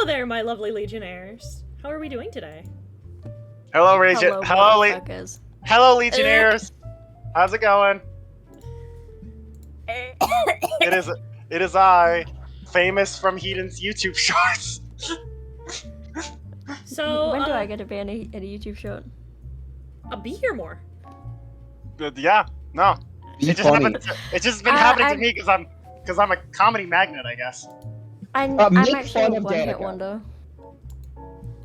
Hello there, my lovely Legionnaires. How are we doing today? Hello, Hello, Legionnaires. How's it going? It is I, famous from Heaton's YouTube shorts. So when do I get to be in a YouTube short? I'll be here more. Yeah, no. It just been happening to me because I'm a comedy magnet, I guess. I'm actually a one-hit wonder.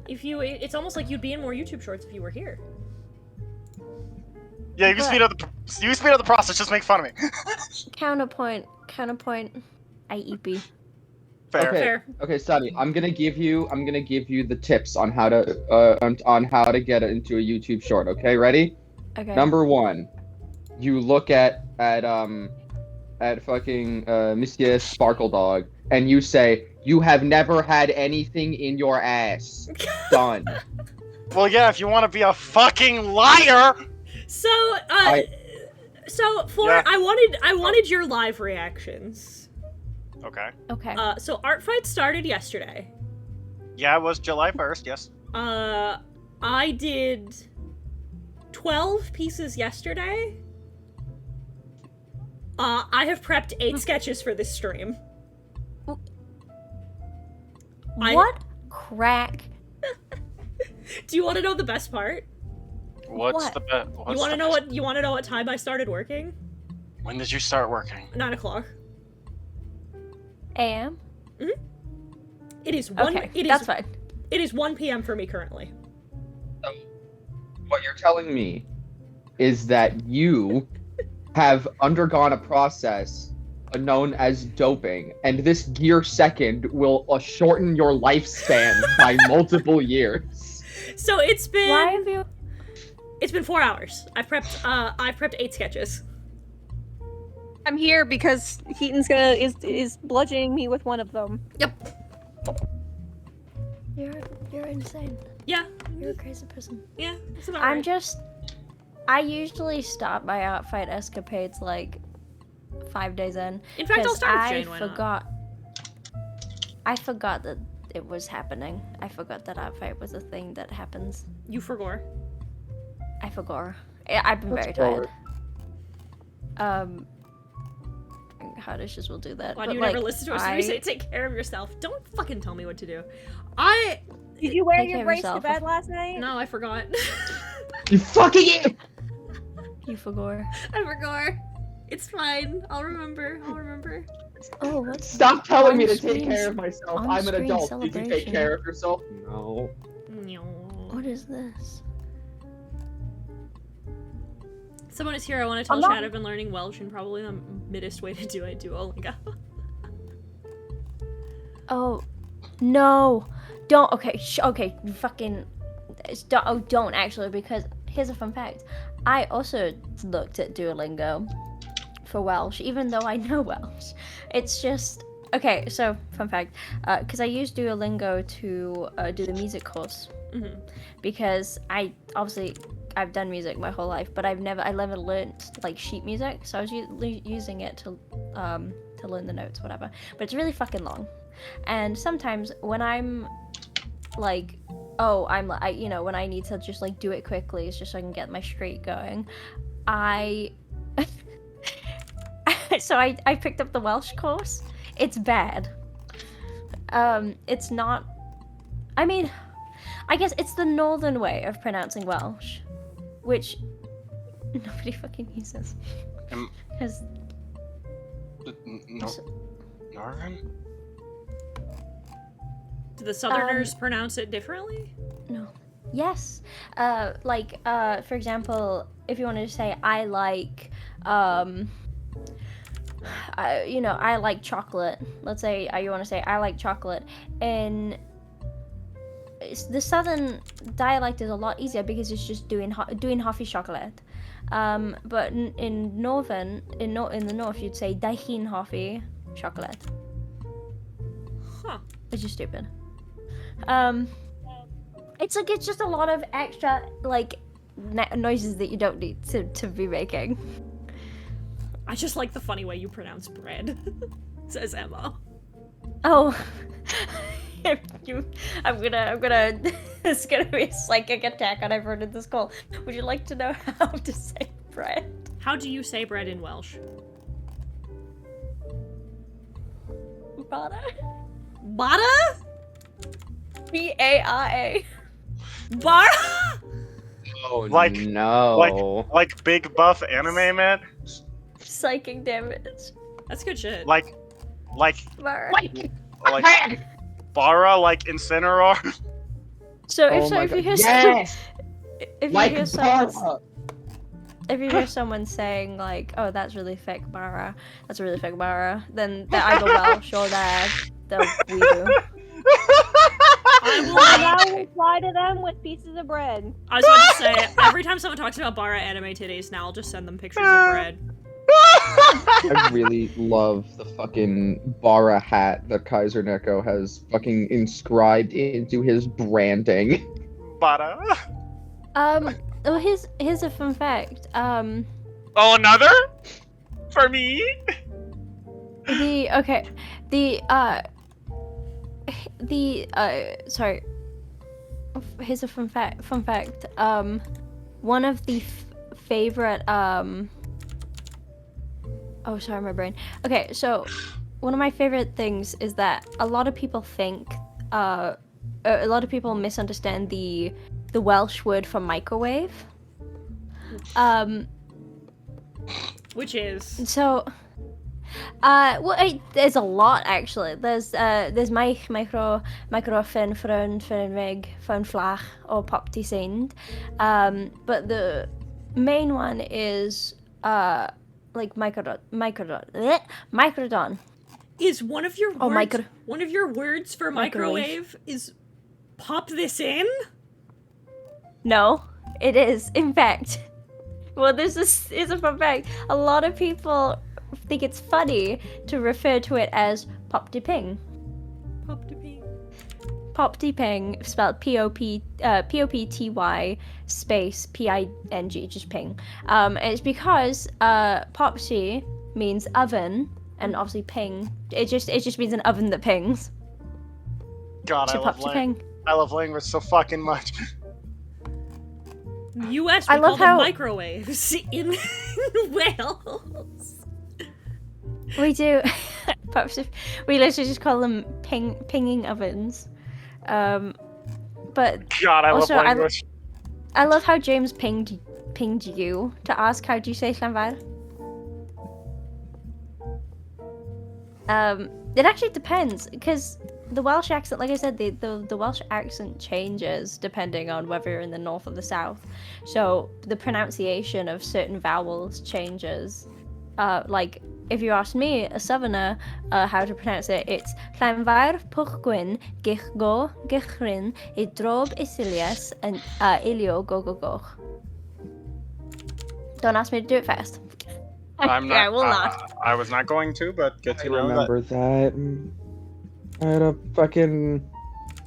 It's almost like you'd be in more YouTube shorts if you were here. Yeah, you speed up the process. Just make fun of me. Counterpoint. IEP. Fair. Okay, Sunny. I'm gonna give you the tips on how to get into a YouTube short. Okay, ready? Okay. Number 1, you look at fucking Monsieur Sparkle Dog, and you say, "You have never had anything in your ass." Done. Well, yeah, if you want to be a fucking liar. So, I wanted your live reactions. Okay. Okay. So ArtFight started yesterday. Yeah, it was July 1st, yes. I did 12 pieces yesterday. I have prepped 8 sketches for this stream. What crack? Do you want to know the best part? What's the best? You want to know what time I started working? When did you start working? 9 o'clock. AM? Mm-hmm. It is 1. Okay, that's fine. It is 1 p.m. for me currently. So, what you're telling me is that you have undergone a process known as doping, and this gear second will shorten your lifespan by multiple years. So it's been. Why have you? It's been 4 hours. I've prepped 8 sketches. I'm here because Heaton's is bludgeoning me with one of them. Yep. You're insane. Yeah. You're a crazy person. Yeah. That's about right. I usually stop my ArtFight escapades like 5 days in. In fact, I'll start with Jane. I forgot that it was happening. I forgot that ArtFight was a thing that happens. You forgot. I forgot. I've been very tired. Hardishes will do that. Why do you never listen to us when we say take care of yourself? Don't fucking tell me what to do. Did you wear your brace to bed last night? No, I forgot. You fucking You forgot. I forgot. It's fine. I'll remember. Oh, what? Stop telling me to take care of myself. I'm an adult. Celebration. Did you take care of yourself? No. What is this? Someone is here. I want to tell Chad I've been learning Welsh, and probably the middest way to do it, Duolingo. Oh, no. Don't. Okay, okay, fucking. Don't actually, because here's a fun fact. I also looked at Duolingo for Welsh, even though I know Welsh. It's just. Okay, so, fun fact. Because I used Duolingo to do the music course. Mm-hmm. Because I've done music my whole life, but I never learned like sheet music, so I was using it to learn the notes, whatever. But it's really fucking long, and sometimes when I'm like, when I need to just like do it quickly, it's just so I can get my streak going. So I picked up the Welsh course. It's bad. It's not. I mean, I guess it's the northern way of pronouncing Welsh, which nobody fucking uses. Because Northern? Do the Southerners pronounce it differently? No. Yes. For example, if you wanted to say I like, I like chocolate. Let's say you want to say I like chocolate, and the southern dialect is a lot easier because it's just doing half chocolate. But in the north you'd say dahin half chocolate. Huh. Which is stupid. It's just a lot of extra noises that you don't need to be making. I just like the funny way you pronounce bread, says Emma. Oh. I'm gonna. It's gonna be a psychic attack on everyone in this call. Would you like to know how to say bread? How do you say bread in Welsh? Bara. Bara? B-A-R-A. Bara? Oh Like- no. Like big buff anime man. Psychic damage. That's good shit. Like Bara. Bara, like Incineroar. So Oh if my if you God. hear Yes! if Like you hear someone Bara! if you hear someone saying like, "Oh, that's really thick, Bara," that's a really thick, Bara, then they're either Welsh or they're weirdo. I will And I will reply to them with pieces of bread. I was about to say, every time someone talks about Bara anime titties now, I'll just send them pictures of bread. I really love the fucking Bara hat that Kaiser Neko has fucking inscribed into his branding. Bara. Oh, here's a fun fact. Oh, another? For me? Sorry. Here's a fun fact. One of the favorite oh, sorry, my brain. Okay, so one of my favorite things is that a lot of people think a lot of people misunderstand the Welsh word for microwave. Which is? So, there's a lot actually. There's micro fin meg fun flag or pop die sind. But the main one is like microdon. Is one of your Oh, words, one of your words for microwave is pop this in? No, it is. In fact, well, this is a fun fact. A lot of people think it's funny to refer to it as pop de ping. Pop to ping. Pop de ping, spelled P-O-P-T-Y space P-I-N-G, just ping. It's because popsy means oven, and obviously ping. It just means an oven that pings. God, So pop de ping. I love language so fucking much. U.S. I we love call them how- microwaves in Wales. We do. We literally just call them pinging ovens. But God, I Also, love language. I love how James pinged you to ask how do you say Llanfair. It actually depends because the Welsh accent, like I said, the Welsh accent changes depending on whether you're in the north or the south. So the pronunciation of certain vowels changes. Like if you ask me, a southerner, how to pronounce it, it's Llanfair Pwchgwyn Gich Go Gichrin I Drob Isilias and Ilio Go Go Go. Don't ask me to do it fast. I'm not. I will not. I was not going to, but good I to know that. remember that. I had a fucking.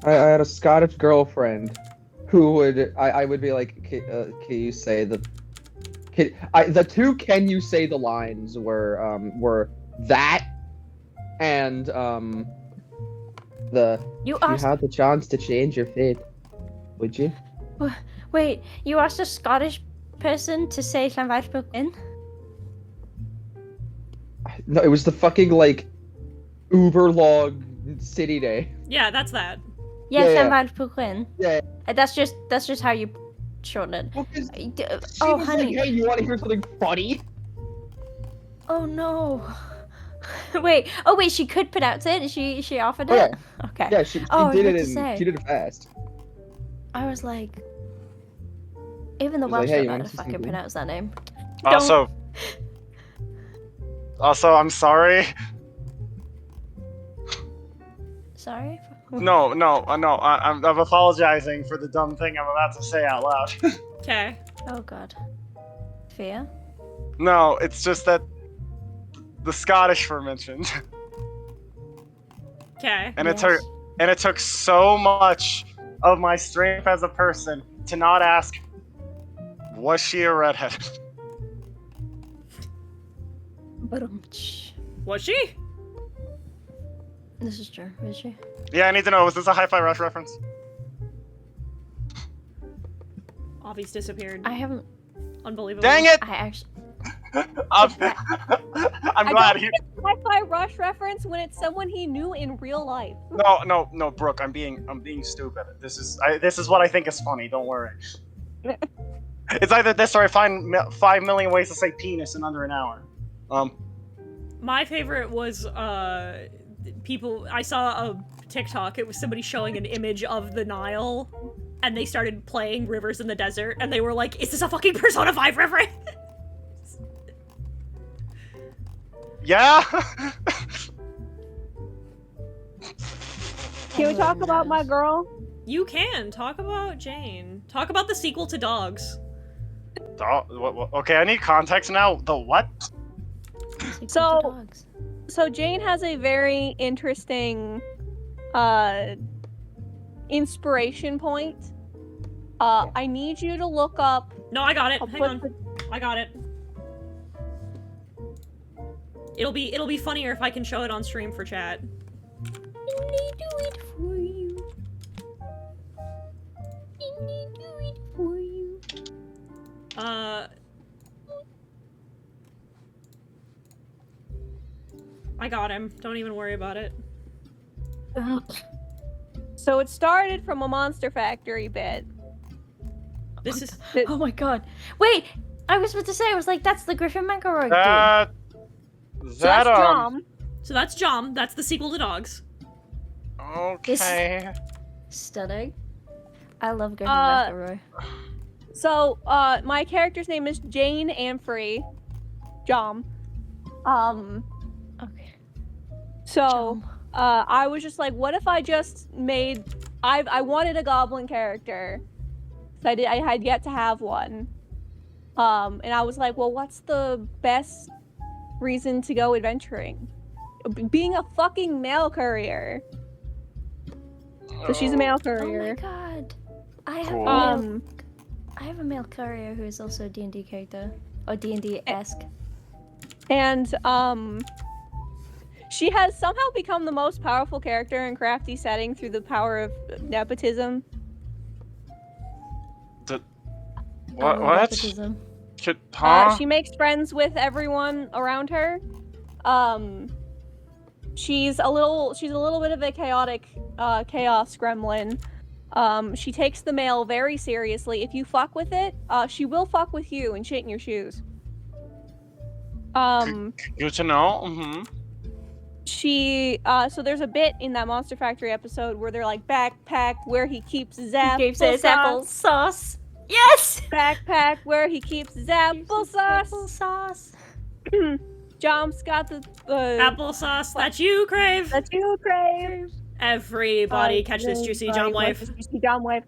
I had a Scottish girlfriend who would. I would be like, can you say the. The two can you say the lines were that and the You you asked. had the chance to change your fate, would you? Wait, you asked a Scottish person to say Llanfair Pwchgwyn? No, it was the fucking like uber long city day. Yeah, that's that. Yeah, Yeah. Llanfair Pwchgwyn. Yeah. That's just how you shorten it. Well, 'cause she Oh, was honey. like, hey, you want to hear something funny? Oh no. Wait. Oh wait, she could pronounce it. She offered Oh, it. Okay. Yeah, she Oh, I was did about it to say. she did it fast. I was like, even the She was like, Welsh "Hey, don't you know how wanna to see fucking something?" pronounce that name. Also, I'm sorry. Sorry. No. I'm apologizing for the dumb thing I'm about to say out loud. Okay. Oh god. Fear. No, it's just that the Scottish were mentioned, Okay. and it took so much of my strength as a person to not ask, was she a redhead? But Was she? This is true. Is she? Yeah, I need to know. Was this a Hi-Fi Rush reference? Obvious disappeared. I haven't. Unbelievable. Dang it! I actually. I'm glad he. Hi-Fi Rush reference when it's someone he knew in real life. No, Brooke. I'm being stupid. This is what I think is funny. Don't worry. It's either this or I find 5 million ways to say penis in under an hour. My favorite was people. I saw a TikTok. It was somebody showing an image of the Nile, and they started playing Rivers in the Desert, and they were like, "Is this a fucking Persona 5 reference?" Yeah. Can we talk about my girl? You can talk about Jane. Talk about the sequel to Dogs. Okay, I need context now. The what? So Jane has a very interesting inspiration point. I need you to look up. No, I got it. I'll Hang put on. the- I got it. It'll be funnier if I can show it on stream for chat. I got him. Don't even worry about it. So it started from a Monster Factory bit. This is Oh my god. Wait! I was about to say, I was like, that's the Griffin McElroy dude. So that's Jom. so that's Jom. That's the sequel to Dogs. Okay. Stunning. I love Griffin McElroy. So my character's name is Jane Amfrey. Jom. Okay. So I was just like, what if I just made I wanted a goblin character. So I had yet to have one. And I was like, well, what's the best reason to go adventuring? Being a fucking mail courier. So she's a mail Oh my courier. god. I have Cool. I have a male courier who is also a D&D character. Or D&D-esque. And she has somehow become the most powerful character in crafty setting through the power of nepotism. What? Nepotism. Huh? She makes friends with everyone around her. She's a little bit of a chaotic chaos gremlin. She takes the mail very seriously. If you fuck with it, she will fuck with you and shit in your shoes. Good to know. Mm-hmm. She so there's a bit in that Monster Factory episode where they're like backpack where he keeps his applesauce. Yes! Backpack where he keeps his applesauce. Jom's got the Applesauce that you crave. that you crave. Everybody catch this juicy Jom wife. Jom wife.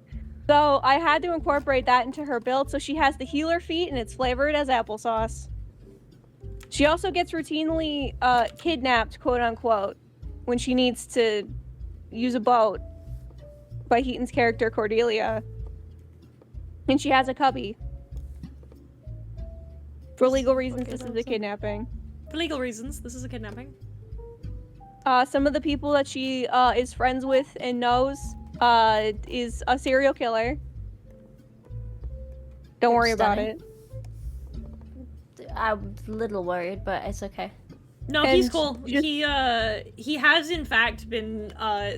So I had to incorporate that into her build. So she has the healer feat and it's flavored as applesauce. She also gets routinely kidnapped, quote unquote, when she needs to use a boat by Heaton's character Cordelia. And she has a cubby. For legal reasons, this is a kidnapping. For legal reasons, this is a kidnapping. Some of the people that she is friends with and knows is a serial killer. Don't worry about it. I'm a little worried, but it's okay. No, And he's cool. just- He has in fact been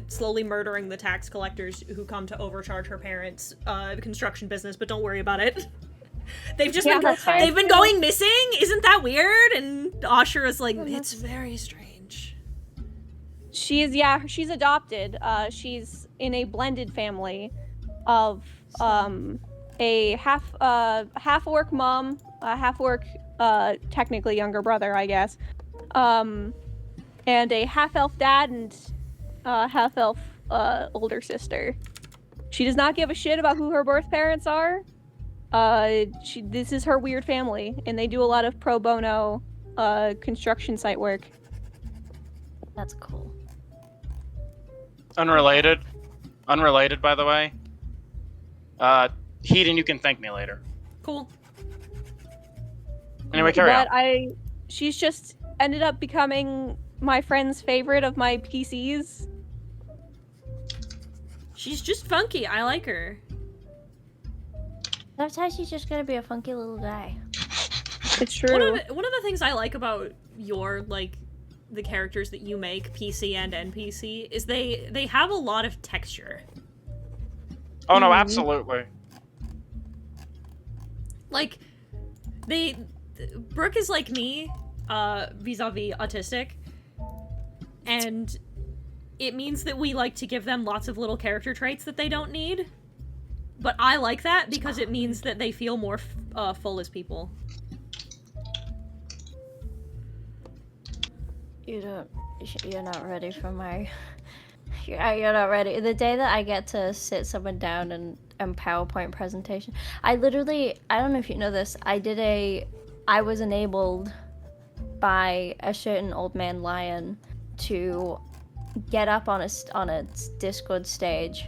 slowly murdering the tax collectors who come to overcharge her parents' construction business, but don't worry about it. They've just Yeah, been that's fine. they've been going missing. Isn't that weird? And Ashura is like, it's very strange. She's adopted. She's in a blended family of a half orc mom, a half orc technically younger brother, I guess. And a half elf dad and half elf older sister. She does not give a shit about who her birth parents are. This is her weird family, and they do a lot of pro bono construction site work. That's cool. Unrelated, by the way. Heaton, you can thank me later. Cool. Anyway, carry on. But she's just ended up becoming my friend's favorite of my PCs. She's just funky. I like her. Sometimes he's just gonna be a funky little guy. It's true. One of the things I like about your, like, the characters that you make, PC and NPC, is they have a lot of texture. Oh no, absolutely. Like, Brooke is like me, vis-a-vis autistic, and it means that we like to give them lots of little character traits that they don't need. But I like that because it means that they feel more full as people. You're not ready for my... You're not ready. The day that I get to sit someone down and PowerPoint presentation, I don't know if you know this, I was enabled by a certain old man lion to get up on a Discord stage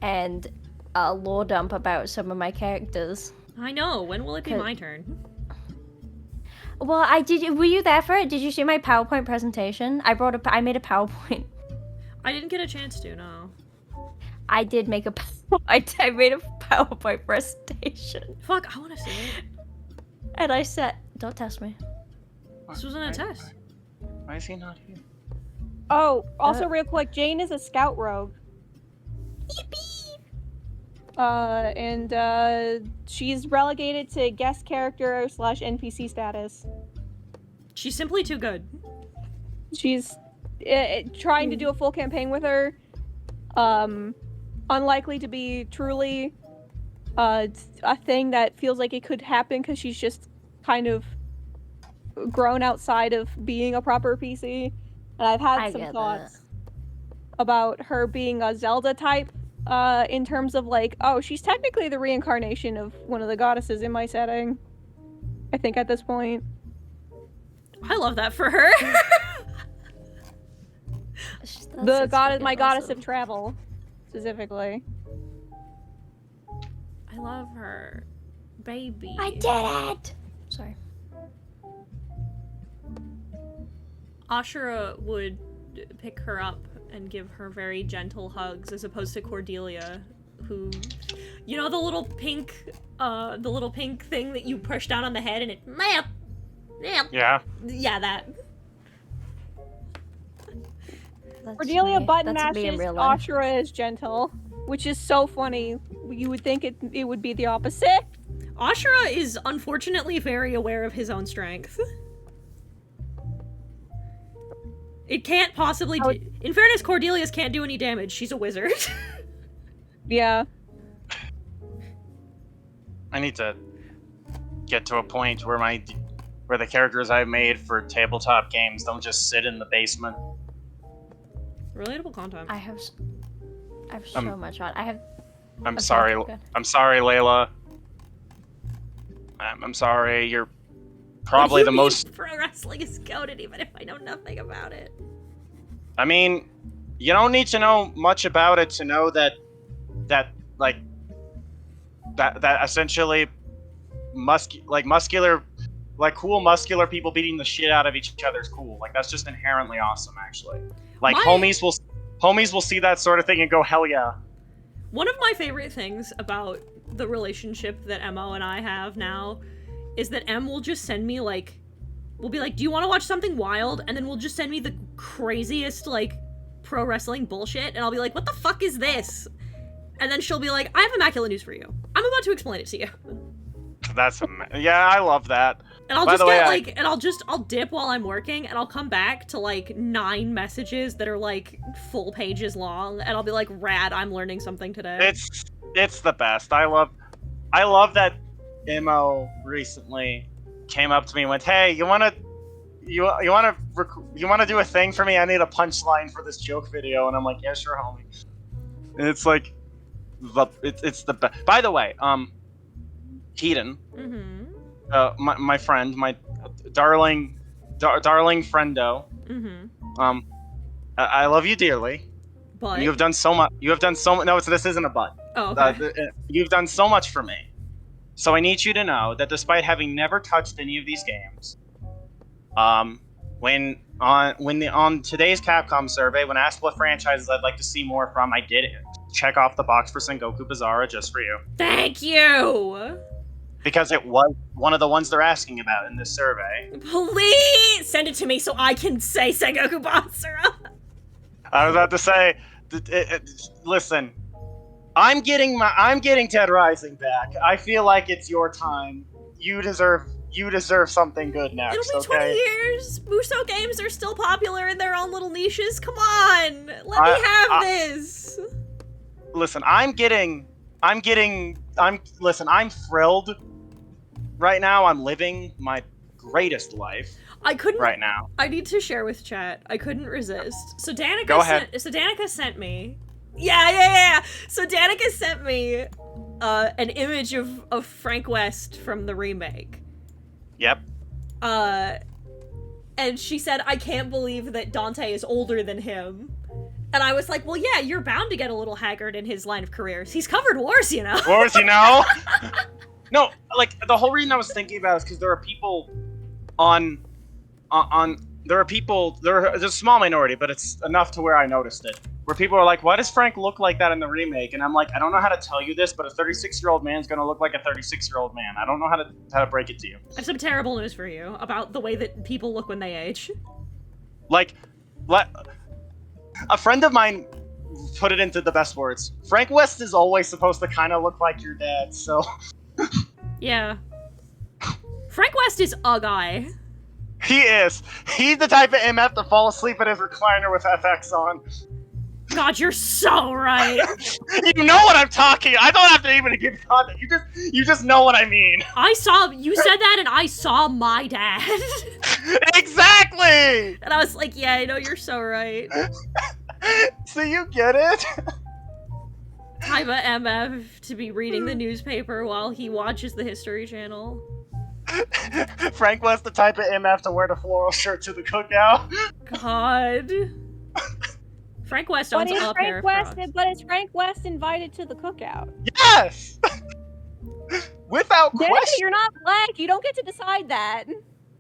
and lore dump about some of my characters. I know. When will it be my turn? Well, were you there for it? Did you see my PowerPoint presentation? I made a PowerPoint. I didn't get a chance to, no. I did make I made a PowerPoint presentation. Fuck, I want to see it. And I said, don't test me. This wasn't a test. Why is he not here? Oh, also real quick, Jane is a scout rogue. And she's relegated to guest character / NPC status. She's simply too good. She's trying to do a full campaign with her. Unlikely to be truly a thing that feels like it could happen because she's just kind of grown outside of being a proper PC. And I've had some thoughts about her being a Zelda type. In terms of like, oh, she's technically the reincarnation of one of the goddesses in my setting. I think at this point. I love that for her. My goddess of travel, specifically. I love her. Baby. I did it! Sorry. Ashura would pick her up and give her very gentle hugs, as opposed to Cordelia, who, you know, the little pink thing that you push down on the head and it, Yeah. yeah, that. Cordelia me. button That's me in mashes, real life. Ashura is gentle, which is so funny. You would think it would be the opposite. Ashura is unfortunately very aware of his own strength. It can't possibly in fairness, Cordelia's can't do any damage. She's a wizard. Yeah. I need to get to a point where where the characters I made for tabletop games don't just sit in the basement. Relatable content. I have so much on. I'm sorry. okay. I'm sorry, Layla. I'm sorry. You're probably the most. Pro wrestling is goated, even if I know nothing about it. I mean, you don't need to know much about it to know that essentially muscular, like cool muscular people beating the shit out of each other is cool. Like that's just inherently awesome, actually. Like homies will see that sort of thing and go, hell yeah. One of my favorite things about the relationship that Mo and I have now is that M will just send me like, we'll be like, do you want to watch something wild? And then we'll just send me the craziest like pro wrestling bullshit, and I'll be like, what the fuck is this? And then she'll be like, I have immaculate news for you. I'm about to explain it to you. Yeah, I love that. And I'll By just the way, get like, and I'll dip while I'm working, and I'll come back to like 9 messages that are like full pages long, and I'll be like, rad, I'm learning something today. It's the best. I love that Mo recently came up to me and went, hey, you wanna do a thing for me? I need a punchline for this joke video. And I'm like, yeah, sure, homie. And it's like, it's the best. By the way, Keaton, my friend, my darling friendo, I love you dearly. But You have done so much. No, this isn't a but. oh, okay. You've done so much for me. So I need you to know that despite having never touched any of these games, when on today's Capcom survey, when asked what franchises I'd like to see more from, I did check off the box for Sengoku Bizarra just for you. Thank you! Because it was one of the ones they're asking about in this survey. Please send it to me so I can say Sengoku Basara. I was about to say, listen, I'm getting Dead Rising back. I feel like it's your time. You deserve something good next. It'll be 20 years. Musou games are still popular in their own little niches. Come on, let me have this. Listen, I'm thrilled. Right now, I'm living my greatest life. Right now. I need to share with chat. I couldn't resist. So Danica Go ahead. So Danica sent me. Yeah. So Danica sent me an image of Frank West from the remake. Yep. And she said, I can't believe that Dante is older than him. And I was like, well, yeah, you're bound to get a little haggard in his line of careers. He's covered wars, you know? Wars, you know? No, like, the whole reason I was thinking about it is because there are people there's a small minority, but it's enough to where I noticed it, where people are like, why does Frank look like that in the remake? And I'm like, I don't know how to tell you this, but a 36-year-old man's gonna look like a 36-year-old man. I don't know how to break it to you. I have some terrible news for you about the way that people look when they age. Like, a friend of mine put it into the best words. Frank West is always supposed to kind of look like your dad, so... Yeah. Frank West is a guy. He is. He's the type of MF to fall asleep at his recliner with FX on. God, you're so right. You know what I'm talking. I don't have to even give context. You just know what I mean. You said that and I saw my dad. Exactly! And I was like, yeah, I know, you're so right. So you get it? Taiba MF to be reading the newspaper while he watches the History Channel. Frank was the type of MF to wear the floral shirt to the cookout. God. Frank West owns a pair of Crocs. But is Frank West invited to the cookout? Yes! Without Danica, question. you're not black. You don't get to decide that.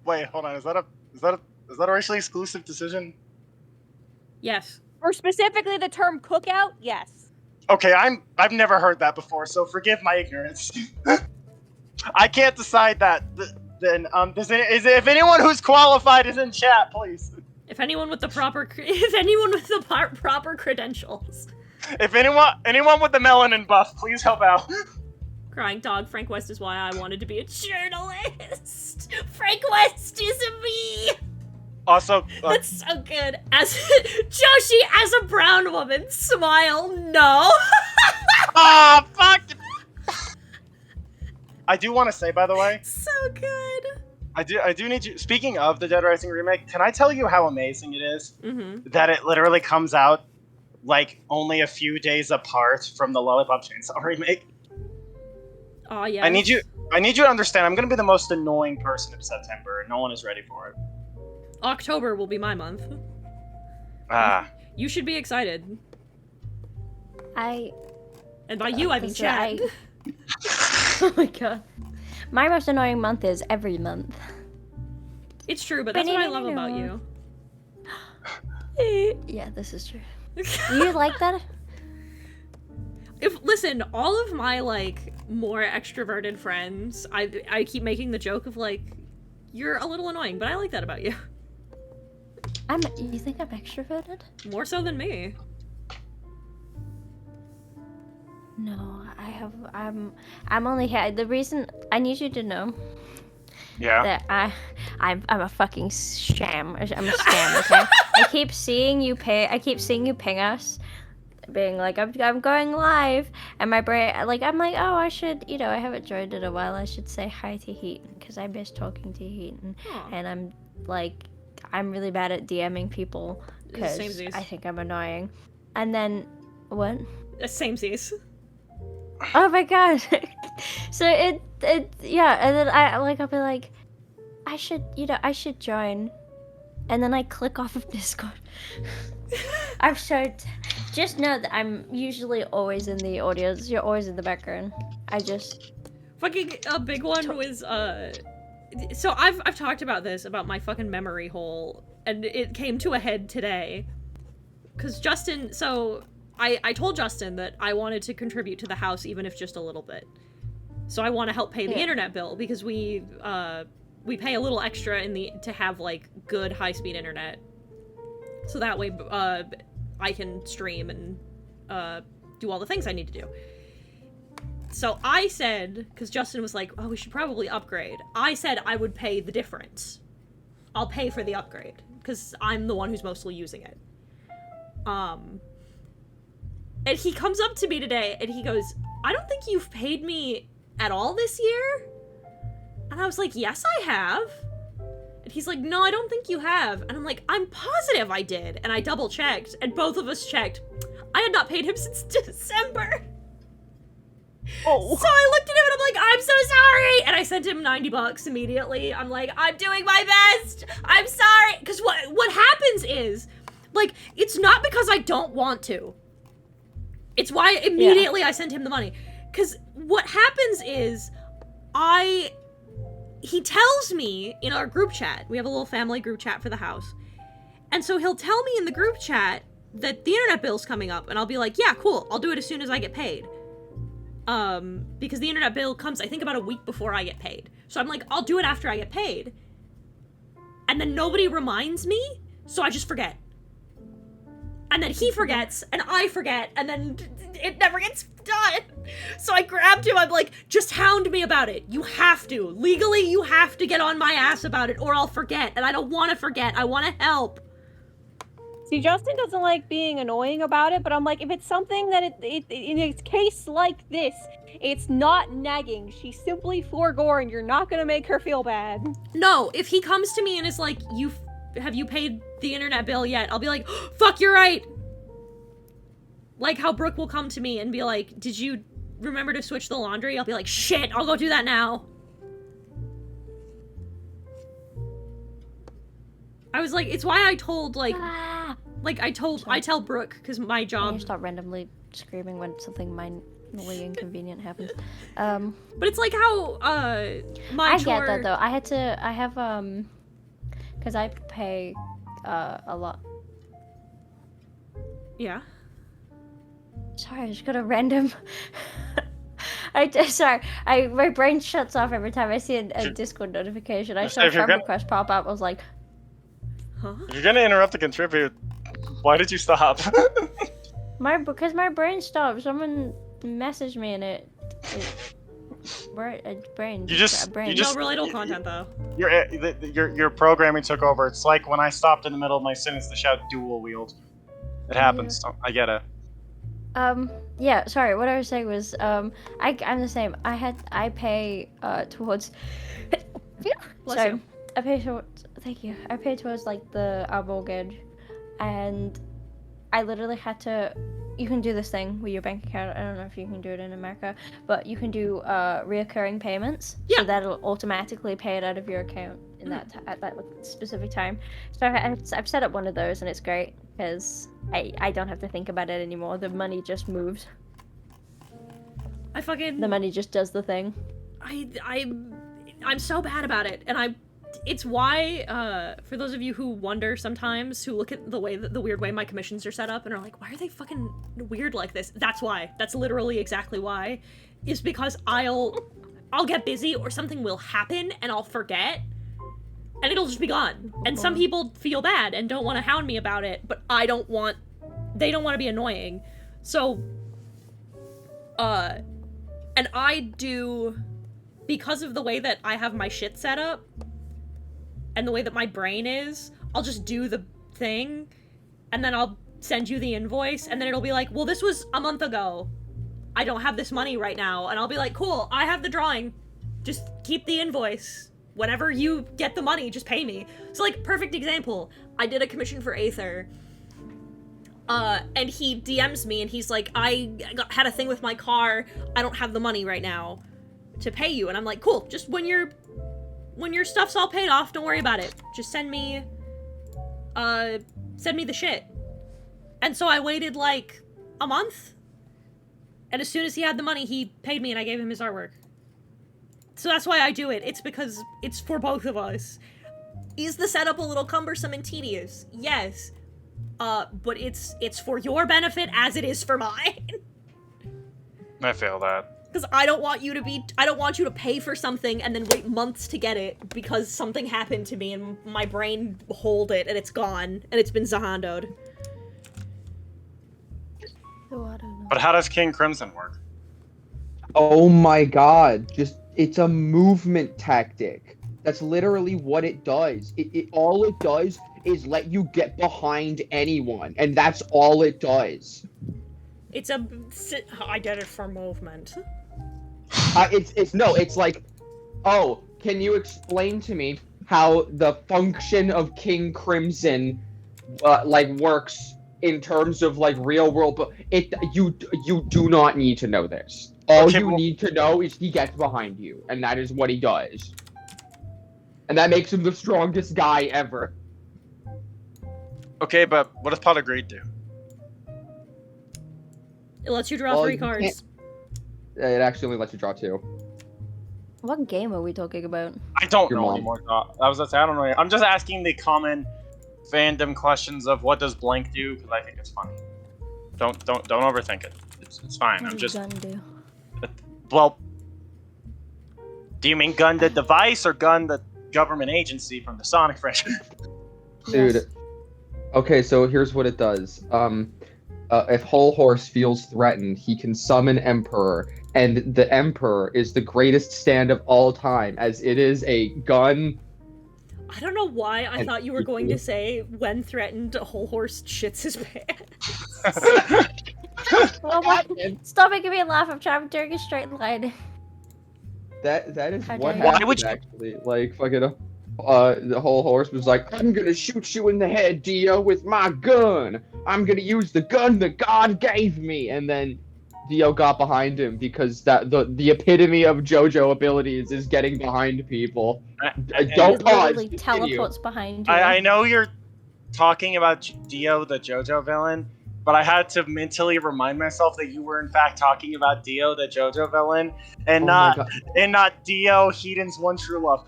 Wait, hold on. Is that a racially exclusive decision? Yes. Or specifically the term cookout? Yes. Okay, I've never heard that before, so forgive my ignorance. I can't decide that. Then if anyone who's qualified is in chat, please. If anyone with the proper proper credentials. If anyone with the melanin buff, please help out. Crying dog, Frank West is why I wanted to be a journalist. Frank West is me. Also, that's so good. As Joshi, as a brown woman, smile. No. Ah, fuck. I do want to say, by the way. So good. I do need you. Speaking of the Dead Rising remake, can I tell you how amazing it is that it literally comes out like only a few days apart from the Lollipop Chainsaw remake? Oh yeah. I need you to understand. I'm gonna be the most annoying person in September, and no one is ready for it. October will be my month. Ah. You should be excited. And by you, I mean Chad. Oh my god. My most annoying month is every month. It's true, but that's what I love about you. Yeah, this is true. You like that? Listen, all of my, like, more extroverted friends, I keep making the joke of, like, you're a little annoying, but I like that about you. You think I'm extroverted? More so than me. No, I'm only here. The reason I need you to know. Yeah. That I'm a fucking sham. I'm a scam. Okay. I keep seeing you ping us, being like I'm going live, and my brain I'm like, oh, I should, I haven't joined in a while. I should say hi to Heaton because I miss talking to Heaton, and I'm like, I'm really bad at DMing people because I think I'm annoying. And then what? Samesies. Oh my god. So it yeah, and then I'll be like, I should join, and then I click off of Discord. I'm so just know that I'm usually always in the audience. You're always in the background. I just fucking a big one was so I've talked about this, about my fucking memory hole and it came to a head today. Because Justin, so I told Justin that I wanted to contribute to the house even if just a little bit. So I want to help pay the internet bill because we pay a little extra to have like good high-speed internet. So that way I can stream and do all the things I need to do. So I said, because Justin was like, oh, we should probably upgrade. I said I would pay the difference. I'll pay for the upgrade because I'm the one who's mostly using it. And he comes up to me today and he goes, I don't think you've paid me at all this year? And I was like, yes, I have. And he's like, no, I don't think you have. And I'm like, I'm positive I did. And I double checked and both of us checked. I had not paid him since December. Oh. So I looked at him and I'm like, I'm so sorry. And I sent him $90 immediately. I'm like, I'm doing my best. I'm sorry. Because what happens is, like, it's not because I don't want to. It's why immediately I sent him the money. Because what happens is, he tells me in our group chat, we have a little family group chat for the house. And so he'll tell me in the group chat that the internet bill's coming up. And I'll be like, yeah, cool. I'll do it as soon as I get paid. Because the internet bill comes, I think, about a week before I get paid. So I'm like, I'll do it after I get paid. And then nobody reminds me, so I just forget. And then he forgets, and I forget, and then it never gets done. So I grabbed him, I'm like, just hound me about it. You have to. Legally, you have to get on my ass about it, or I'll forget. And I don't want to forget. I want to help. See, Justin doesn't like being annoying about it, but I'm like, if it's something that in a case like this, it's not nagging. She's simply foregoing. You're not gonna make her feel bad. No, if he comes to me and is like, have you paid the internet bill yet? I'll be like, oh, fuck, you're right. Like how Brooke will come to me and be like, did you remember to switch the laundry? I'll be like, shit, I'll go do that now. I was like, it's why I told, like I tell Brooke, because my job... You stop randomly screaming when something mildly inconvenient happens. But it's like how, my I get that, though. I have, because I pay, a lot. Yeah? Sorry, I just got a random... my brain shuts off every time I see a Discord notification. I saw a friend request pop up, I was like... Huh? If you're gonna interrupt the contribute, why did you stop? Because my brain stopped. Someone messaged me and it brain. You just No relatable content though. Your programming took over. It's like when I stopped in the middle of my sentence to shout dual wield. It happens. So I get it. Yeah, sorry, what I was saying was, I'm the same. I pay, towards... Sorry. I pay towards... Thank you. I pay towards, like, our mortgage, and I literally had to... You can do this thing with your bank account. I don't know if you can do it in America, but you can do, reoccurring payments. Yeah. So that'll automatically pay it out of your account in at that specific time. So I've set up one of those, and it's great, because I don't have to think about it anymore. The money just moves. The money just does the thing. I'm so bad about it, and it's why, for those of you who wonder sometimes, who look at the weird way my commissions are set up and are like, why are they fucking weird like this? That's why. That's literally exactly why. Is because I'll get busy or something will happen and I'll forget, and it'll just be gone. And some people feel bad and don't want to hound me about it, but they don't want to be annoying. So, and I do, because of the way that I have my shit set up, and the way that my brain is, I'll just do the thing, and then I'll send you the invoice, and then it'll be like, well, this was a month ago. I don't have this money right now. And I'll be like, cool, I have the drawing. Just keep the invoice. Whenever you get the money, just pay me. So, like, perfect example. I did a commission for Aether, and he DMs me, and he's like, I had a thing with my car. I don't have the money right now to pay you. And I'm like, cool, just when your stuff's all paid off, don't worry about it. Just send me the shit. And so I waited like a month, and as soon as he had the money, he paid me and I gave him his artwork. So that's why I do it. It's because it's for both of us. Is the setup a little cumbersome and tedious? Yes. But it's for your benefit as it is for mine. I feel that. Because I don't want you to pay for something and then wait months to get it because something happened to me and my brain hold it and it's gone and it's been zahandoed. Oh, I don't know. But how does King Crimson work? Oh my god, it's a movement tactic. That's literally what it does. All it does is let you get behind anyone, and that's all it does. I did it for movement. It's like, oh, can you explain to me how the function of King Crimson, works in terms of, real world, but you do not need to know this. All Okay, you need to know is he gets behind you, and that is what he does. And that makes him the strongest guy ever. Okay, but what does Pot of Greed do? It lets you draw 3 cards. It actually only lets you draw 2. What game are we talking about? I don't Your know mom. anymore. I don't know. I'm just asking the common fandom questions of what does blank do, because I think it's funny. Don't overthink it. It's fine. What I'm does just... gun do? Well... Do you mean gun the device or gun the government agency from the Sonic franchise? Dude. Yes. Okay, so here's what it does. If Whole Horse feels threatened, he can summon Emperor, and the Emperor is the greatest stand of all time, as it is a gun. I don't know why I thought you were going to say, when threatened, a whole horse shits his pants. Oh my, stop making me laugh. I'm trying to take a straight line. That is How what dare you. Why would happened, you- actually. Fucking, the Whole Horse was like, I'm gonna shoot you in the head, Dio, with my gun. I'm gonna use the gun that God gave me. And then Dio got behind him because the epitome of JoJo abilities is getting behind people. He Don't pause. literally Continue. teleports behind you. I know you're talking about Dio, the JoJo villain, but I had to mentally remind myself that you were in fact talking about Dio, the JoJo villain, and Oh my God. not Dio, Heaton's one true love.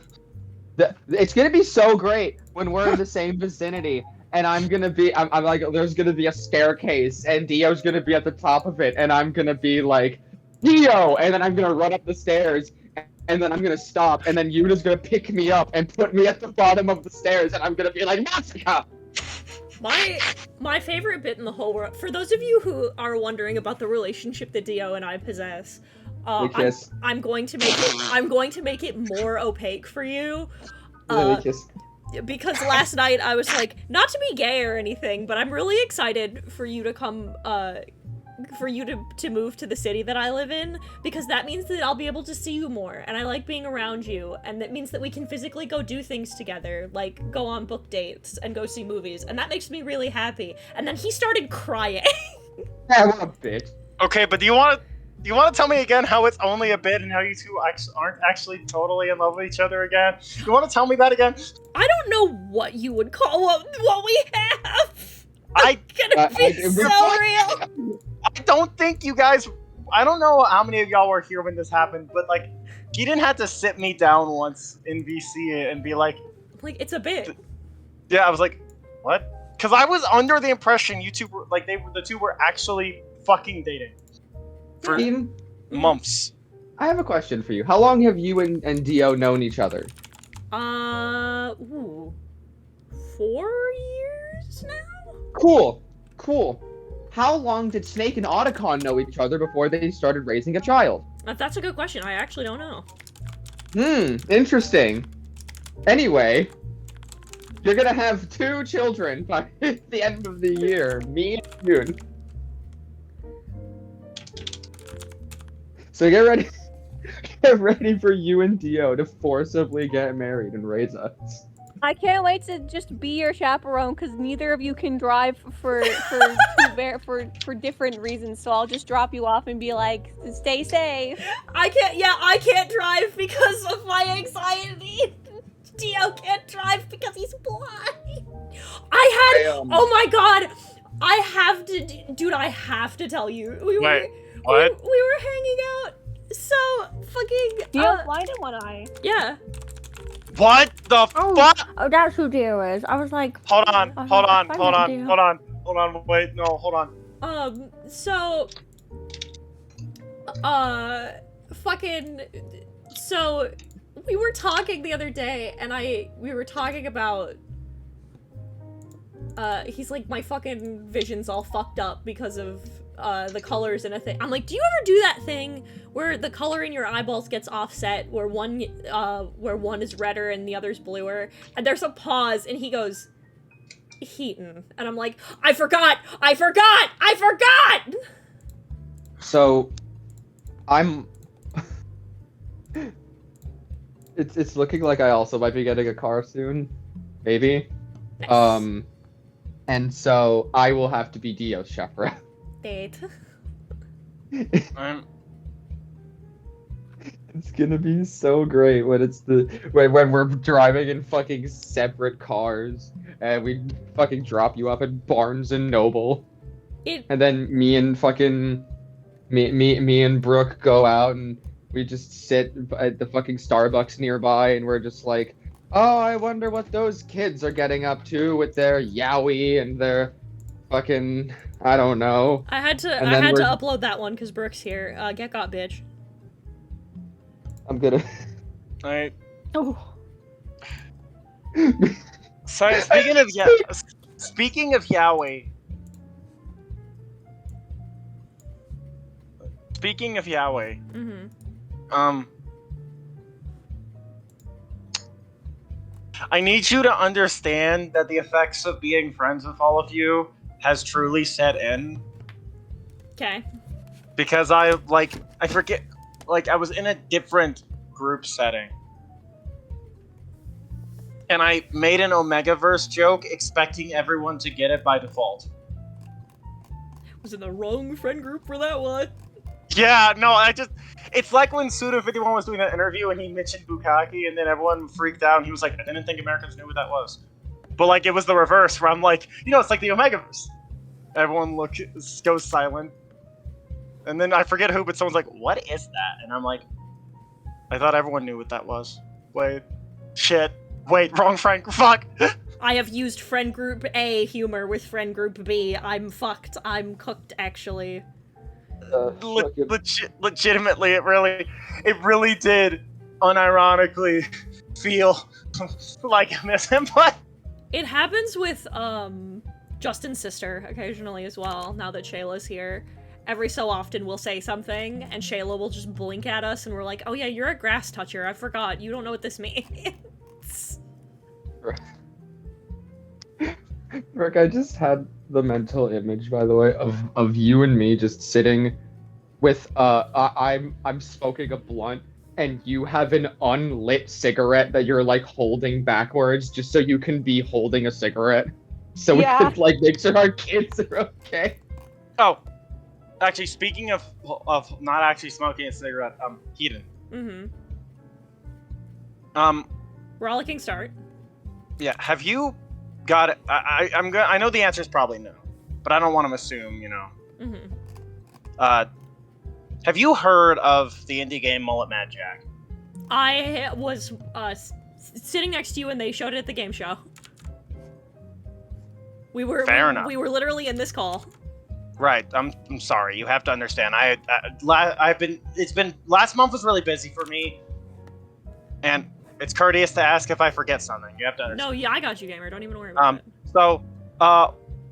It's gonna be so great when we're in the same vicinity, and I'm like, there's gonna be a staircase, and Dio's gonna be at the top of it, and I'm gonna be like, Dio, and then I'm gonna run up the stairs, and then I'm gonna stop, and then Yuna's gonna pick me up and put me at the bottom of the stairs, and I'm gonna be like, Matsuka! My favorite bit in the whole world, for those of you who are wondering about the relationship that Dio and I possess, They kiss. I'm going to make it more opaque for you. They kiss. Because last night I was like, not to be gay or anything, but I'm really excited for you to come, for you to move to the city that I live in, because that means that I'll be able to see you more, and I like being around you, and that means that we can physically go do things together, like go on book dates and go see movies, and that makes me really happy. And then he started crying. Yeah, what a bitch. Okay, but do you want to tell me again how it's only a bit and how you two aren't actually totally in love with each other again? You want to tell me that again? I don't know what you would call what we have. I Gonna be so real. I don't think you guys... I don't know how many of y'all were here when this happened, but, like, he didn't have to sit me down once in VC and be like... Like, it's a bit. Yeah, I was like, what? Because I was under the impression you two were, like, the two were actually fucking dating. For Ian, months. I have a question for you. How long have you and Dio known each other? 4 years now? Cool. How long did Snake and Otacon know each other before they started raising a child? That's a good question. I actually don't know. Interesting. Anyway, you're gonna have 2 children by the end of the year. Me and June. So get ready. Get ready for you and Dio to forcibly get married and raise us. I can't wait to just be your chaperone because neither of you can drive for different reasons. So I'll just drop you off and be like, "Stay safe." I can't drive because of my anxiety. Dio can't drive because he's blind. Oh my god, I have to tell you. We were hanging out. So fucking Dio's blind in one eye. yeah. What the Oh. fuck? Oh, that's who Dio is. I was like, Hold on, I was hold like, on, I hold met on, Dio. hold on, hold on, wait, no, hold on. So, fucking, so, we were talking the other day, and we were talking about, he's like, my fucking vision's all fucked up because of, the colors in a thing. I'm like, do you ever do that thing where the color in your eyeballs gets offset, where one is redder and the other's bluer? And there's a pause, and he goes, Heaton. And I'm like, I forgot! So, I'm. It's looking like I also might be getting a car soon, maybe. Nice. And so I will have to be Dio's chaperone. Date. It's gonna be so great when when we're driving in fucking separate cars and we fucking drop you up at Barnes and Noble. And then me and Brooke go out and we just sit at the fucking Starbucks nearby and we're just like, oh, I wonder what those kids are getting up to with their yaoi and their fucking, I don't know. I had to upload that one because Brooke's here. Get got, bitch. I'm gonna. Alright. Oh. Sorry, speaking of yaoi. Speaking of yaoi. I need you to understand that the effects of being friends with all of you has truly set in. Okay. Because I forget, I was in a different group setting. And I made an Omegaverse joke expecting everyone to get it by default. Was in the wrong friend group for that one. Yeah, no, it's like when Suda51 was doing that interview and he mentioned Bukkake and then everyone freaked out and he was like, I didn't think Americans knew what that was. But like, it was the reverse where I'm like, it's like the Omegaverse. Everyone goes silent. And then I forget who, but someone's like, what is that? And I'm like, I thought everyone knew what that was. Wait. Shit. Wait, wrong friend. Fuck. I have used friend group A humor with friend group B. I'm fucked. I'm cooked, actually. Legitimately, it really did unironically feel like I miss him, but it happens with Justin's sister occasionally as well. Now that Shayla's here, every so often we'll say something and Shayla will just blink at us and we're like, oh yeah, you're a grass toucher, I forgot, you don't know what this means. Rick, I just had the mental image, by the way, of you and me just sitting with I'm smoking a blunt and you have an unlit cigarette that you're like holding backwards just so you can be holding a cigarette. So we could like make sure our kids are okay. Oh. Actually, speaking of not actually smoking a cigarette, Heaton. Rollicking start. Yeah, have you got it? I know the answer is probably no, but I don't want to assume, have you heard of the indie game Mullet Mad Jack? I was sitting next to you and they showed it at the game show. Fair enough. We were literally in this call. Right. I'm sorry. You have to understand. Last month was really busy for me, and it's courteous to ask if I forget something. You have to understand. No, yeah, I got you, gamer. Don't even worry about it. So,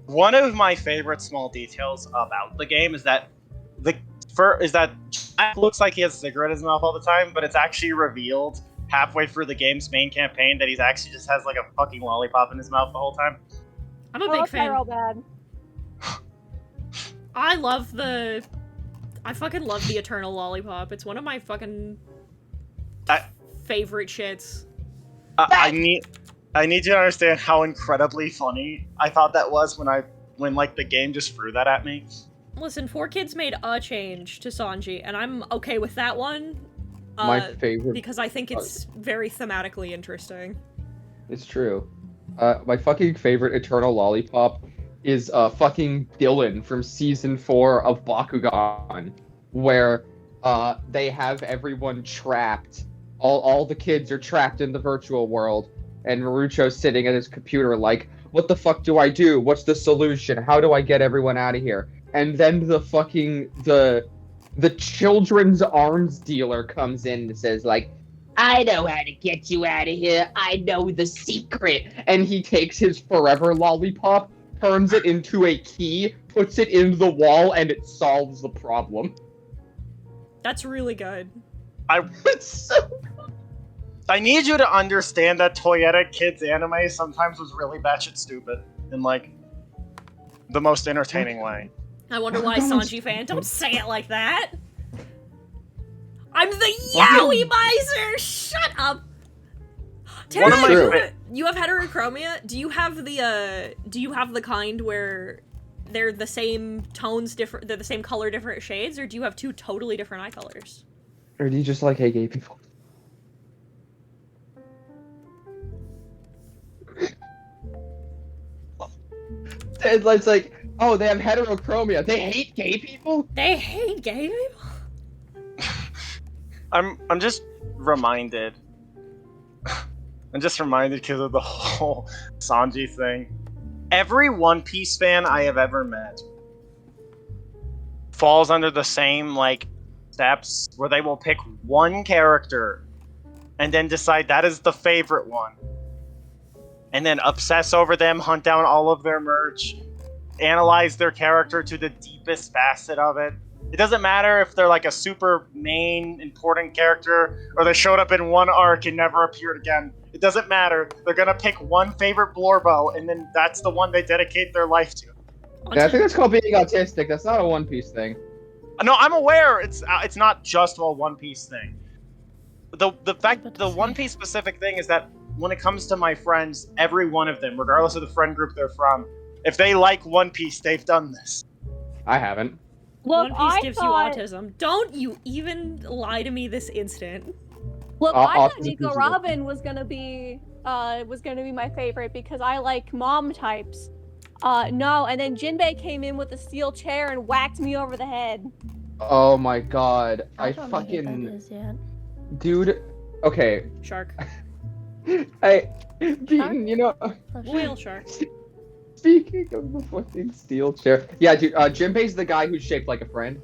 one of my favorite small details about the game is that Jack looks like he has a cigarette in his mouth all the time, but it's actually revealed halfway through the game's main campaign that he's actually just has like a fucking lollipop in his mouth the whole time. I'm a big fan. All bad. I fucking love the Eternal Lollipop. It's one of my fucking favorite shits. I need you to understand how incredibly funny I thought that was when like the game just threw that at me. Listen, 4Kids made a change to Sanji, and I'm okay with that one. My favorite, because I think it's very thematically interesting. It's true. My fucking favorite Eternal Lollipop is fucking Dylan from season 4 of Bakugan, where they have everyone trapped All the kids are trapped in the virtual world, and Marucho's sitting at his computer like, what the fuck do I do? What's the solution? How do I get everyone out of here? And then the children's arms dealer comes in and says like, I know how to get you out of here. I know the secret. And he takes his forever lollipop, turns it into a key, puts it in the wall, and it solves the problem. That's really good. It's so... I need you to understand that Toyetic Kids anime sometimes was really batshit stupid in like the most entertaining way. I wonder why Sanji fan. Don't say it like that. I'm the Yowie miser. Shut up. Tara, One of my you have heterochromia. Do you have the kind where they're the same tones, different? They're the same color, different shades, or do you have two totally different eye colors? Or do you just like hate gay people? It's like, oh, they have heterochromia. They hate gay people? They hate gay people? I'm just reminded. I'm just reminded because of the whole Sanji thing. Every One Piece fan I have ever met falls under the same like steps where they will pick one character and then decide that is the favorite one. And then obsess over them, hunt down all of their merch, analyze their character to the deepest facet of it. It doesn't matter if they're like a super main important character or they showed up in one arc and never appeared again. It doesn't matter. They're gonna pick one favorite Blorbo and then that's the one they dedicate their life to. Yeah, I think that's called being autistic. That's not a One Piece thing. No, I'm aware it's not just a One Piece thing. The fact the One Piece specific thing is that when it comes to my friends, every one of them, regardless of the friend group they're from, if they like One Piece, they've done this. I haven't. Look, One Piece gives thought, you autism. Don't you even lie to me this instant. Look, I thought autism Nico is Robin was gonna be my favorite because I like mom types. No, and then Jinbei came in with a steel chair and whacked me over the head. Oh my god. I don't know who that fucking... is yet. Dude. Okay. Shark. Beaton, you know... Whale shark. Speaking of the fucking steel chair. Yeah, dude, Jinbei's the guy who's shaped like a friend.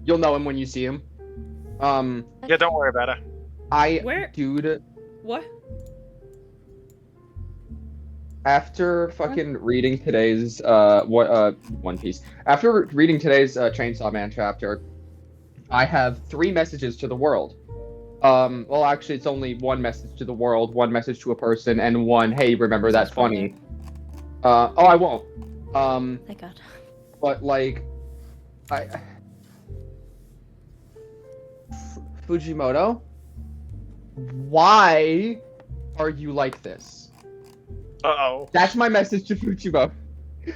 You'll know him when you see him. Yeah, don't worry about it. Where? Dude, What? after fucking reading today's, One Piece. After reading today's, Chainsaw Man chapter, I have 3 messages to the world. Well, actually, it's only 1 message to the world, 1 message to a person, and 1, hey, remember that's funny. Oh, I won't. Thank God. But, like, Fujimoto? Why are you like this? Uh-oh. That's my message to Fujimoto.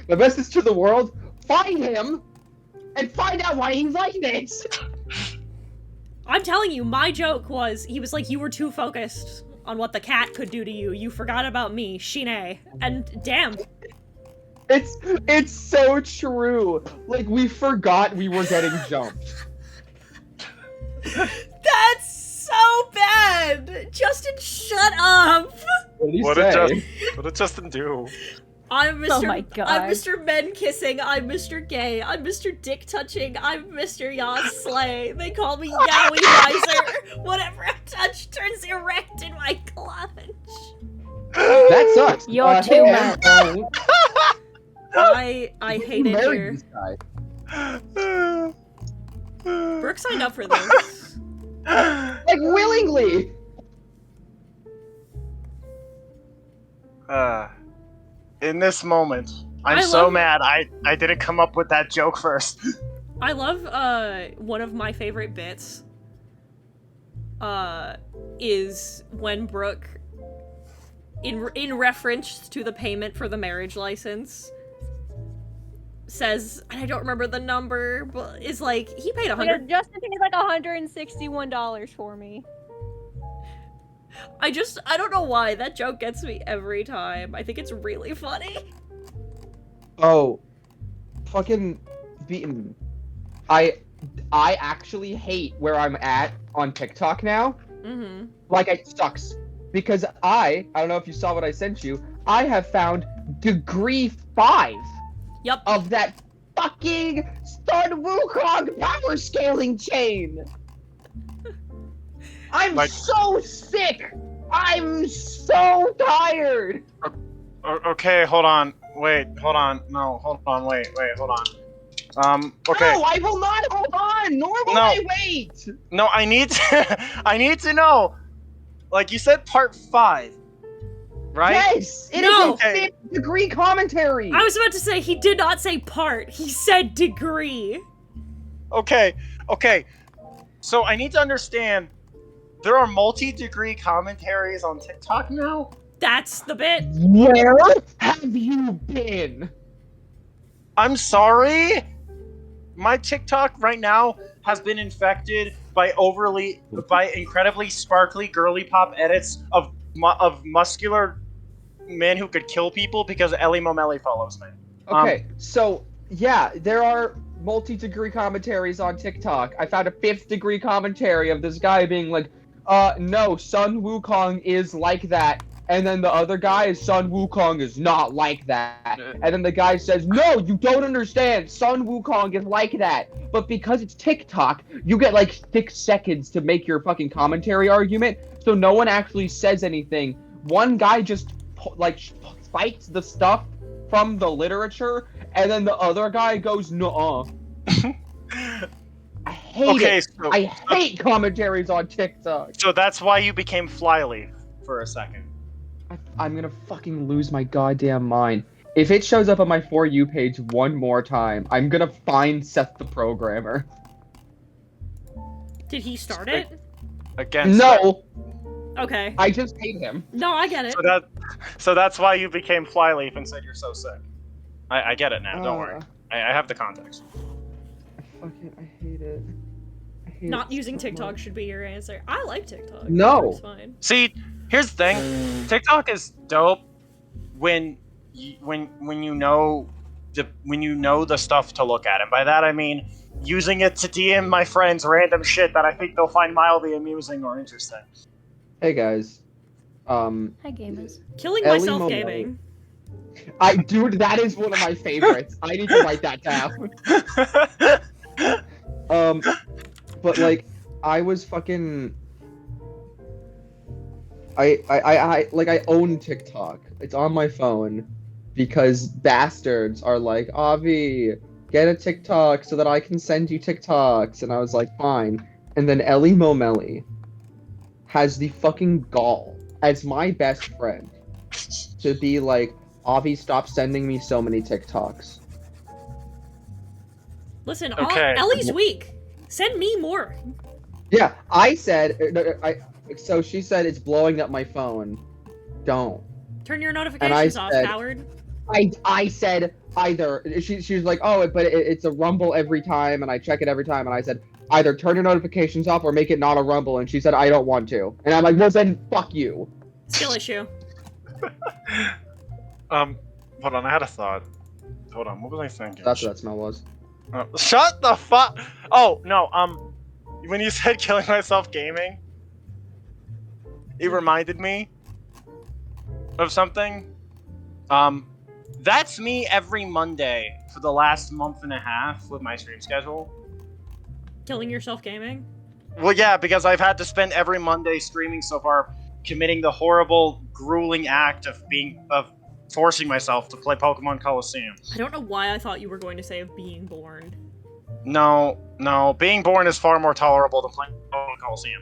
My message to the world, find him, and find out why he's like this! I'm telling you, my joke was, he was like, you were too focused on what the cat could do to you. You forgot about me, Shine. And damn. It's so true. Like, we forgot we were getting jumped. That's so bad! Justin, shut up! What did he What say? did Justin do? I'm Mr. Oh my God. I'm Mr. Men Kissing, I'm Mr. Gay, I'm Mr. Dick Touching, I'm Mr. Yas Slay. They call me Yowie Miser. Whatever I touch turns erect in my clutch. That sucks. You're too hey, much. I who hate it married here. this guy? Brooke signed up for this. Like, willingly! In this moment, I'm I so love- mad I didn't come up with that joke first. I love one of my favorite bits is when Brooke in reference to the payment for the marriage license says, and I don't remember the number, but is like, he paid $100. Justin paid like $161 for me. I don't know why, that joke gets me every time. I think it's really funny. Oh, fucking Beaton. I actually hate where I'm at on TikTok now. Mm-hmm. Like it sucks. Because I don't know if you saw what I sent you, I have found degree 5 Yep. of that fucking Sun Wukong power scaling chain. I'm Like- so sick. I'm so tired. Okay, hold on. Wait, hold on. No, hold on. Wait, hold on. Okay. No, I will not hold on. Nor will No. I wait. No, I need to. I need to know. Like you said, part 5, right? Yes, it is No. a 5th degree commentary. I was about to say he did not say part. He said degree. Okay. So I need to understand. There are multi-degree commentaries on TikTok now. That's the bit. Where have you been? I'm sorry. My TikTok right now has been infected by incredibly sparkly girly pop edits of muscular men who could kill people because Ellie Momelli follows me. Okay, so yeah, there are multi-degree commentaries on TikTok. I found a 5th degree commentary of this guy being like, no, Sun Wukong is like that. And then the other guy is Sun Wukong is not like that. And then the guy says, no, you don't understand. Sun Wukong is like that. But because it's TikTok, you get like 6 seconds to make your fucking commentary argument. So no one actually says anything. One guy just like cites the stuff from the literature, and then the other guy goes, nuh-uh. I hate it. So, I hate commentaries on TikTok. so that's why you became Flyleaf for a second. I'm gonna fucking lose my goddamn mind. If it shows up on my For You page one more time, I'm gonna find Seth the Programmer. Did he start it? Against No, Okay. I just hate him. No, I get it. So that's why you became Flyleaf and said you're so sick. I get it now. Don't worry. I have the context. I hate it. I hate Not it using so TikTok much. should be your answer. I like TikTok. No. It's fine. See, here's the thing. TikTok is dope when you know the stuff to look at, and by that I mean using it to DM my friends random shit that I think they'll find mildly amusing or interesting. Hey guys. Hi, gamers. Killing Ellie myself Momelli. gaming. Dude, that is one of my favorites. I need to write that down. But like, I was fucking. I own TikTok. It's on my phone because bastards are like, Avi, get a TikTok so that I can send you TikToks, and I was like, fine. And then Ellie Momelli has the fucking gall as my best friend to be like, Avi, stop sending me so many TikToks. Listen, Okay. Ellie's weak. Send me more. Yeah, I said, so she said it's blowing up my phone. Don't. Turn your notifications off, said- coward. I said either. She was like, oh, but it's a rumble every time, and I check it every time, and I said, either turn your notifications off or make it not a rumble, and she said, I don't want to. And I'm like, well then, fuck you. Skill issue. Hold on, I had a thought. Hold on, what was I thinking? That's what that smell was. Shut the fuck. Oh no. When you said killing myself gaming, it reminded me of something. That's me every Monday for the last month and a half with my stream schedule. Killing yourself gaming? Well, yeah, because I've had to spend every Monday streaming so far, committing the horrible, grueling act of forcing myself to play Pokemon Coliseum. I don't know why I thought you were going to say of being born. No, being born is far more tolerable than playing Pokemon Coliseum.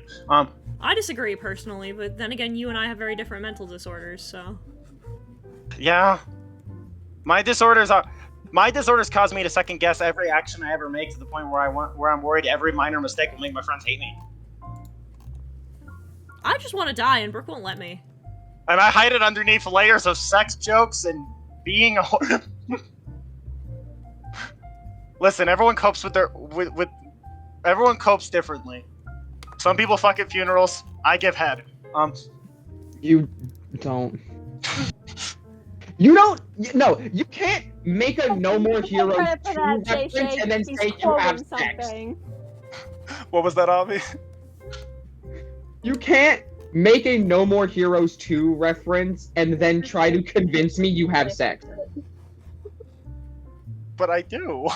I disagree personally, but then again, you and I have very different mental disorders, so. Yeah. My disorders cause me to second guess every action I ever make to the point where I'm worried every minor mistake will make my friends hate me. I just want to die, and Brooke won't let me. And I hide it underneath layers of sex jokes and being a Listen, everyone copes with everyone copes differently. Some people fuck at funerals. I give head. You don't. You don't. No, you can't make a No More Heroes 2 reference and then say you have sex. something. What was that, Avi? You can't make a No More Heroes 2 reference and then try to convince me you have sex. But I do.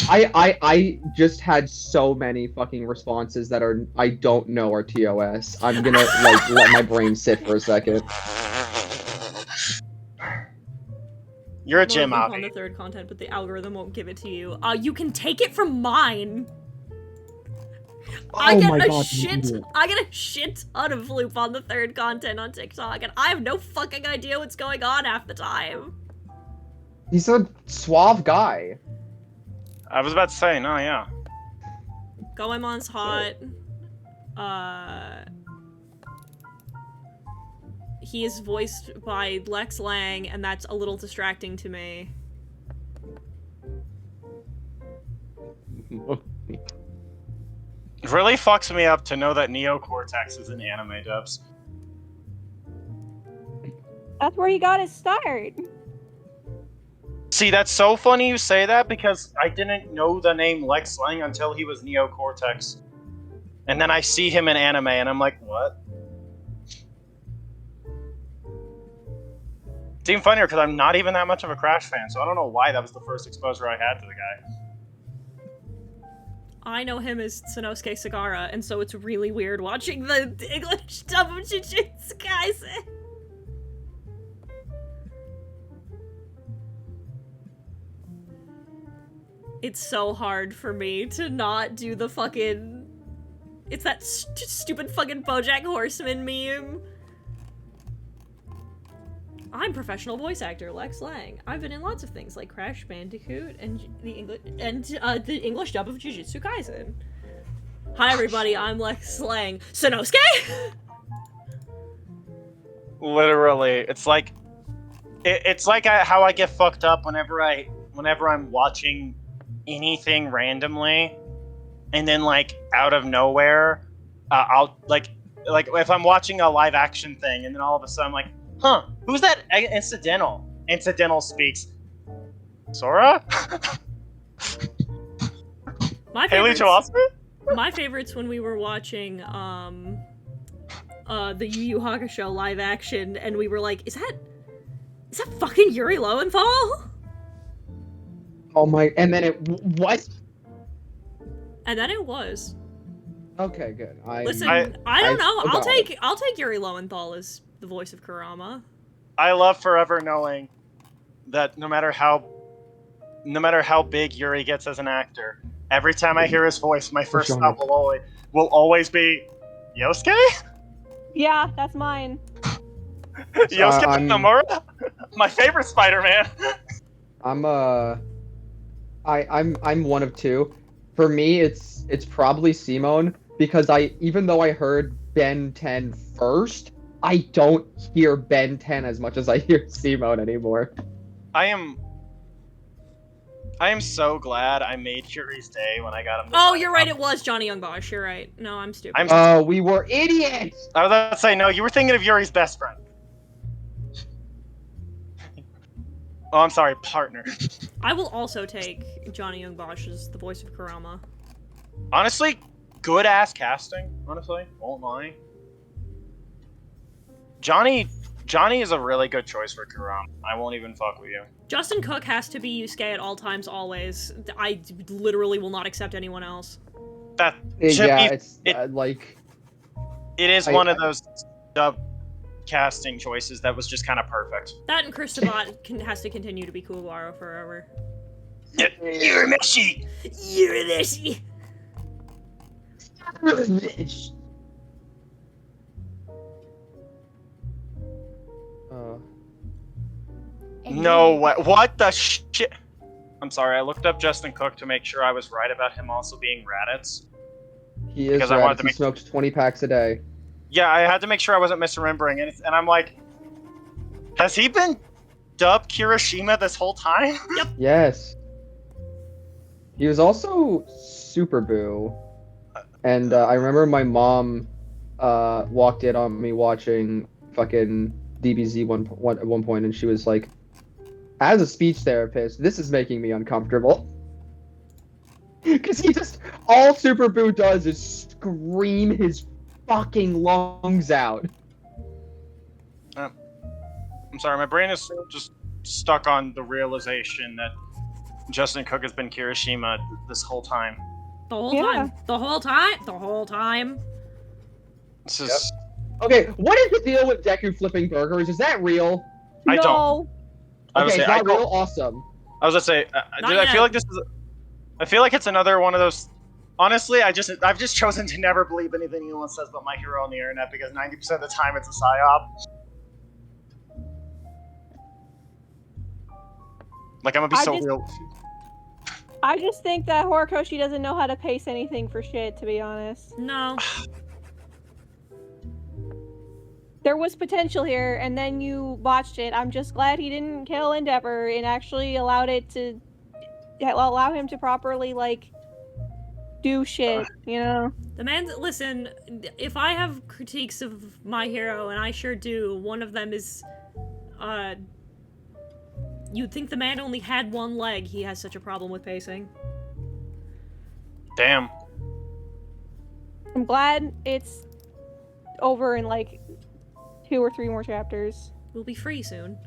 I just had so many fucking responses that I don't know are TOS. I'm gonna like let my brain sit for a second. You're a I'll gym look on hobby. the third content, but the algorithm won't give it to you. You can take it from mine. I Oh get my a God, you shit. idiot. I get a shit ton of loop on the third content on TikTok, and I have no fucking idea what's going on half the time. He's a suave guy. I was about to say, no, yeah. Goemon's hot. He is voiced by Lex Lang, and that's a little distracting to me. It really fucks me up to know that Neo Cortex is in anime dubs. That's where he got his start. See, that's so funny you say that because I didn't know the name Lex Lang until he was Neo Cortex. And then I see him in anime and I'm like, what? It's even funnier because I'm not even that much of a Crash fan, so I don't know why that was the first exposure I had to the guy. I know him as Sanosuke Sagara, and so it's really weird watching the English dub of Jujutsu Kaisen. It's so hard for me to not do the fucking... It's that stupid fucking BoJack Horseman meme. I'm professional voice actor Lex Lang. I've been in lots of things like Crash Bandicoot and the English dub of Jujutsu Kaisen. Hi everybody, I'm Lex Lang. Sanosuke? Literally, it's like how I get fucked up whenever I'm watching anything randomly, and then like out of nowhere, I'll like if I'm watching a live action thing, and then all of a sudden I'm like, huh, who's that incidental? Incidental speaks. Sora? Haley Joel Osment? My favorites when we were watching the Yu Yu Hakusho live action, and we were like, is that fucking Yuri Lowenthal? Oh my! And then what? And then it was. Okay, good. Listen, I don't know. I'll forgot. take Yuri Lowenthal as the voice of Kurama. I love forever knowing that no matter how big Yuri gets as an actor, every time I hear his voice, my first thought will always be Yosuke? Yeah, that's mine. Yosuke Nomura? My favorite Spider-Man. I'm one of two. For me, it's probably Simone, because even though I heard Ben 10 first, I don't hear Ben 10 as much as I hear Simone anymore. I am so glad I made Yuri's day when I got him. Oh, you're right. It was Johnny Young Bosch. You're right. No, I'm stupid. Oh, we were idiots. I was about to say no. You were thinking of Yuri's best friend. Oh, I'm sorry, partner. I will also take Johnny Young Bosch as the voice of Kurama. Honestly, good ass casting. Honestly, won't lie. Johnny is a really good choice for Kurama. I won't even fuck with you. Justin Cook has to be Yusuke at all times, always. I literally will not accept anyone else. Like... It is one of those dub casting choices that was just kind of perfect. That and Chris Sabat has to continue to be Kuwabara forever. You're Meshi! You're Meshi! No way. What the shit? I'm sorry, I looked up Justin Cook to make sure I was right about him also being Raditz. He is Raditz. He smokes 20 packs a day. Yeah, I had to make sure I wasn't misremembering it, and I'm like, has he been dubbed Kirishima this whole time? Yep. Yes. He was also Super Boo. And I remember my mom walked in on me watching fucking DBZ at one point, and she was like, as a speech therapist, this is making me uncomfortable. Because he just, all Super Boo does is scream his fucking lungs out. I'm sorry, my brain is just stuck on the realization that Justin Cook has been Kirishima this whole time. The whole time. This is... Okay, what is the deal with Deku flipping burgers? Is that real? I don't. No. Okay, it's not real? Awesome. I was gonna say, I feel like this is... I feel like it's another one of those... Honestly, I've just chosen to never believe anything anyone says about My Hero on the internet because 90% of the time it's a psyop. Like, I'm gonna be so real. I just think that Horikoshi doesn't know how to pace anything for shit, to be honest. No. There was potential here, and then you botched it. I'm just glad he didn't kill Endeavor and actually allowed it to allow him to properly, like, do shit, you know? The man, listen, if I have critiques of My Hero, and I sure do, one of them is, you'd think the man only had one leg. He has such a problem with pacing. Damn. I'm glad it's over in, like, 2 or 3 more chapters. We'll be free soon.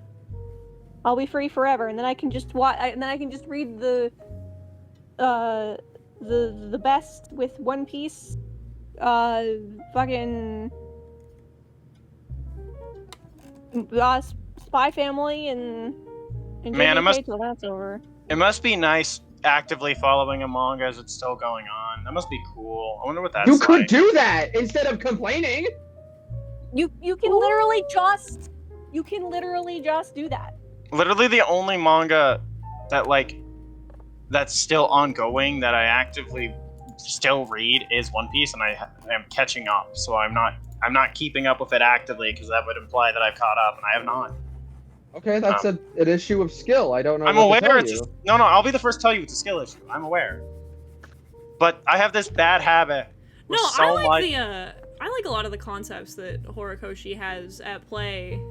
I'll be free forever, and then I can just and then I can just read the best with One Piece, fucking Spy Family, and Man, JJK till that's over. It must be nice actively following a manga as it's still going on. That must be cool. I wonder what that's You like. could do that instead of complaining. You can literally just do that. Literally the only manga that that's still ongoing that I actively still read is One Piece, and I am catching up. So I'm not keeping up with it actively because that would imply that I've caught up, and I have not. Okay, that's an issue of skill. I don't know. I'm what to aware tell you. no, I'll be the first to tell you it's a skill issue. I'm aware, but I have this bad habit. No, So I like a lot of the concepts that Horikoshi has at play,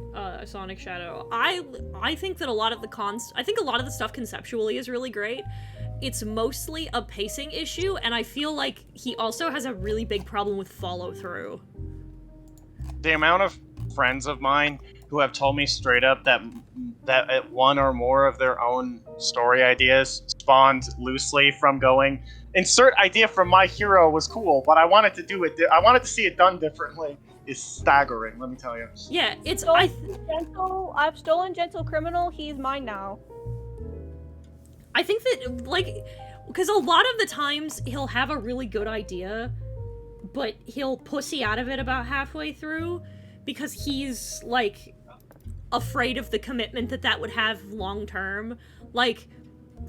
Sonic Shadow. I think that a lot of the stuff conceptually is really great. It's mostly a pacing issue, and I feel like he also has a really big problem with follow-through. The amount of friends of mine who have told me straight up that one or more of their own story ideas spawned loosely from going, insert idea from My Hero was cool, but I wanted to do it. I wanted to see it done differently. Is staggering. Let me tell you. Yeah, it's I've stolen Gentle Criminal. He's mine now. I think that because a lot of the times he'll have a really good idea, but he'll pussy out of it about halfway through because he's afraid of the commitment that would have long term. Like,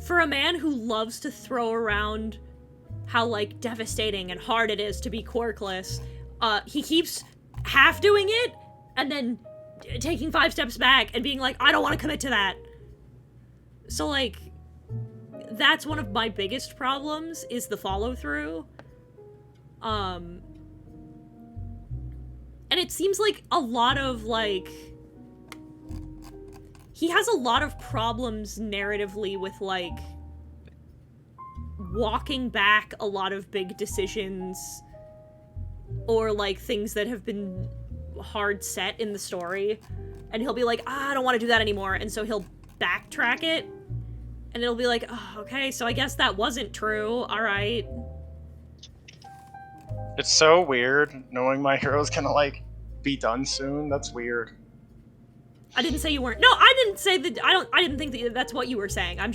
for a man who loves to throw around how devastating and hard it is to be quirkless, he keeps half doing it and then taking 5 steps back and being like, I don't want to commit to that. So that's one of my biggest problems is the follow through. And it seems like a lot of he has a lot of problems narratively with walking back a lot of big decisions or things that have been hard set in the story, and he'll be like, I don't want to do that anymore, and so he'll backtrack it, and it'll be like, oh, okay, so I guess that wasn't true, alright. It's so weird knowing My Hero's gonna be done soon. That's weird. I didn't say you weren't. No, I didn't say that. I didn't think that that's what you were saying. I'm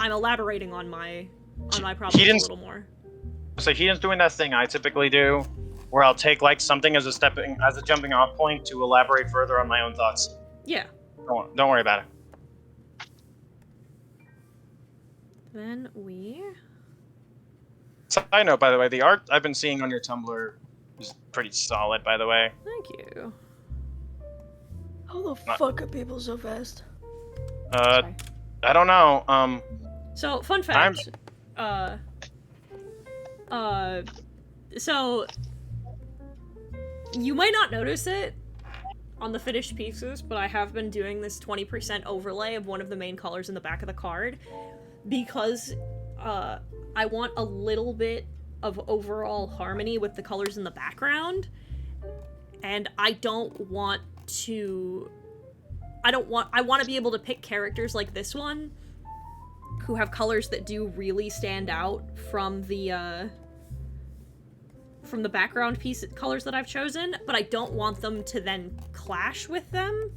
elaborating on my problems a little more. So Heaton's doing that thing I typically do, where I'll take something as a jumping off point to elaborate further on my own thoughts. Yeah. Don't worry about it. Then we. Side note, by the way, the art I've been seeing on your Tumblr is pretty solid, by the way. Thank you. How the fuck are people so fast? Sorry. I don't know. So, fun fact. So you might not notice it on the finished pieces, but I have been doing this 20% overlay of one of the main colors in the back of the card because I want a little bit of overall harmony with the colors in the background, and I want to be able to pick characters like this one who have colors that do really stand out from the background piece colors that I've chosen, but I don't want them to then clash with them.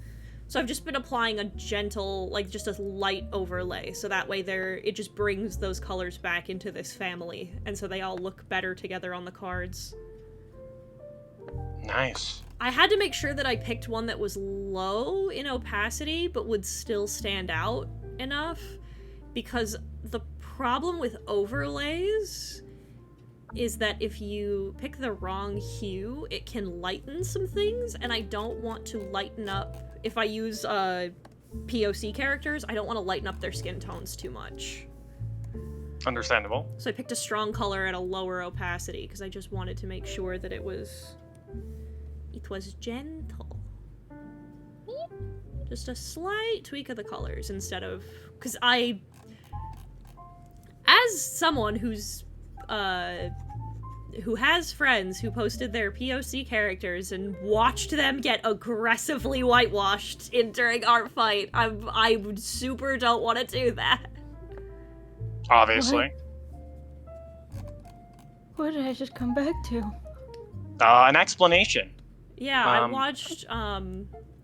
So I've just been applying a gentle, like just a light overlay, so that way it just brings those colors back into this family, and so they all look better together on the cards. Nice. I had to make sure that I picked one that was low in opacity, but would still stand out enough, because the problem with overlays is that if you pick the wrong hue, it can lighten some things, and I don't want to lighten up. If I use POC characters, I don't want to lighten up their skin tones too much. Understandable. So I picked a strong color at a lower opacity, because I just wanted to make sure that it was gentle. Just a slight tweak of the colors instead of... Because as someone who has friends who posted their POC characters and watched them get aggressively whitewashed during ArtFight, I super don't want to do that. Obviously. What did I just come back to? An explanation. Yeah, I watched,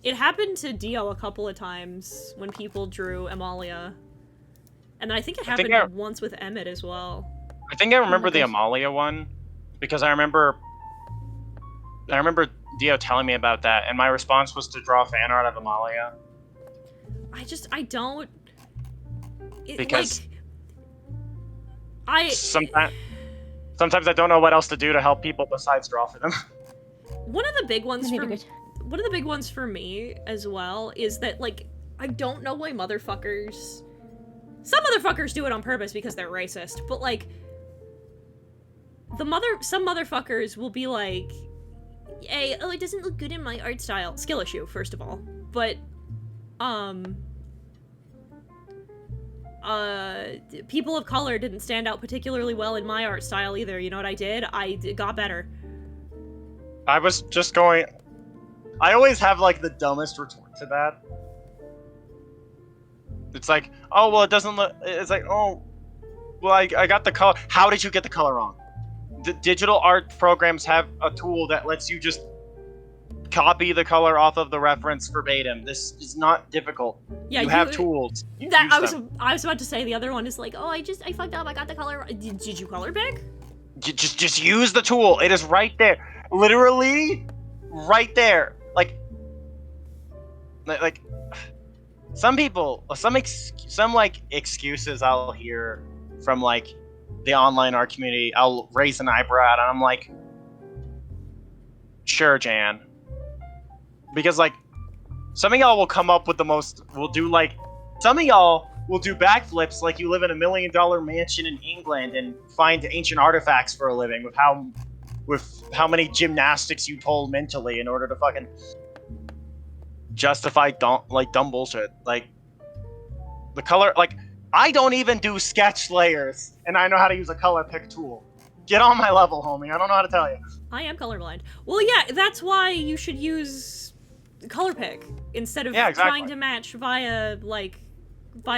it happened to Dio a couple of times when people drew Amalia. And then I think it happened once with Emmett as well. I think I remember the Amalia one, because I remember Dio telling me about that, and my response was to draw fan art of Amalia. I don't... Because... Like, sometimes I don't know what else to do to help people besides draw for them. One of the big ones for me as well is that, like, I don't know why motherfuckers... Some motherfuckers do it on purpose because they're racist, but, like, some motherfuckers will be like, hey, oh, it doesn't look good in my art style. Skill issue, first of all. But, people of color didn't stand out particularly well in my art style either. You know what I did? I got better. I was just going... I always have, like, the dumbest retort to that. It's like, oh, well, it doesn't look... It's like, oh, well, I got the color... How did you get the color wrong? The digital art programs have a tool that lets you just copy the color off of the reference verbatim. This is not difficult. Yeah, you have tools. I was about to say the other one is like, oh, I fucked up. I got the color. Did you color pick? Just use the tool. It is right there. Literally right there. Like some people, some excuses I'll hear from like the online art community, I'll raise an eyebrow at, and I'm like, sure, Jan. Because like some of y'all will come up with some of y'all will do backflips like you live in $1 million mansion in England and find ancient artifacts for a living with how many gymnastics you pull mentally in order to fucking justify dumb bullshit. Like the color, like I don't even do sketch layers and I know how to use a color pick tool. Get on my level, homie. I don't know how to tell you. I am colorblind. Well, yeah, that's why you should use color pick instead of trying to match via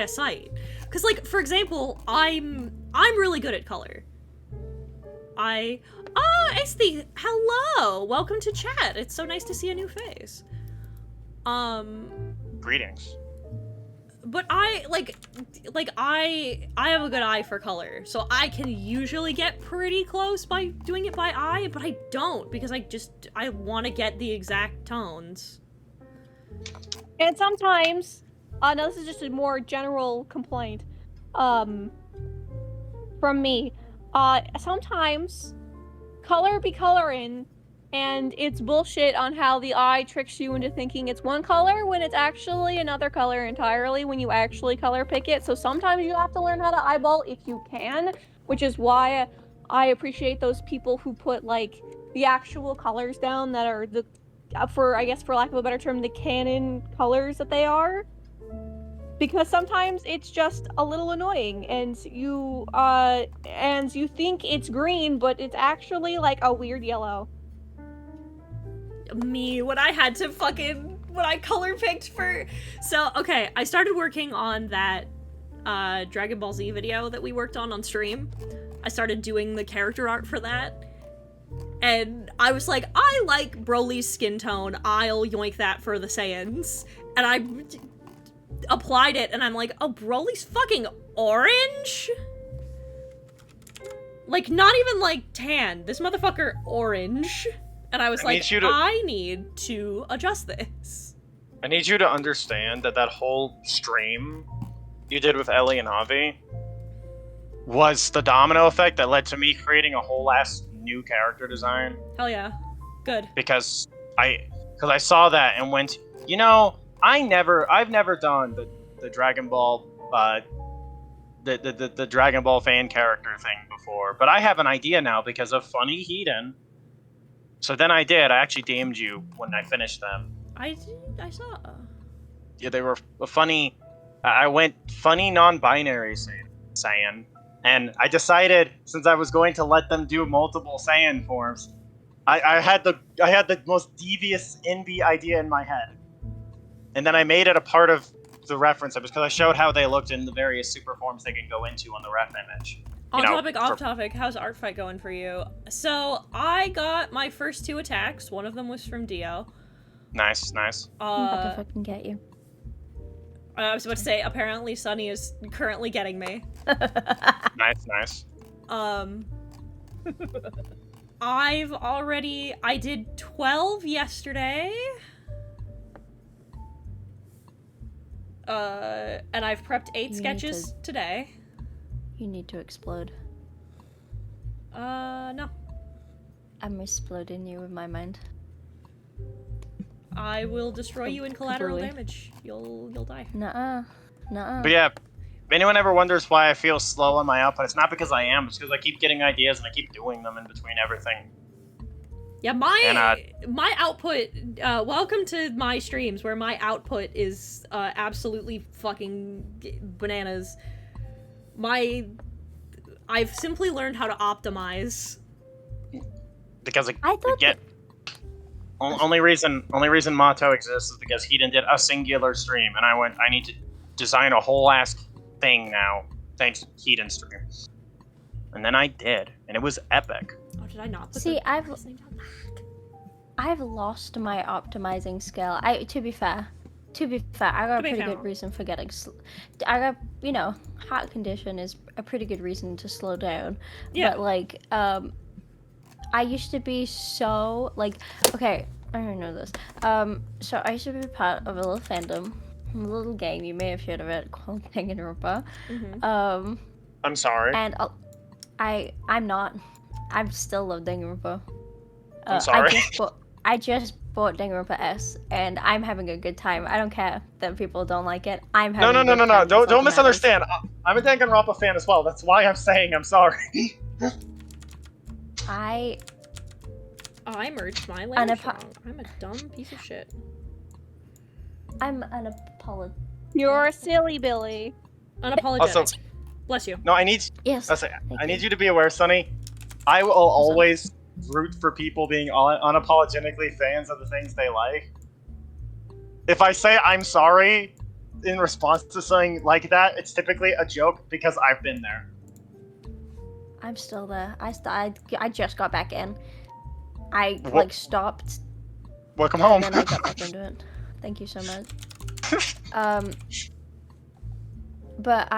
site. Because, like, for example, I'm really good at color. Esthi, hello! Welcome to chat. It's so nice to see a new face. Greetings. But I have a good eye for color, so I can usually get pretty close by doing it by eye, but I don't, because I want to get the exact tones. And sometimes, now this is just a more general complaint, from me. Sometimes, color be colorin', and it's bullshit on how the eye tricks you into thinking it's one color when it's actually another color entirely when you actually color pick it. So sometimes you have to learn how to eyeball if you can, which is why I appreciate those people who put like the actual colors down that are the, for lack of a better term, the canon colors that they are. because sometimes it's just a little annoying, and you think it's green, but it's actually like a weird yellow. Me, when I had to when I color picked for... So, okay, I started working on that Dragon Ball Z video that we worked on stream. I started doing the character art for that. And I was like, I like Broly's skin tone, I'll yoink that for the Saiyans. And I applied it, and I'm like, oh, Broly's fucking orange? Like, not even like tan, this motherfucker orange. And I was I need to adjust this. I need you to understand that whole stream you did with Ellie and Avi was the domino effect that led to me creating a whole ass new character design. Hell yeah. Good. Because I saw that and went, you know, I've never done the Dragon Ball the Dragon Ball fan character thing before, but I have an idea now because of Funny Heathen. So then I actually DM'd you when I finished them. I saw. Yeah, they were funny. I went funny non-binary Saiyan, and I decided, since I was going to let them do multiple Saiyan forms, I had the most devious NB idea in my head, and then I made it a part of the reference. It was because I showed how they looked in the various super forms they can go into on the ref image. Off topic, how's ArtFight going for you? So, I got my first 2 attacks. One of them was from Dio. Nice. I'm about to fucking get you. I was about to say, apparently Sunny is currently getting me. Nice. I did 12 yesterday. And I've prepped 8 sketches today. You need to explode. No. I'm exploding you with my mind. I will destroy you in collateral damage. You'll die. Nuh-uh. But yeah, if anyone ever wonders why I feel slow on my output, it's not because I am, it's because I keep getting ideas and I keep doing them in between everything. Yeah, my output, welcome to my streams where my output is absolutely fucking bananas. I've simply learned how to optimize. Because only reason Mato exists is because Heathen did a singular stream, and I need to design a whole ass thing now, thanks to Heathen stream. And then I did, and it was epic. Oh, did I not? See, I've lost my optimizing skill. To be fair, I got a pretty good reason for getting. Heart condition is a pretty good reason to slow down. Yeah. But like, I used to be so like, okay, I don't know this. So I used to be part of a little fandom, a little game. You may have heard of it called Danganronpa. Mm-hmm. I'm sorry. And I'm not. I still love Danganronpa. I'm sorry. I just bought Danganronpa S, and I'm having a good time. I don't care that people don't like it. I'm having a good time. No. Don't misunderstand. I'm a Danganronpa fan as well. That's why I'm saying I'm sorry. I merged my language wrong. I'm a dumb piece of shit. I'm unapologetic. You're a silly Billy. Unapologetic. Also, bless you. No, I need you to be aware, Sonny. I will always root for people being unapologetically fans of the things they like. If I say I'm sorry in response to something like that, it's typically a joke because I've been there. I'm still there. I just got back in. I stopped. Welcome home. And then I got back into it. Thank you so much. But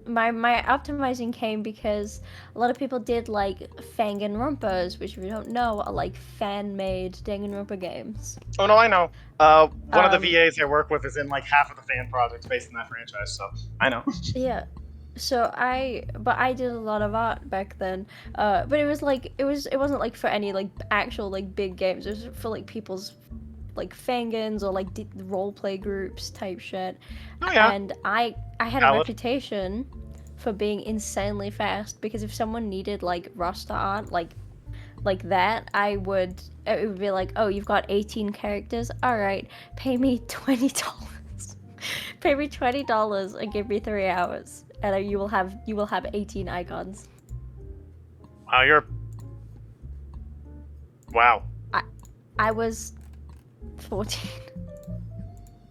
my optimizing came because a lot of people did like Danganronpas, which if you don't know are like fan-made Danganronpa games. Oh no, I know. One of the VAs I work with is in like half of the fan projects based in that franchise, so I know. Yeah. So I did a lot of art back then, but it wasn't like for any like actual like big games. It was for like people's like fangans or like role play groups type shit. Oh yeah. And I had a reputation for being insanely fast because if someone needed like roster art like that, it would be like, oh, you've got 18 characters. All right, pay me $20. Pay me $20 and give me 3 hours, and you will have 18 icons. Wow, you're. Wow. I was 14.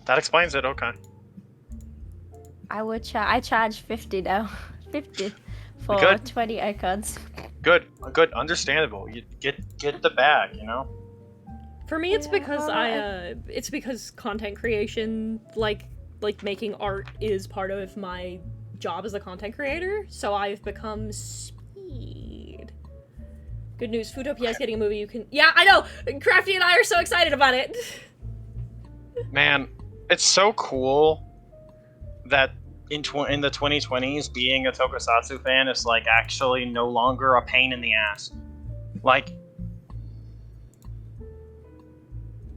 That explains it. Okay. I charge 50 now. 50 for Good. 20 icons. Good. Good. Understandable. You get the bag. You know. For me, it's Yeah, because it's because content creation, like making art, is part of my job as a content creator. So I've become speed. Good news, Foodopia is getting a movie. You can. Yeah, I know. Crafty and I are so excited about it. Man, it's so cool that in the 2020s, being a Tokusatsu fan is like actually no longer a pain in the ass. Like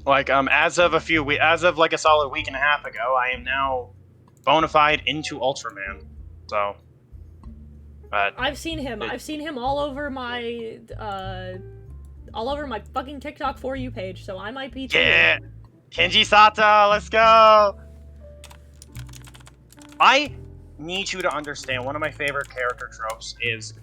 as of like a solid week and a half ago, I am now bona fide into Ultraman. So, but I've seen him. I've seen him all over my fucking TikTok For You page. So I might be too. yeah, Kenji Sato, let's go. I need you to understand. One of my favorite character tropes is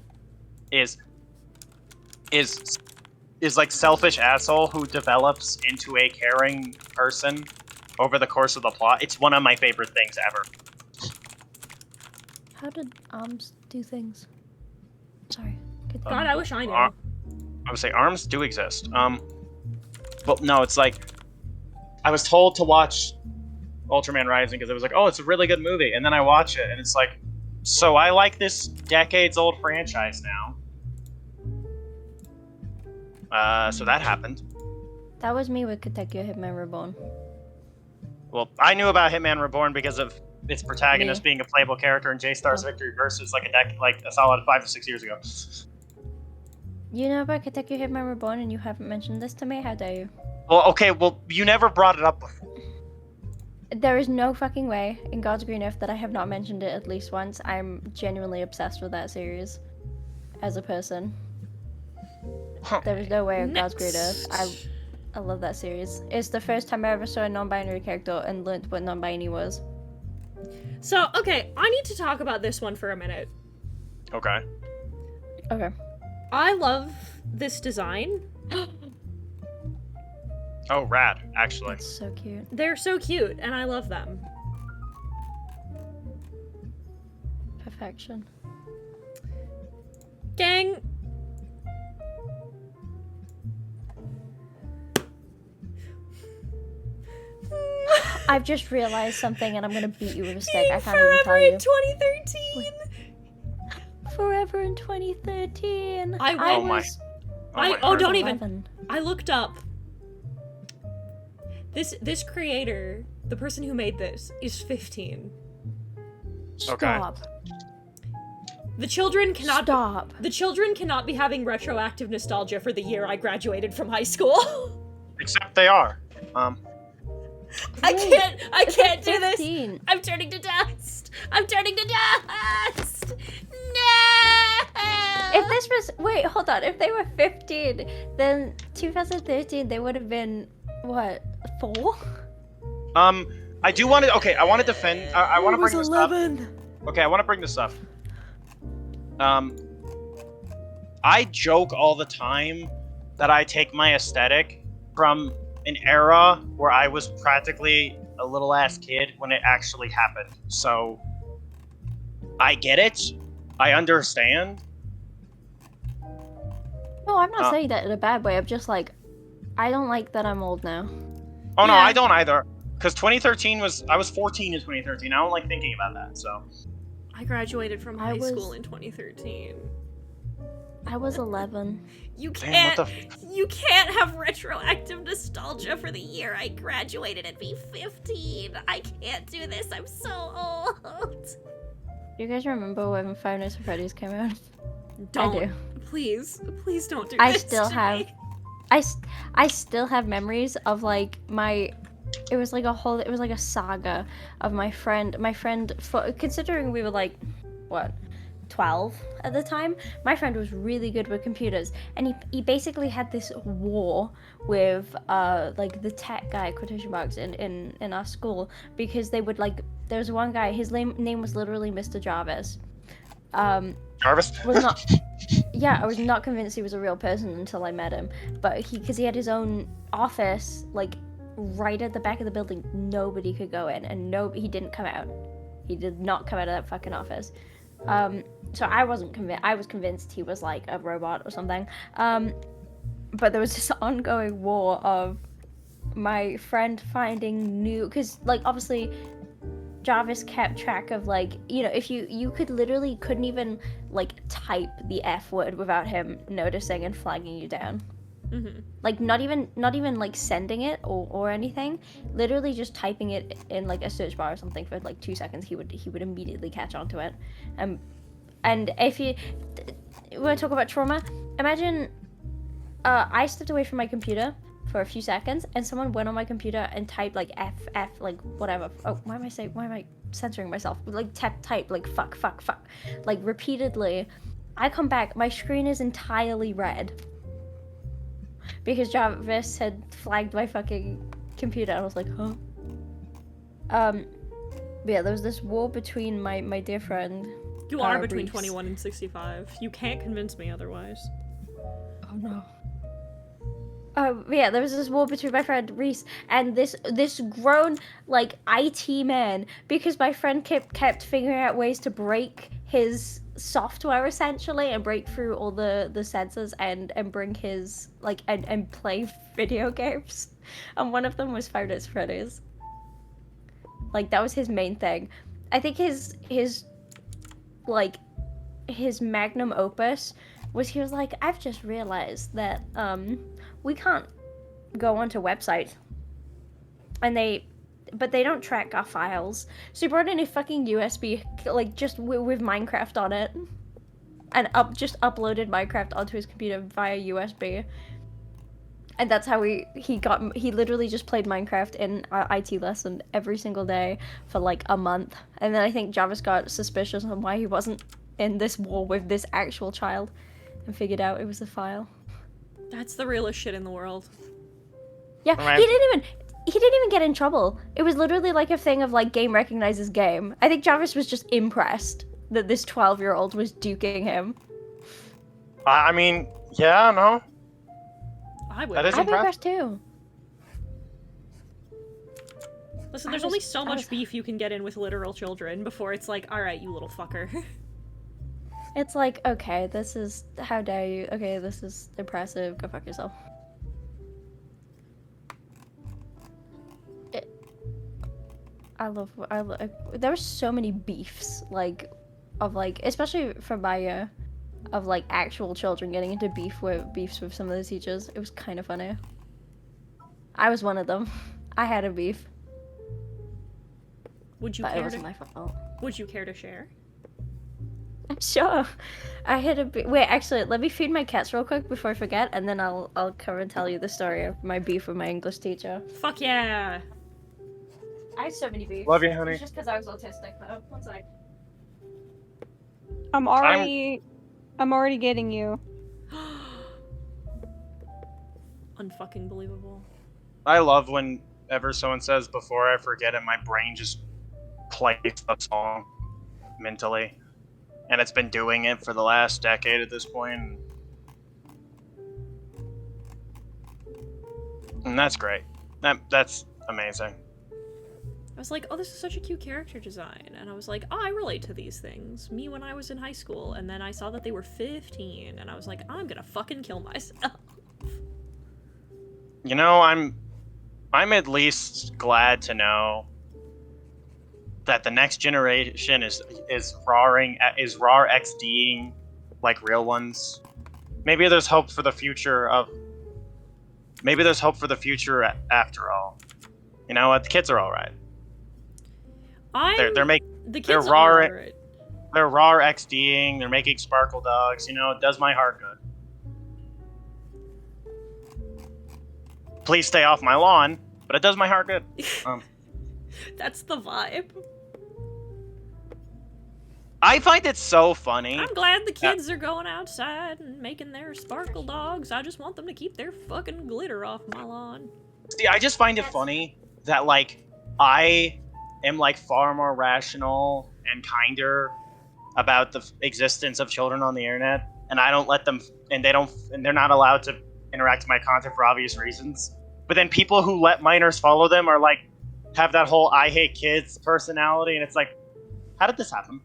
like selfish asshole who develops into a caring person over the course of the plot. It's one of my favorite things ever. How did arms do things? Sorry. God, I wish I knew. I would say arms do exist. But no, it's like I was told to watch Ultraman Rising because it was like, oh, it's a really good movie, and then I watch it and it's like, so I like this decades-old franchise now. So that happened. That was me with Katekyo Hitman Reborn. Well, I knew about Hitman Reborn because of its protagonist Me. being a playable character in J-Star's Victory Versus like a solid 5 to 6 years ago. You know about Katekyo Hitman Reborn and you haven't mentioned this to me? How dare you? Well, okay, well, you never brought it up before. There is no fucking way in God's green earth that I have not mentioned it at least once. I'm genuinely obsessed with that series. As a person. Huh. There is no way in God's green earth. Next. I love that series. It's the first time I ever saw a non-binary character and learned what non-binary was. So, okay, I need to talk about this one for a minute. Okay. Okay. I love this design. Oh, rad, actually. That's so cute. They're so cute, and I love them. Perfection. Gang. I've just realized something and I'm gonna beat you with a stick. I can't even Forever tell you. in 2013. Forever in 2013. I Oh my. was don't even. 11. I looked up. This creator, the person who made this, is 15. Stop. The children cannot. Stop. The children cannot be having retroactive nostalgia for the year I graduated from high school. Except they are. I can't do this. 15. I'm turning to dust. I'm turning to dust. No. If this was hold on. If they were 15, then 2013 they would have been what, 4? I do want to. Okay, I want to defend. I want to bring this up. 11. Okay, I want to bring this up. I joke all the time that I take my aesthetic from an era where I was practically a little ass kid when it actually happened. So I get it. I understand. No, I'm not saying that in a bad way. I'm just like, I don't like that I'm old now. Oh no, Yeah. I don't either. Because 2013 I was 14 in 2013. I don't like thinking about that. So I graduated from high I was- school in 2013. I was 11. You Damn, what you can't have retroactive nostalgia for the year I graduated and be 15. I can't do this. I'm so old. You guys remember when Five Nights at Freddy's came out? Don't. I do. Please don't do I this still to have. me. I still have memories of like my. It was like a saga of my friend. Considering we were like, what, 12 at the time. My friend was really good with computers, and he basically had this war with like the tech guy, quotation marks, in our school, because they would like, there was one guy, his name was literally Mr. Jarvis. Jarvis? Was not yeah, I was not convinced he was a real person until I met him, but because he had his own office like right at the back of the building, nobody could go in, and he didn't come out. He did not come out of that fucking office. So I wasn't convinced. I was convinced he was like a robot or something. But there was this ongoing war of my friend finding new, because like obviously Jarvis kept track of like, you know, if you could literally couldn't even like type the F word without him noticing and flagging you down. Mm-hmm. Like not even like sending it or anything, literally just typing it in like a search bar or something for like 2 seconds, he would immediately catch on to it. And if you want to talk about trauma, imagine I stepped away from my computer for a few seconds and someone went on my computer and typed like F like whatever. Oh, why am I censoring myself? Like type like fuck like repeatedly. I come back, my screen is entirely red because Jarvis had flagged my fucking computer. I was like, huh? But yeah, there was this war between my dear friend. You are between Reese. 21 and 65. You can't convince me otherwise. Oh no. Yeah, there was this war between my friend Reese and this grown like IT man, because my friend kept figuring out ways to break his software essentially and break through all the sensors and bring his like and play video games. And one of them was Five Nights at Freddy's. Like that was his main thing. I think his like his magnum opus was, he was like, I've just realized that we can't go onto websites and they don't track our files, so he brought in a fucking USB like just with Minecraft on it and just uploaded Minecraft onto his computer via USB, and that's how he literally just played Minecraft in our IT lesson every single day for like a month. And then I think Jarvis got suspicious on why he wasn't in this war with this actual child and figured out it was a file. That's the realest shit in the world. Yeah, Right. he didn't even get in trouble. It was literally like a thing of like game recognizes game. I think Jarvis was just impressed that this 12-year-old was duking him. I mean, yeah, no. I would. That is I'd be impressive. impressed too. Listen, there's only so much beef you can get in with literal children before it's like, alright, you little fucker. It's like, okay, this is, how dare you? Okay, this is impressive. Go fuck yourself. There were so many beefs, like, of like, especially from my year, of like actual children getting into beefs with some of the teachers. It was kind of funny. I was one of them. I had a beef, Would you but it care wasn't to my fault. Would you care to share? Sure. I had a wait, actually, let me feed my cats real quick before I forget, and then I'll come and tell you the story of my beef with my English teacher. Fuck yeah! I had so many beefs. Love you, honey. It's just because I was autistic, though. One sec. I'm already getting you. Unfucking believable. I love whenever someone says before I forget it, my brain just plays the song mentally. And it's been doing it for the last decade at this point. And that's great. That's amazing. I was like, oh, this is such a cute character design. And I was like, oh, I relate to these things. Me when I was in high school. And then I saw that they were 15. And I was like, I'm gonna fucking kill myself. You know, I'm at least glad to know that the next generation is raw XDing like real ones. Maybe there's hope for the future after all. You know what? The kids are all right. They're raw XDing. They're making sparkle dogs. You know, it does my heart good. Please stay off my lawn, but it does my heart good. That's the vibe. I find it so funny. I'm glad the kids are going outside and making their sparkle dogs. I just want them to keep their fucking glitter off my lawn. See, I just find it funny that, like, I am, like, far more rational and kinder about the existence of children on the internet, and I don't let them, and they're not allowed to interact with my content for obvious reasons. But then people who let minors follow them are, like, have that whole I hate kids personality, and it's like, how did this happen?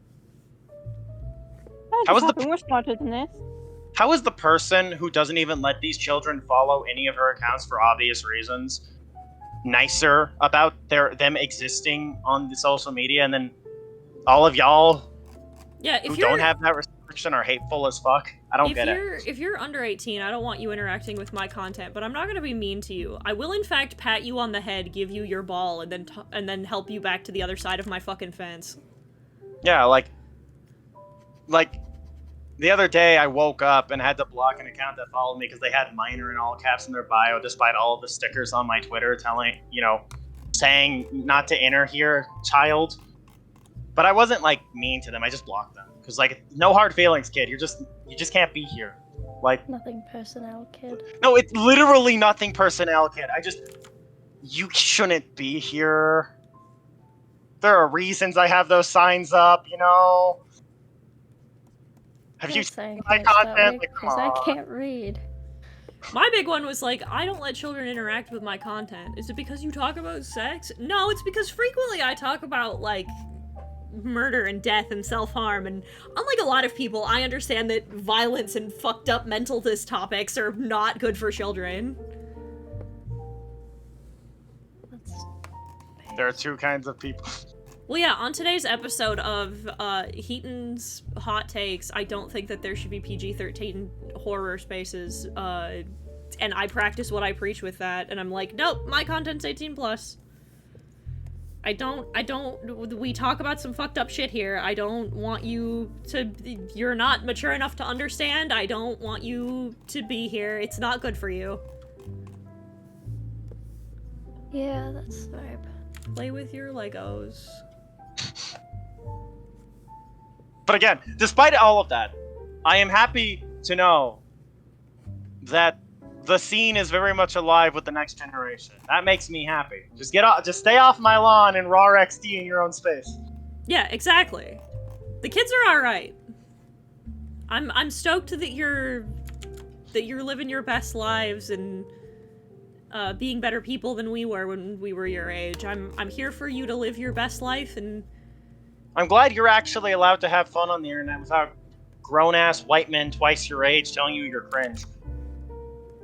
How is We're smarter than this. How is the person who doesn't even let these children follow any of her accounts for obvious reasons nicer about them existing on the social media, and then all of y'all who don't have that restriction are hateful as fuck? I don't get it. If you're under 18, I don't want you interacting with my content, but I'm not going to be mean to you. I will, in fact, pat you on the head, give you your ball, and then help you back to the other side of my fucking fence. Yeah, like the other day I woke up and had to block an account that followed me because they had minor in all caps in their bio, despite all of the stickers on my Twitter telling, saying not to enter here, child. But I wasn't, like, mean to them. I just blocked them. Because, like, no hard feelings, kid. You just can't be here. Like... Nothing personnel, kid. No, it's literally nothing personnel, kid. You shouldn't be here. There are reasons I have those signs up, Have you seen my content? Because I can't read. My big one was like, I don't let children interact with my content. Is it because you talk about sex? No, it's because frequently I talk about, like, murder and death and self-harm, and unlike a lot of people, I understand that violence and fucked up mentalist topics are not good for children. There are two kinds of people. Well, yeah, on today's episode of Heaton's Hot Takes, I don't think that there should be PG-13 horror spaces, and I practice what I preach with that, and I'm like, nope, my content's 18+. We talk about some fucked up shit here. I don't want you to, you're not mature enough to understand. I don't want you to be here. It's not good for you. Yeah, that's the vibe. Play with your Legos. But again, despite all of that, I am happy to know that the scene is very much alive with the next generation. That makes me happy. Just stay off my lawn and raw XD in your own space. Yeah, exactly. The kids are all right. I'm stoked that you're living your best lives and being better people than we were when we were your age. I'm here for you to live your best life, and I'm glad you're actually allowed to have fun on the internet without grown-ass white men twice your age telling you you're cringe.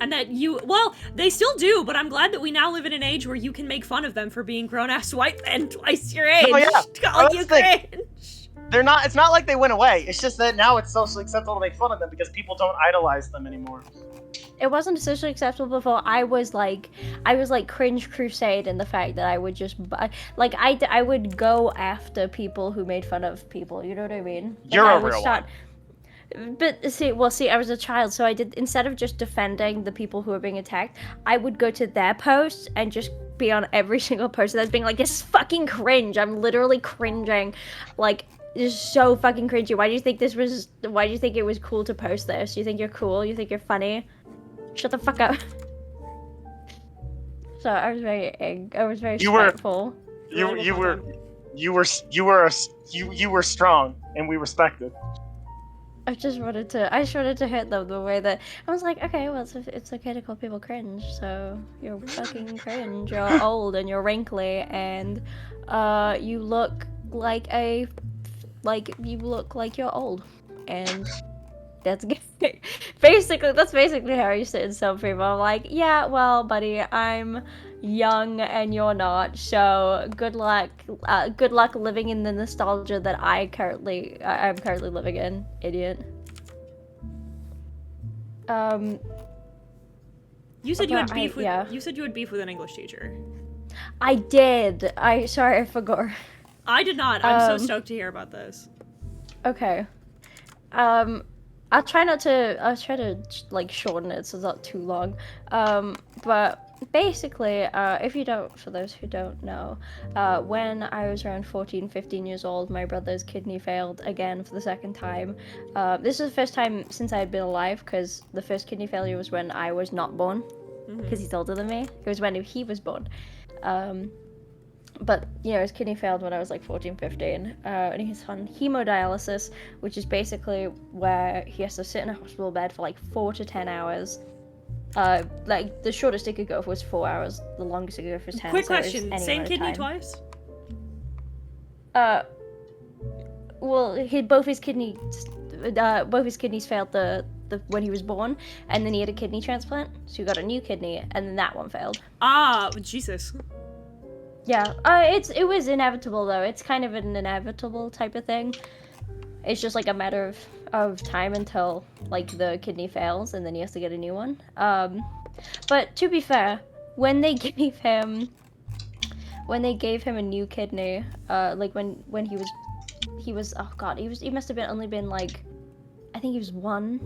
And that well, they still do, but I'm glad that we now live in an age where you can make fun of them for being grown-ass white men twice your age. Oh, yeah. Calling you cringe. It's not like they went away. It's just that now it's socially acceptable to make fun of them because people don't idolize them anymore. It wasn't socially acceptable before. I was like cringe crusade in the fact that I would just, I would go after people who made fun of people, you know what I mean? You're a real one. But see, I was a child, so I did, instead of just defending the people who were being attacked, I would go to their posts and just be on every single post that's being like, this is fucking cringe. I'm literally cringing. Like, this is so fucking cringy. Why do you think it was cool to post this? You think you're cool? You think you're funny? Shut the fuck up. So I was very spiteful. You were strong, and we respect it. I just wanted to hit them the way that I was like, okay, well, it's okay to call people cringe, so you're fucking cringe, you're old and you're wrinkly and you look like you're old, and that's basically how I used to insult people. I'm like, yeah, well, buddy, I'm young and you're not, so good luck living in the nostalgia that I'm currently living in, idiot. You said you had beef with you said you had beef with an English teacher. I did. Sorry, I forgot. I did not. I'm so stoked to hear about this. Okay. I'll try to like shorten it so it's not too long. But basically, for those who don't know, when I was around 14, 15 years old, my brother's kidney failed again for the second time. This is the first time since I had been alive, because the first kidney failure was when I was not born, because he's older than me. It was when he was born. But, his kidney failed when I was like 14, 15, and he's on hemodialysis, which is basically where he has to sit in a hospital bed for like 4 to 10 hours. Like, the shortest it could go was 4 hours, the longest it could go was 10. Quick so it was question, any same amount of kidney time. twice? Well, both his kidneys failed when he was born, and then he had a kidney transplant, so he got a new kidney, and then that one failed. Ah, Jesus. Yeah, it was inevitable though. It's kind of an inevitable type of thing. It's just like a matter of time until like the kidney fails, and then he has to get a new one. But to be fair, when they gave him a new kidney, like when he was oh god, he must have only been like, I think he was 1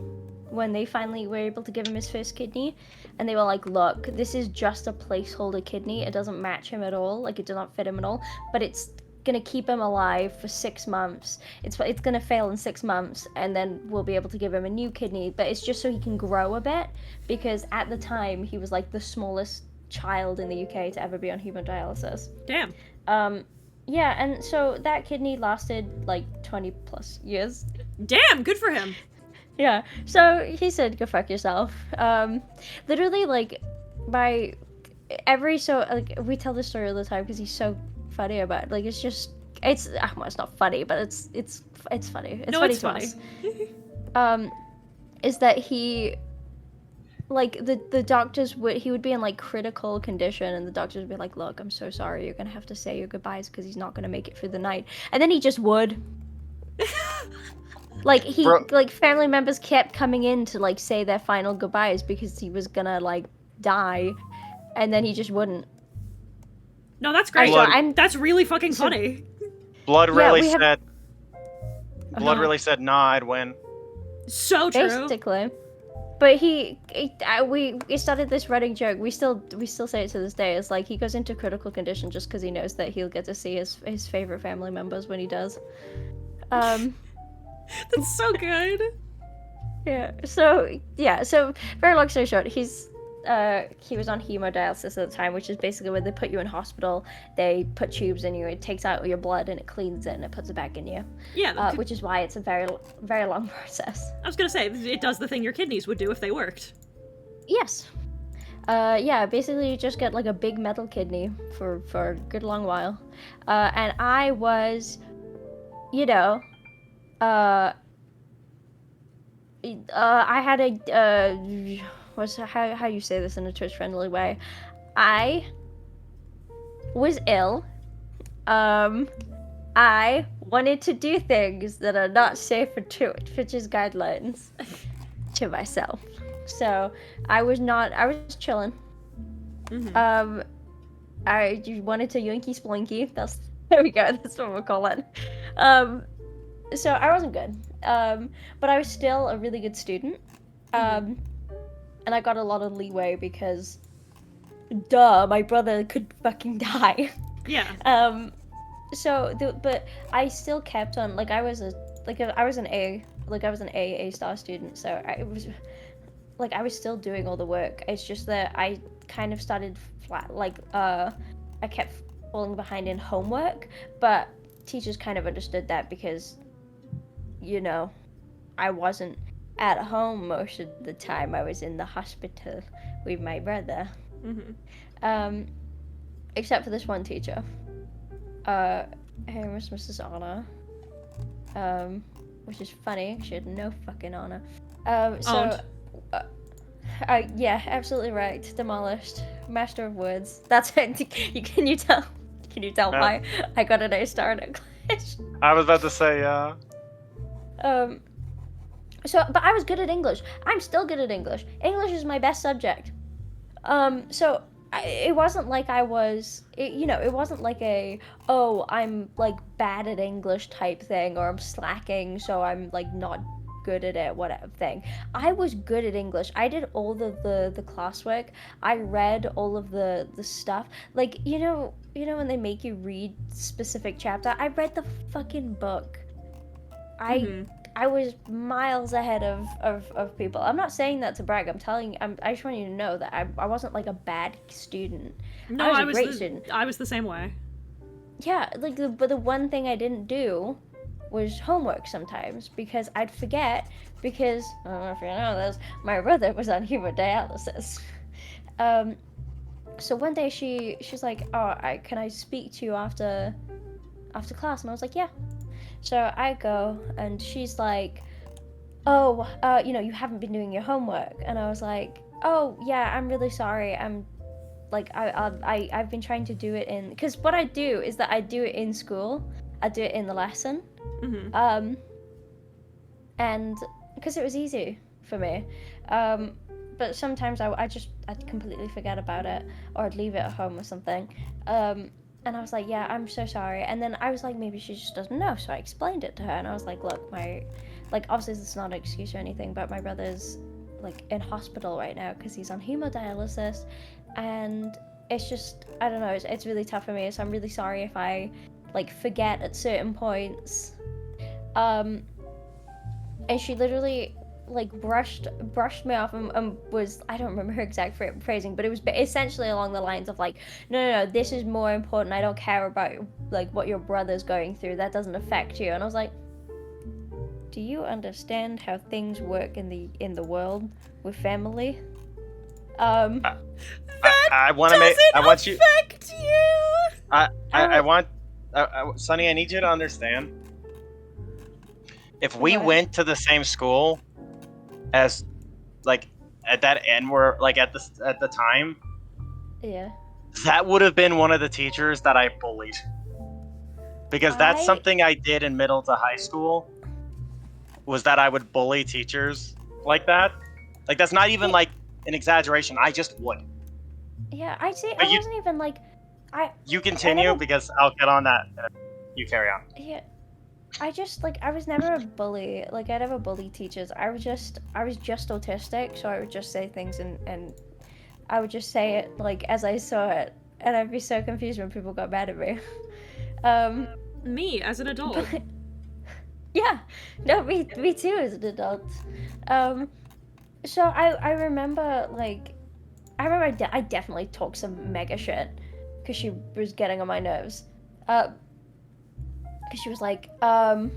when they finally were able to give him his first kidney, and they were like, look, this is just a placeholder kidney, it doesn't match him at all, like it does not fit him at all, but it's gonna keep him alive for 6 months. It's gonna fail in 6 months, and then we'll be able to give him a new kidney, but it's just so he can grow a bit, because at the time he was like the smallest child in the UK to ever be on hemodialysis. Damn. Yeah, and so that kidney lasted like 20 plus years. Damn, good for him. Yeah, so he said, go fuck yourself. Literally, like, we tell this story all the time because he's so funny about it. Like, it's not funny, but it's funny. It's No, funny it's to funny. us. Is that he, like, the doctors he would be in, like, critical condition, and the doctors would be like, look, I'm so sorry, you're gonna have to say your goodbyes because he's not gonna make it through the night. And then he just would. Like, like, family members kept coming in to, like, say their final goodbyes because he was gonna, like, die, and then he just wouldn't. No, that's great. Blood- That's really fucking funny. Blood Yeah, really we have- said. Blood Uh-huh. really said, "Nah, I'd win." So true. Basically. But we started this running joke. We still say it to this day. It's like he goes into critical condition just because he knows that he'll get to see his favorite family members when he does. That's so good. Yeah. So very long story short, he was on hemodialysis at the time, which is basically where they put you in hospital. They put tubes in you. It takes out your blood and it cleans it and it puts it back in you. Yeah, Which is why it's a very very long process. I was gonna say, it does the thing your kidneys would do if they worked. Yes. Yeah, basically you just get like a big metal kidney for a good long while. And I was, I had a, how you say this in a Twitch-friendly way? I was ill. I wanted to do things that are not safe for Twitch's guidelines to myself. So I was chilling. Mm-hmm. I wanted to yoinky splinky. There we go. That's what we'll call it. So I wasn't good. But I was still a really good student. And I got a lot of leeway because, duh, my brother could fucking die. Yeah. But I still kept on, like, I was an A star student, so I was still doing all the work. It's just that I kind of started flat, I kept falling behind in homework, but teachers kind of understood that because, I wasn't at home most of the time. I was in the hospital with my brother. Mm-hmm. Except for this one teacher. Her name was Mrs. Anna. Which is funny. She had no fucking honor. Yeah, absolutely right. Demolished. Master of words. That's it. Can you tell Yeah. why I got an A star in English? I was about to say, But I was good at English. I'm still good at English. English is my best subject. It wasn't like I was, it wasn't like I'm like bad at English type thing, or I'm slacking, so I'm like not good at it, whatever thing. I was good at English. I did all the classwork. I read all of the stuff. Like, you know when they make you read specific chapter? I read the fucking book. I was miles ahead of people. I'm not saying that to brag. I just want you to know that I wasn't like a bad student. No, I was a great student. I was the same way. Yeah, like but the one thing I didn't do was homework sometimes because I'd forget because I don't know if you know this, my brother was on hemodialysis. So one day she's like, "Oh, can I speak to you after class?" And I was like, "Yeah." So I go, and she's like, "Oh, you haven't been doing your homework." And I was like, "Oh, yeah, I'm really sorry. I'm like, I've been trying to do it in, because what I do is that I do it in school. I do it in the lesson, and because it was easy for me. But sometimes I'd completely forget about it, or I'd leave it at home or something. And I was like, yeah, I'm so sorry. And then I was like, maybe she just doesn't know. So I explained it to her, and I was like, look, obviously this is not an excuse or anything, but my brother's like in hospital right now because he's on hemodialysis, and it's just, I don't know, it's really tough for me. So I'm really sorry if I like forget at certain points. And she literally like brushed me off and was, I don't remember her exact phrasing, but it was essentially along the lines of like, no, this is more important. I don't care about like what your brother's going through. That doesn't affect you. And I was like, do you understand how things work in the world with family? I want to make. I want you. Affect you. I want. Sonny, I need you to understand. If we went to the same school as, like, at that end, where like at the time, yeah, that would have been one of the teachers that I bullied, because that's something I did in middle to high school. Was that I would bully teachers like that? Like, that's not even like an exaggeration. I just would. Yeah, I wasn't even like, You continue because I'll get on that. You carry on. Yeah, I just like, I was never a bully. Like, I never bullied teachers. I was just autistic, so I would just say things and I would just say it like as I saw it, and I'd be so confused when people got mad at me. Me as an adult. Yeah, no, me too as an adult. So I remember like, I definitely talked some mega shit because she was getting on my nerves. Because she was like, I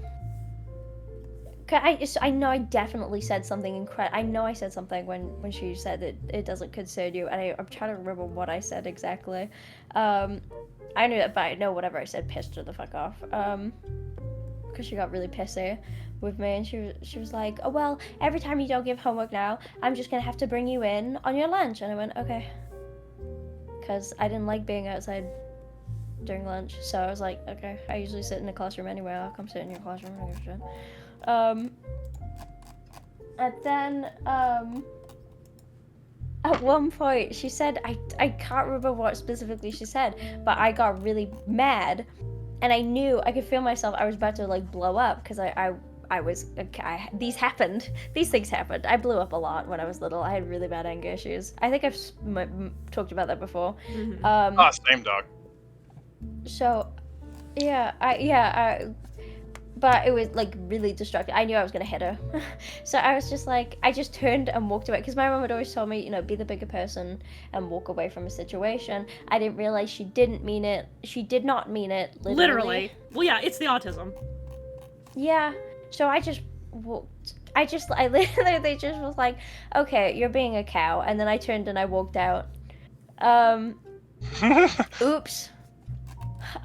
know I definitely said something incredible. I know I said something when she said that it doesn't concern you, and I'm trying to remember what I said exactly. I knew that, but I know whatever I said pissed her the fuck off. Because she got really pissy with me, and she was like, oh well, every time you don't give homework now, I'm just gonna have to bring you in on your lunch. And I went, okay, because I didn't like being outside during lunch, so I was like, okay, I usually sit in the classroom anyway, I'll come sit in your classroom. I don't give a shit. And then at one point she said, I can't remember what specifically she said, but I got really mad. And I knew, I could feel myself, I was about to like blow up, because these things happened. I blew up a lot when I was little. I had really bad anger issues. I think I've talked about that before. Same dog. So, but it was like really destructive. I knew I was gonna hit her. So I was just like, I just turned and walked away, because my mom had always told me, be the bigger person and walk away from a situation. I didn't realize she didn't mean it. She did not mean it literally. Well, yeah, it's the autism. Yeah. So I just walked. I literally just was like, okay, you're being a cow. And then I turned and I walked out. Oops.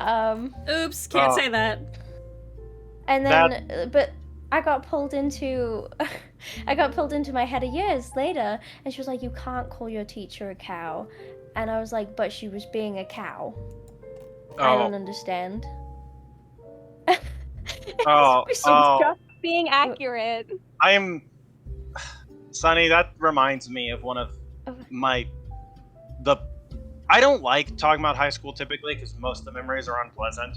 Oops, can't say that. And then, but I got pulled into my head years later, and she was like, you can't call your teacher a cow. And I was like, but she was being a cow. I don't understand. Being accurate. Sonny, that reminds me of one of I don't like talking about high school typically, because most of the memories are unpleasant.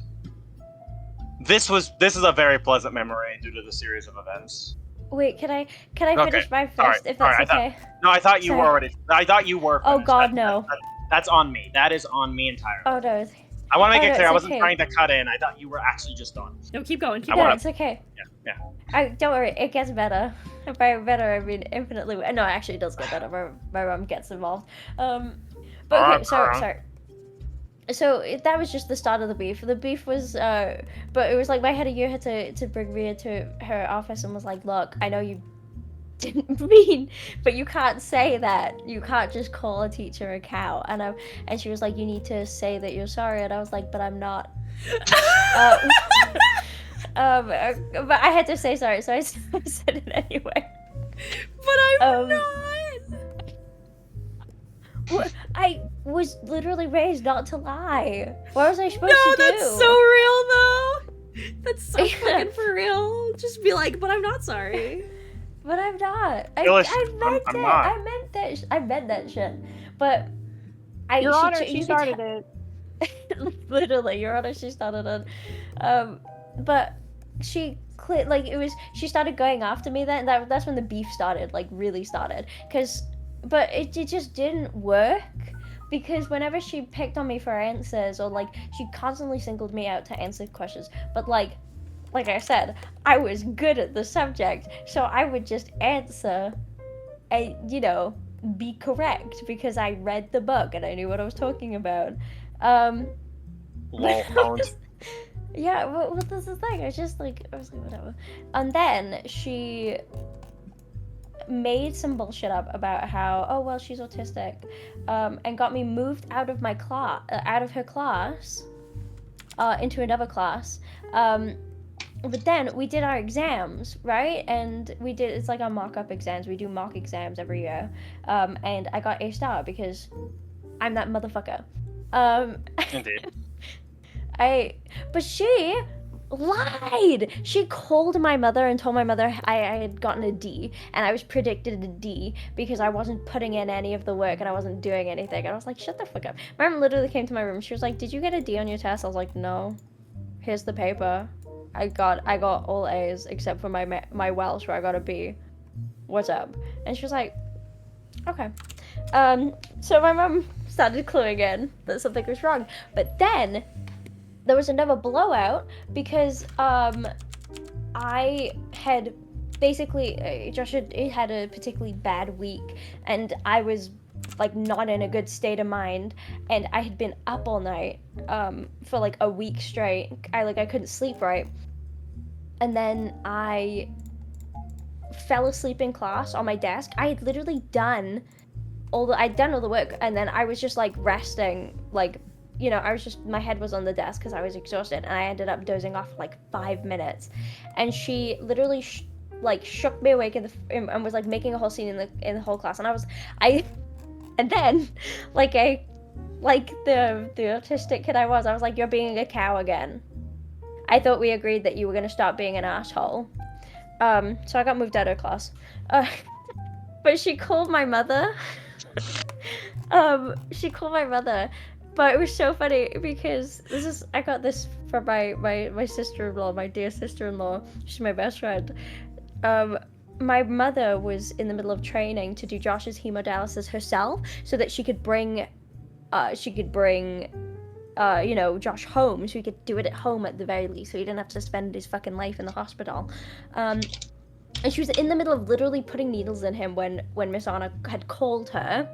This is a very pleasant memory due to the series of events. Wait, can I Okay, finish mine sorry, first, if sorry, that's okay? No, I thought you Sorry. were already. I thought you were. Oh Finished. God, no. That's on me. That is on me entirely. Oh no. I want to make Oh, it no, clear. I it's wasn't okay. trying to cut in. I thought you were actually just done. No, keep going. Keep I No, going. wanna- it's okay. Yeah. Don't worry, it gets better. By better, I mean infinitely. No, actually, it does get better. My mom gets involved. But okay, sorry. So that was just the start of the beef. The beef was, but it was like my head of year had to bring Rhea to her office and was like, "Look, I know you didn't mean, but you can't say that. You can't just call a teacher a cow." And she was like, "You need to say that you're sorry." And I was like, "But I'm not." But I had to say sorry, so I said it anyway. But I'm not. I was literally raised not to lie. What was I supposed to No, do? that's so real though. That's so Yeah. fucking for real. Just be like, but I'm not sorry. But I'm not. Phyllis, I meant I'm it. not. I meant that. I meant that shit. But Your Honor, you she could started tell- it. Literally, Your Honor, she started it. But she she started going after me then. That's when the beef started, like really started. But it just didn't work. Because whenever she picked on me for answers, or like she constantly singled me out to answer questions, but like I said, I was good at the subject, so I would just answer and, be correct because I read the book and I knew what I was talking about. Lol, Holland. Yeah, well, this is the thing. I was like, whatever. And then she made some bullshit up about how, oh, well, she's autistic, and got me moved out of her class, into another class. But then we did our exams, right? And it's like our mock-up exams. We do mock exams every year. And I got A* because I'm that motherfucker. Indeed. But she lied. She called my mother and told my mother I had gotten a D, and I was predicted a D because I wasn't putting in any of the work and I wasn't doing anything. And I was like, shut the fuck up. My mom literally came to my room. She was like, did you get a D on your test? I was like, no. Here's the paper. I got all A's except for my Welsh where I got a B. What's up? And she was like, okay. So my mom started cluing in that something was wrong. But then there was another blowout because I had basically Josh had a particularly bad week, and I was like not in a good state of mind, and I had been up all night for like a week straight. I couldn't sleep right, and then I fell asleep in class on my desk. I had literally done all the work, and then I was just like resting, like, I was just, my head was on the desk because I was exhausted, and I ended up dozing off for like 5 minutes, and she literally shook me awake and was like making a whole scene in the whole class, and and then the autistic kid I was like, you're being a cow again. I thought we agreed that you were gonna stop being an asshole. So I got moved out of class. But she called my mother. But it was so funny because I got this from my sister-in-law, my dear sister-in-law. She's my best friend. My mother was in the middle of training to do Josh's hemodialysis herself, so that she could bring Josh home, so he could do it at home at the very least, so he didn't have to spend his fucking life in the hospital. And she was in the middle of literally putting needles in him when Miss Anna had called her.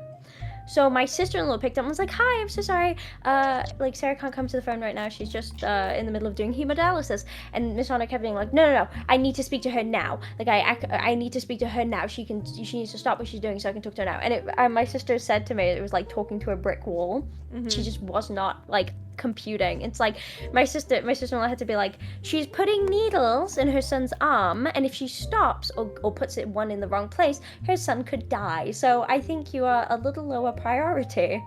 So my sister-in-law picked up and was like, hi, I'm so sorry. Sarah can't come to the phone right now. She's just in the middle of doing hemodialysis. And Miss Anna kept being like, no. I need to speak to her now. I need to speak to her now. She needs to stop what she's doing so I can talk to her now. And my sister said to me, it was like talking to a brick wall. Mm-hmm. She just was not computing. It's like my sister-in-law had to be like, she's putting needles in her son's arm, and if she stops or puts one in the wrong place, her son could die. So I think you are a little lower priority.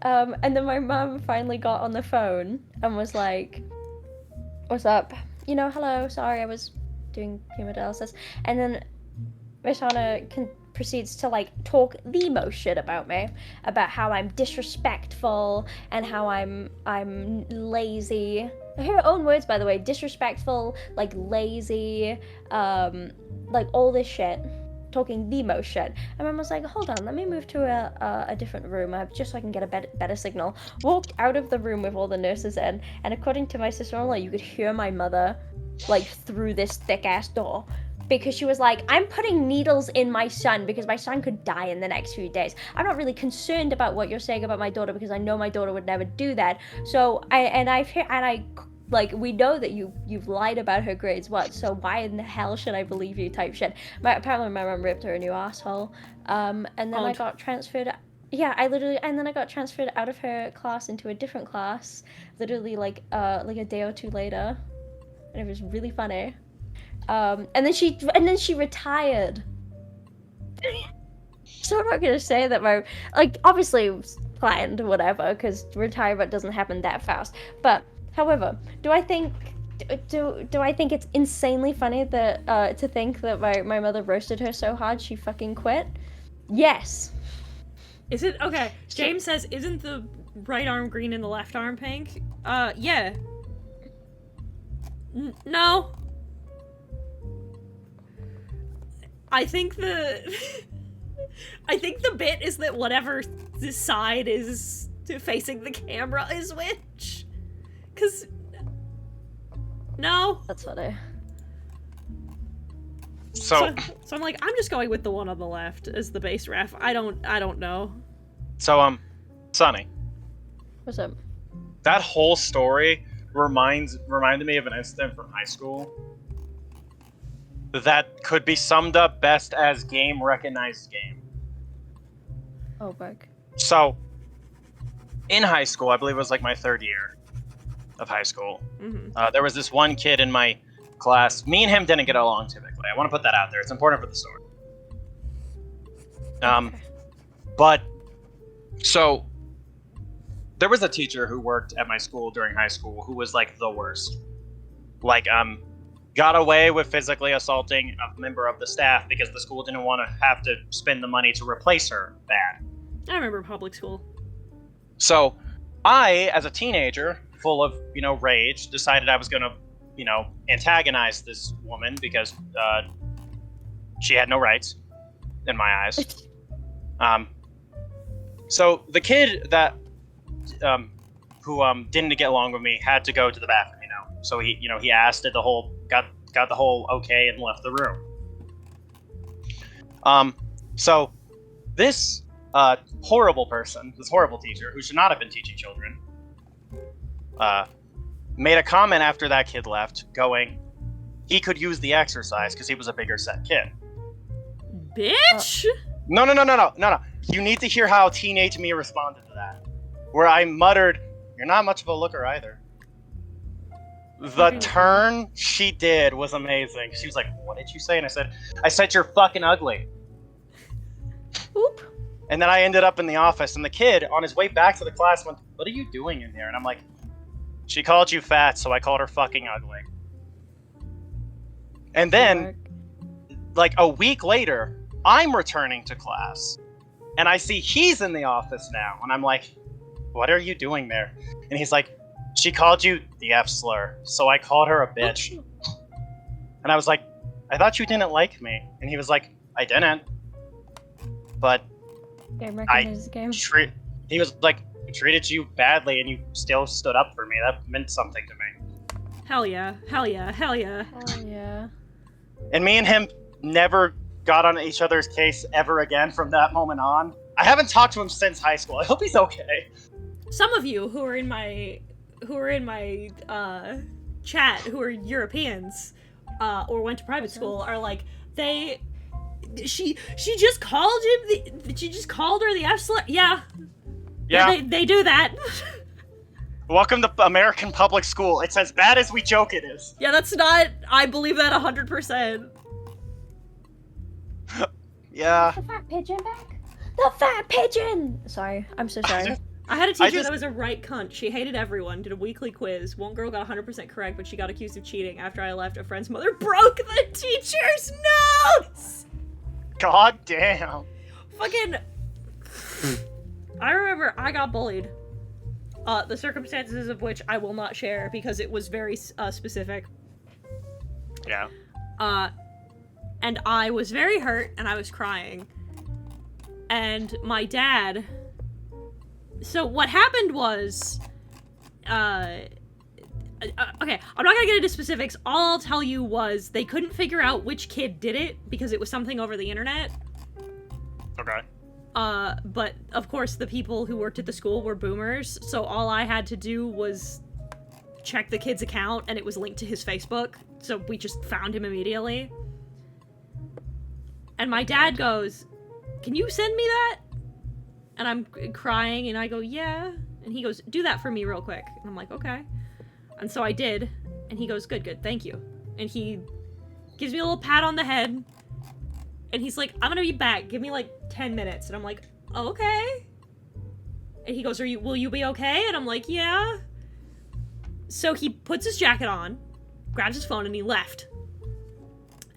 And then my mom finally got on the phone and was like, what's up? Hello, sorry, I was doing hemodialysis. And then Miss Anna proceeds to talk the most shit about me, about how I'm disrespectful and how I'm lazy her own words, by the way, disrespectful, like lazy, like all this shit. Talking the most shit. And Mum was like, hold on, let me move to a different room just so I can get a better signal. Walked out of the room with all the nurses in, and according to my sister-in-law, you could hear my mother, like, through this thick-ass door. Because she was like, I'm putting needles in my son because my son could die in the next few days. I'm not really concerned about what you're saying about my daughter because I know my daughter would never do that. So, we know that you've lied about her grades, what? So why in the hell should I believe you? Type shit. Apparently my mom ripped her a new asshole. And then I got transferred. Yeah, and then I got transferred out of her class into a different class, literally like a day or two later, and it was really funny. And then she retired. So I'm not gonna say that obviously it was planned or whatever, because retirement doesn't happen that fast. But however, do I think it's insanely funny that to think that my mother roasted her so hard she fucking quit? Yes. Is it okay? James says, "Isn't the right arm green and the left arm pink?" Yeah. No. I think the bit is that whatever the side is facing the camera is which. 'Cause no. That's funny. So I'm like, I'm just going with the one on the left as the base ref. I don't know. So Sonny. What's up? That whole story reminded me of an incident from high school that could be summed up best as game recognized game. Oh, fuck. So, in high school, I believe it was like my third year of high school, there was this one kid in my class. Me and him didn't get along typically. I want to put that out there. It's important for the story. But, so, there was a teacher who worked at my school during high school who was like the worst. Like, got away with physically assaulting a member of the staff because the school didn't want to have to spend the money to replace her. Bad. I remember public school. So, I, as a teenager, full of, rage, decided I was gonna, antagonize this woman because, she had no rights, in my eyes. So, the kid that, who didn't get along with me had to go to the bathroom, So he asked it got the whole okay and left the room. So this horrible person, this horrible teacher who should not have been teaching children, made a comment after that kid left, going, he could use the exercise because he was a bigger set kid. Bitch! No. You need to hear how teenage me responded to that. Where I muttered, "You're not much of a looker either." The turn she did was amazing. She was like, "What did you say?" And I said, "You're fucking ugly." Oop. And then I ended up in the office, and the kid, on his way back to the class, went, "What are you doing in there?" And I'm like, "She called you fat, so I called her fucking ugly." And then, like a week later, I'm returning to class, and I see he's in the office now, and I'm like, "What are you doing there?" And he's like, "She called you the F slur, so I called her a bitch." And I was like, "I thought you didn't like me." And he was like, "I didn't. But he was like, I treated you badly and you still stood up for me. That meant something to me." Hell yeah. Hell yeah. Hell yeah. Oh, yeah. And me and him never got on each other's case ever again from that moment on. I haven't talked to him since high school. I hope he's okay. Some of you who are in my chat who are Europeans or went to private school are like, she just called her the F slur. Yeah, they do that. Welcome to American public school. It's as bad as we joke it is. Yeah, that's not, I believe that 100%. Yeah. The fat pigeon back? The fat pigeon! Sorry, I'm so sorry. I had a teacher that was a right cunt. She hated everyone, did a weekly quiz. One girl got 100% correct, but she got accused of cheating. After I left, a friend's mother broke the teacher's notes! God damn. Fucking... I remember I got bullied. the circumstances of which I will not share because it was very specific. Yeah. And I was very hurt and I was crying. And my dad... So what happened was... okay, I'm not gonna get into specifics. All I'll tell you was they couldn't figure out which kid did it because it was something over the internet. Okay. But of course the people who worked at the school were boomers, so all I had to do was check the kid's account and it was linked to his Facebook, so we just found him immediately. And my dad goes, "Can you send me that?" And I'm crying and I go, "Yeah." And he goes, "Do that for me real quick." And I'm like, "Okay." And so I did, and he goes, "Good, thank you." And he gives me a little pat on the head. And he's like, "I'm gonna be back. Give me like 10 minutes." And I'm like, "Oh, okay." And he goes, will you be okay? And I'm like, "Yeah." So he puts his jacket on, grabs his phone, and he left.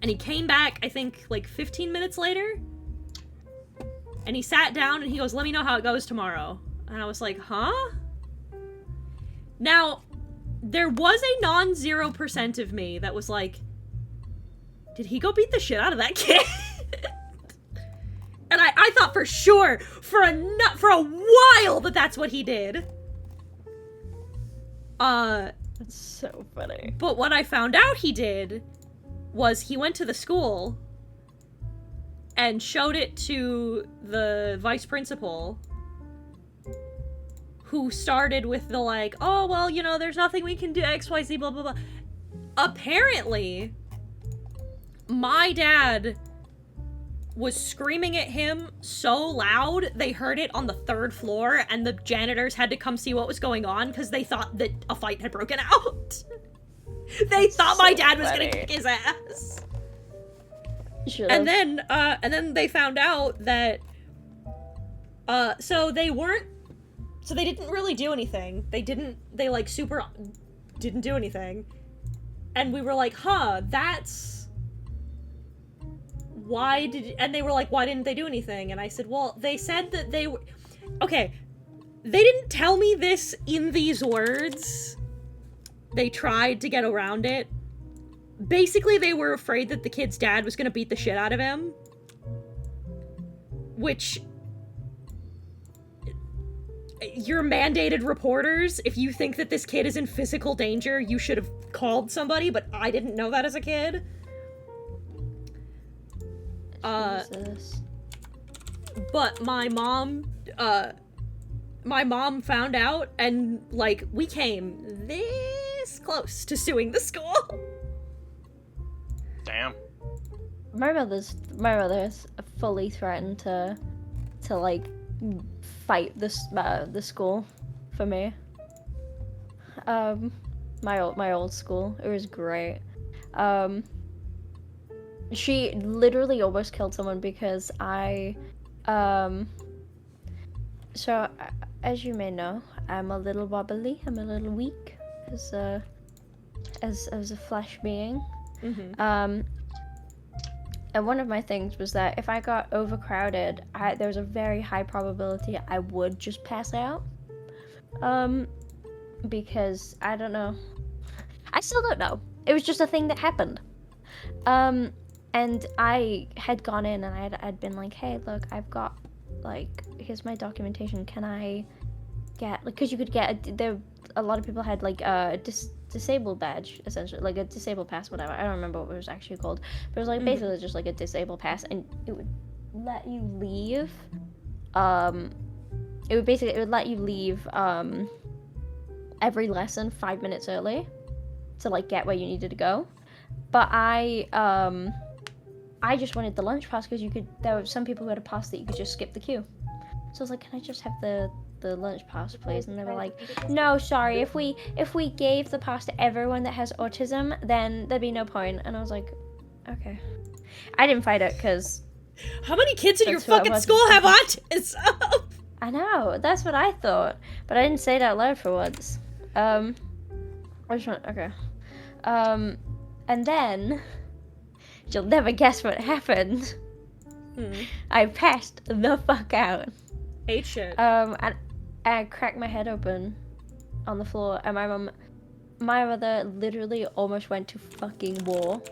And he came back, I think, like 15 minutes later. And he sat down and he goes, "Let me know how it goes tomorrow." And I was like, "Huh?" Now, there was a non-0% of me that was like, did he go beat the shit out of that kid? And I thought for sure, for a while, that that's what he did. That's so funny. But what I found out he did was he went to the school and showed it to the vice principal, who started with the like, "Oh, well, you know, there's nothing we can do, XYZ, blah, blah, blah." Apparently, my dad was screaming at him so loud they heard it on the 3rd floor, and the janitors had to come see what was going on because they thought that a fight had broken out. They thought my dad was gonna kick his ass. Should've. And then they found out that so they didn't really do anything. They didn't do anything. And we were like, "Huh, that's and they were like, "Why didn't they do anything?" And I said, "Well, they said that they were..." Okay, they didn't tell me this in these words. They tried to get around it. Basically, they were afraid that the kid's dad was gonna beat the shit out of him. Which... You're mandated reporters. If you think that this kid is in physical danger, you should have called somebody, but I didn't know that as a kid. Jesus. But my mom found out, and, like, we came this close to suing the school. Damn. My mother's fully threatened to like fight the school for me. My old school. It was great. She literally almost killed someone because so as you may know, I'm a little wobbly. I'm a little weak as a flesh being. Mm-hmm. And one of my things was that if I got overcrowded, there's a very high probability I would just pass out. Because I don't know. I still don't know. It was just a thing that happened. And I had gone in and I'd been like, "Hey, look, I've got, like, here's my documentation. Can I get, like," because you could get, a lot of people had, like, a disabled badge, essentially, like a disabled pass, whatever. I don't remember what it was actually called, but it was, like, basically just, like, a disabled pass, and it would let you leave, it would let you leave, every lesson 5 minutes early to, like, get where you needed to go. But I just wanted the lunch pass because there were some people who had a pass that you could just skip the queue. So I was like, "Can I just have the lunch pass, please?" And they were like, "No, sorry, if we gave the pass to everyone that has autism, then there'd be no point." And I was like, "Okay." I didn't fight it because... How many kids in your fucking school have autism? I know, that's what I thought. But I didn't say it out loud for once. I just went, okay. And then... You'll never guess what happened. I passed the fuck out. Ate shit. And I cracked my head open on the floor, and my mother literally almost went to fucking war.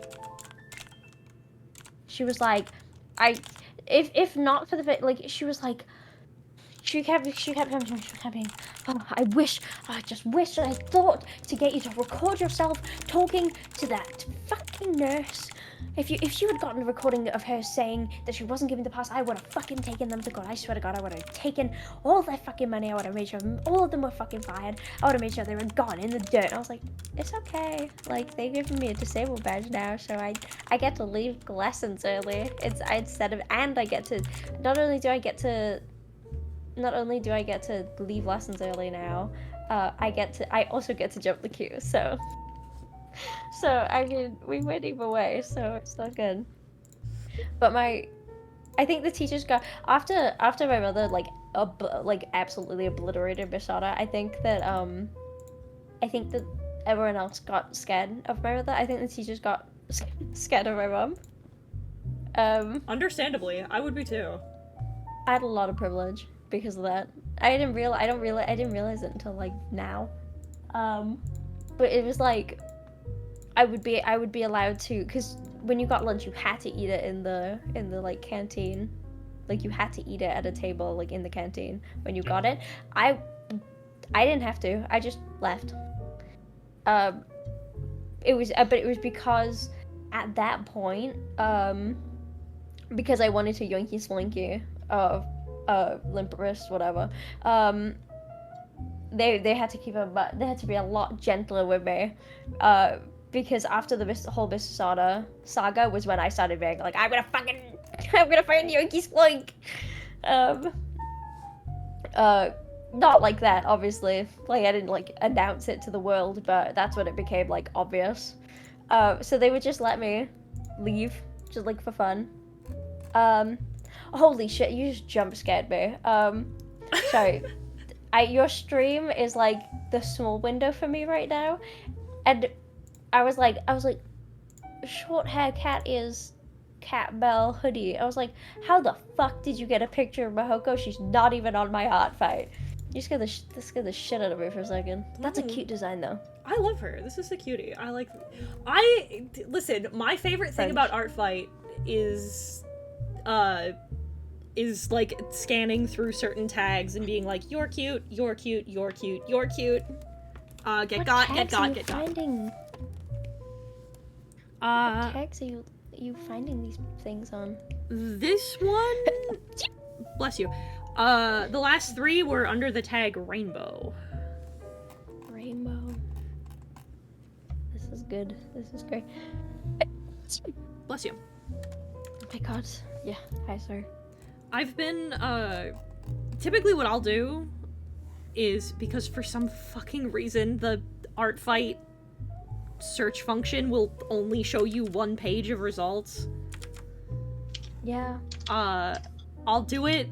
She was like, if not for the like, she was like, she kept being, oh, I just wish that I thought to get you to record yourself talking to that fucking nurse. If you had gotten a recording of her saying that she wasn't giving the pass, I would have fucking taken them to God. I swear to God, I would have taken all their fucking money. I would have made sure all of them were fucking fired. I would have made sure they were gone in the dirt. And I was like, it's okay. Like, they've given me a disabled badge now, so I get to leave lessons early. I get to, not only do I get to leave lessons early now, I also get to jump the queue, so I mean, we went either way, so it's not good. But I think the teachers got, after my mother, like, absolutely obliterated Basada, I think that everyone else got scared of my mother. I think the teachers got scared of my mom. Understandably, I would be too. I had a lot of privilege because of that. I didn't realize it until like now. But it was like I would be allowed to, because when you got lunch you had to eat it in the like canteen. Like you had to eat it at a table like in the canteen when you got it. I didn't have to. I just left. It was because at that point because I wanted to yoinky slinky limp wrist, whatever. They had to they had to be a lot gentler with me, because after the whole Bisasada saga was when I started being like, I'm gonna fucking yoinky slink. Not like that, obviously. Like I didn't like announce it to the world, but that's when it became like obvious. So they would just let me leave, just like for fun. Holy shit, you just jump scared me. Sorry. Your stream is like the small window for me right now. And I was like, short hair cat ears, cat bell hoodie. I was like, how the fuck did you get a picture of Mahoko? She's not even on my ArtFight. You scared the shit out of me for a second. That's a cute design though. I love her. This is a cutie. Listen, my favorite thing about ArtFight is like scanning through certain tags and being like, you're cute, you're cute, you're cute, you're cute. Get What got. finding? What tags are you finding these things on? This one, bless you. The last three were under the tag rainbow. Rainbow. This is good. This is great. Bless you. Oh my god. Yeah, hi sir. I've been, typically what I'll do is, because for some fucking reason the ArtFight search function will only show you one page of results. Yeah. I'll do it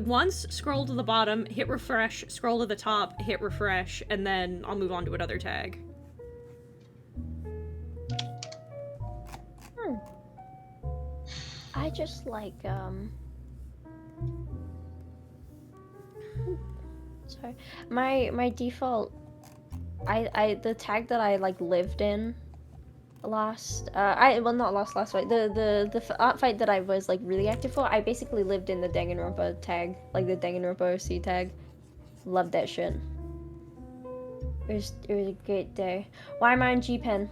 once, scroll to the bottom, hit refresh, scroll to the top, hit refresh, and then I'll move on to another tag. I just like, sorry. My default, the tag that I, like, lived in last, not last fight, the art fight that I was, like, really active for, I basically lived in the Danganronpa tag, like, the Danganronpa C tag. Loved that shit. It was a great day. Why am I on G-Pen?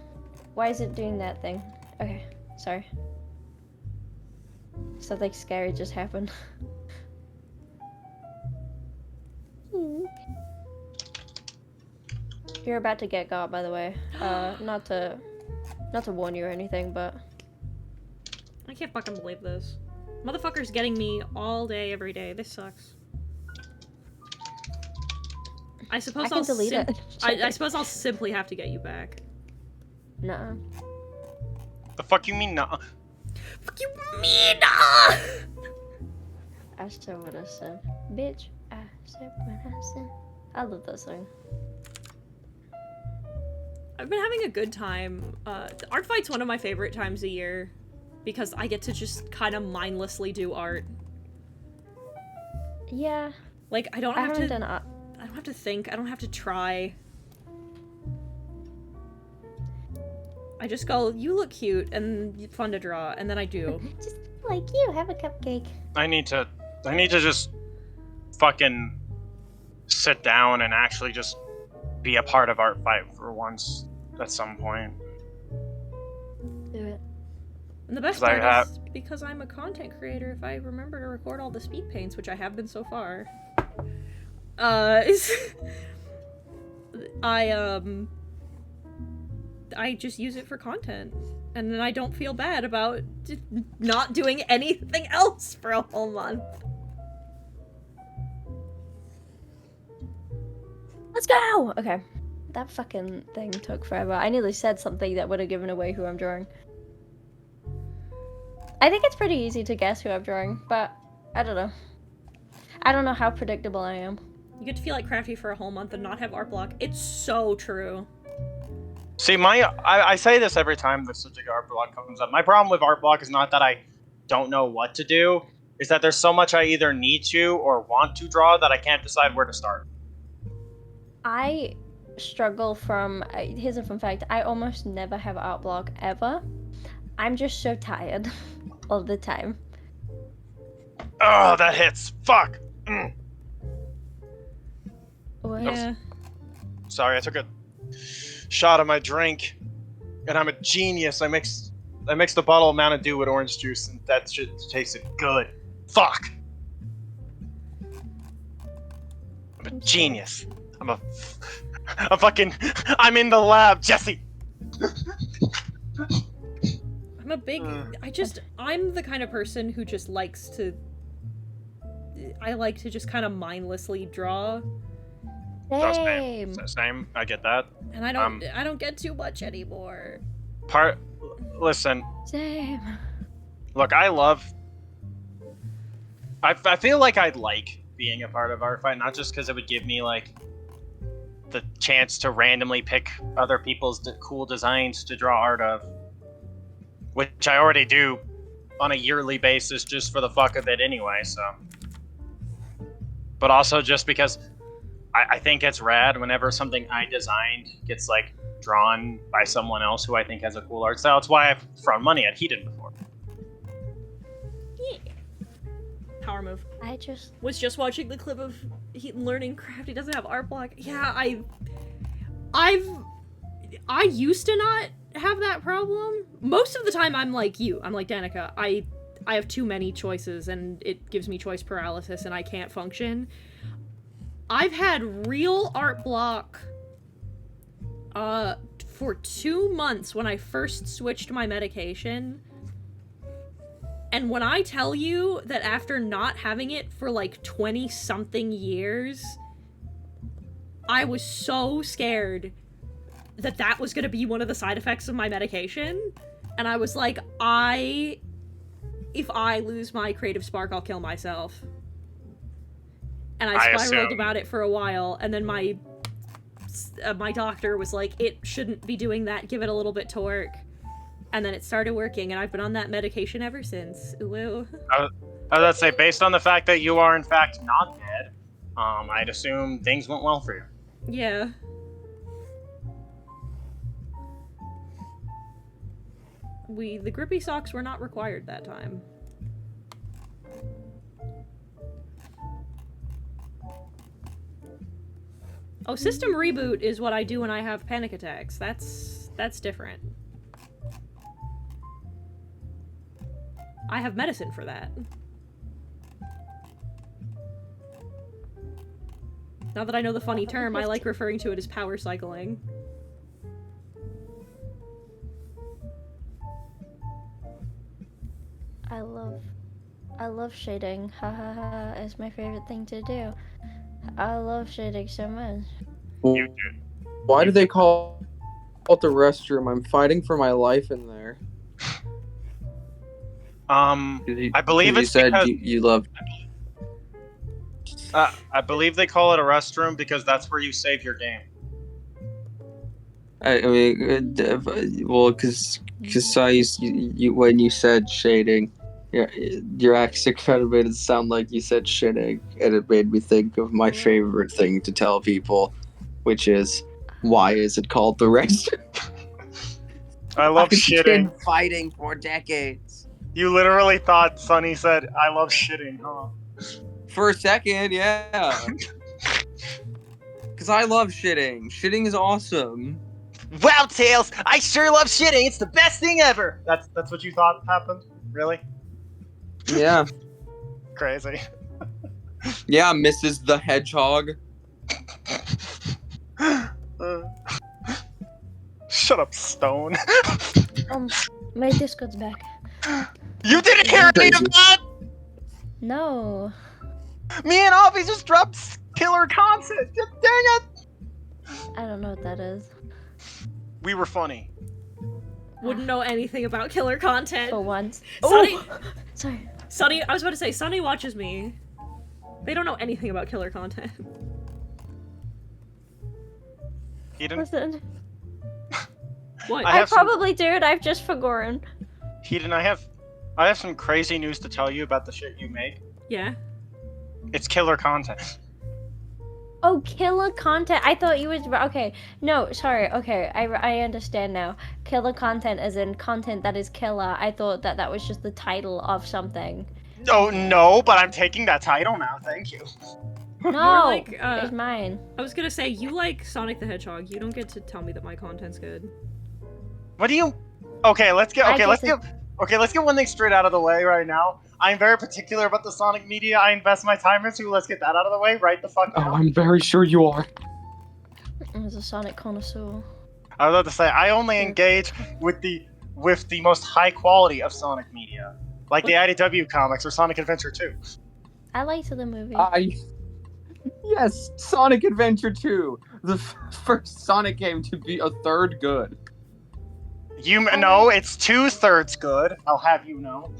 Why is it doing that thing? Okay, sorry. Something scary just happened. You're about to get got, by the way. Not to warn you or anything, but I can't fucking believe this. Motherfucker's getting me all day, every day. This sucks. I suppose I'll delete it. I suppose I'll simply have to get you back. Nuh-uh. The fuck you mean, nah? Fuck you mean? I said what I said. Bitch, I said what I said. I love that song. I've been having a good time. ArtFight's one of my favorite times a year because I get to just kind of mindlessly do art. Yeah. Like, I don't have to... don't have to think. I don't have to try. I just go, you look cute and fun to draw, and then I do. Just like you, have a cupcake. I need to just fucking sit down and actually just be a part of ArtFight for once at some point. Do it. And the best 'Cause I part is because I'm a content creator, if I remember to record all the speed paints, which I have been so far, I just use it for content, and then I don't feel bad about not doing anything else for a whole month. Let's go! Okay. That fucking thing took forever. I nearly said something that would have given away who I'm drawing. I think it's pretty easy to guess who I'm drawing, but I don't know. I don't know how predictable I am. You get to feel like Crafty for a whole month and not have art block. It's so true. See, I say this every time the subject of art block comes up. My problem with art block is not that I don't know what to do, is that there's so much I either need to or want to draw that I can't decide where to start. I struggle from... here's a fun fact. I almost never have art block, ever. I'm just so tired all the time. Oh, that hits. Fuck. Mm. What? Yeah. Sorry, I took a shot of my drink, and I'm a genius. I mixed the bottle of Mountain Dew with orange juice, and that shit tasted good. Fuck. I'm a genius. I'm in the lab, Jesse. I'm a big... I'm the kind of person who just likes to... I like to just kind of mindlessly draw. Same. Same. I get that. And I don't get too much anymore. Listen. Same. Look, I feel like I'd like being a part of ArtFight, not just because it would give me, like, the chance to randomly pick other people's cool designs to draw art of. Which I already do on a yearly basis just for the fuck of it anyway, so. But also just because I think it's rad whenever something I designed gets, like, drawn by someone else who I think has a cool art style. It's why I've thrown money at Heaton before. Yeah. Power move. I just... Was just watching the clip of Heaton learning craft. He doesn't have art block. Yeah, I used to not have that problem. Most of the time I'm like you. I'm like Danica. I have too many choices and it gives me choice paralysis and I can't function. I've had real art block for 2 months when I first switched my medication. And when I tell you that after not having it for like 20-something years, I was so scared that that was going to be one of the side effects of my medication. And I was like, if I lose my creative spark, I'll kill myself. And I spiraled about it for a while, and then my doctor was like, it shouldn't be doing that, give it a little bit to work. And then it started working, and I've been on that medication ever since. Ooh. I was about to say, based on the fact that you are in fact not dead, I'd assume things went well for you. Yeah. The grippy socks were not required that time. Oh, system reboot is what I do when I have panic attacks. That's different. I have medicine for that. Now that I know the funny term, I like referring to it as power cycling. I love shading. Ha ha ha. It's my favorite thing to do. I love shading so much. You do. Why do they call it the restroom? I'm fighting for my life in there. I believe it's said because you love. I believe they call it a restroom because that's where you save your game. I mean, well, because I used you when you said shading, Your accent kind of made it sound like you said shitting, and it made me think of my favorite thing to tell people, which is, why is it called the rest? I love I've shitting. been fighting for decades. You literally thought Sonny said, I love shitting, huh? For a second, yeah. Because I love shitting. Shitting is awesome. Wow, Tails! I sure love shitting! It's the best thing ever! That's what you thought happened? Really? Yeah. Crazy. Yeah, Mrs. the Hedgehog. Shut up, Stone. My Discord's back. You didn't hear any of that? No. Me and Avi just dropped killer content. Dang it! I don't know what that is. We were funny. Wouldn't know anything about killer content. For once. Sonny, Sorry. Sonny, I was about to say, Sonny watches me. They don't know anything about killer content. Eden? Listen. What? I I have some- probably do it, I've just forgotten. Eden, I have some crazy news to tell you about the shit you make. Yeah. It's killer content. Oh, killer content. I thought you was okay. No, sorry. Okay, I understand now. Killer content as in content that is killer. I thought that was just the title of something. Oh no, but I'm taking that title now. Thank you. No, like, it's mine. I was gonna say, you like Sonic the Hedgehog. You don't get to tell me that my content's good. What do you? Okay, let's get. I Okay, guess let's get one thing straight out of the way right now. I'm very particular about the Sonic media I invest my time into. Let's get that out of the way right the fuck now. Oh, I'm very sure you are. As a Sonic connoisseur. I was about to say I only engage with the most high quality of Sonic media, like the IDW comics or Sonic Adventure 2. I liked the movie. Yes, Sonic Adventure 2, the first Sonic game to be a third good. You know it's 2/3 good. I'll have you know.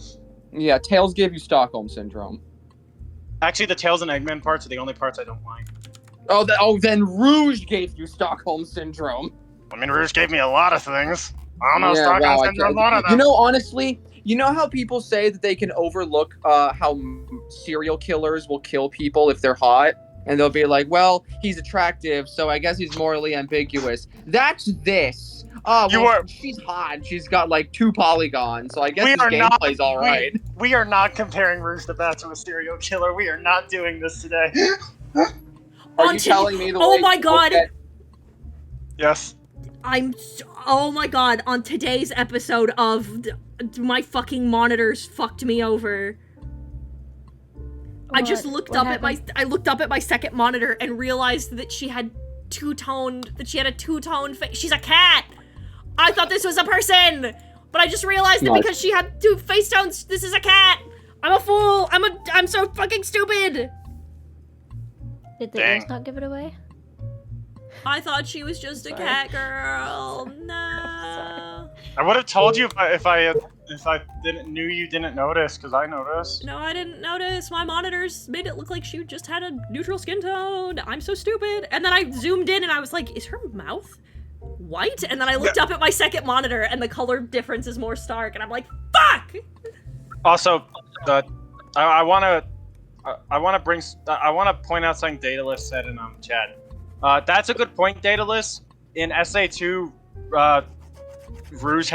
Yeah, Tails gave you Stockholm Syndrome. Actually, the Tails and Eggman parts are the only parts I don't like. Then Rouge gave you Stockholm Syndrome. I mean, Rouge gave me a lot of things. I don't know, Yeah, Stockholm wow, Syndrome's one of them. You know, honestly, you know how people say that they can overlook how serial killers will kill people if they're hot? And they'll be like, well, he's attractive, so I guess he's morally ambiguous. That's this. Oh, well, she's hot. She's got like 2 polygons, so I guess his gameplay's alright. We are not comparing Rouge the Bat to a serial killer. We are not doing this today. Are you telling me the Oh way my you god! look at- Yes. Oh my god, on today's episode of my fucking monitors fucked me over. I just looked up at my second monitor and realized that she had a two-tone face. She's a cat! I thought this was a person! But I just realized that because she had 2 face tones, this is a cat! I'm a fool! I'm so fucking stupid! Did the ears not give it away? I thought she was just a cat girl. No. I would have told you if I knew you didn't notice, because I noticed. No, I didn't notice. My monitors made it look like she just had a neutral skin tone. I'm so stupid. And then I zoomed in and I was like, is her mouth white? And then I looked up at my second monitor and the color difference is more stark. And I'm like, fuck! Also, I want to point out something Daedalus said in chat. That's a good point, Daedalus. In SA2, Rouge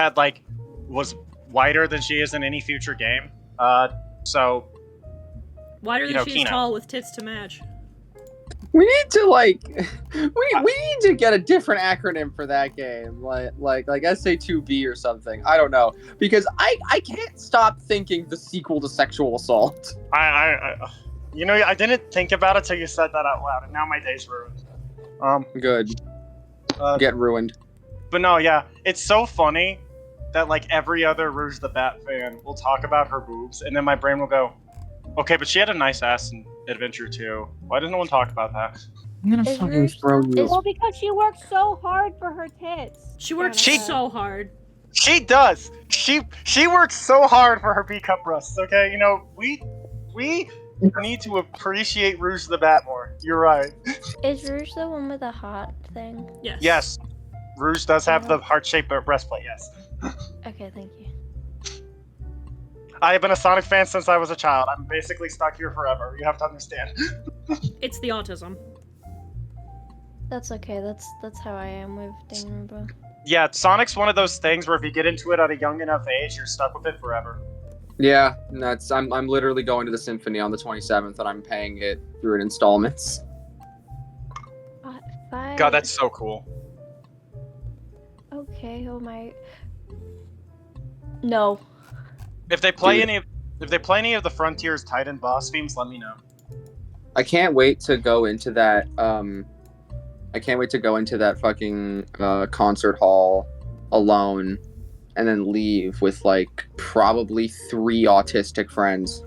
was whiter than she is in any future game. So Whiter than she is Kino. tall with tits to match. We need to we need to get a different acronym for that game, like SA2B or something. I don't know, because I can't stop thinking the sequel to Sexual Assault. I didn't think about it till you said that out loud, and now my day's ruined. Good. Get ruined. But no, yeah, it's so funny that every other Rouge the Bat fan will talk about her boobs, and then my brain will go, okay, but she had a nice ass in Adventure 2. Why does no one talk about that? I'm gonna Is fucking Rouge- throw you. is- Well, because she worked so hard for her tits. She worked She- so hard. She does. She works so hard for her B-cup breasts. Okay, we need to appreciate Rouge the Bat more. You're right. Is Rouge the one with the heart thing? Yes. Yes, Rouge does have the heart-shaped breastplate. Yes. Okay, thank you. I have been a Sonic fan since I was a child. I'm basically stuck here forever. You have to understand. It's the autism. That's okay. That's how I am with Danganronpa. Yeah, Sonic's one of those things where if you get into it at a young enough age, you're stuck with it forever. Yeah, that's I'm literally going to the Symphony on the 27th, and I'm paying it through in installments. God, that's so cool. Okay. Oh my. No. If they play Dude. any of the Frontiers Titan boss themes, let me know. I can't wait to go into that. I can't wait to go into that fucking concert hall alone, and then leave with like probably 3 autistic friends.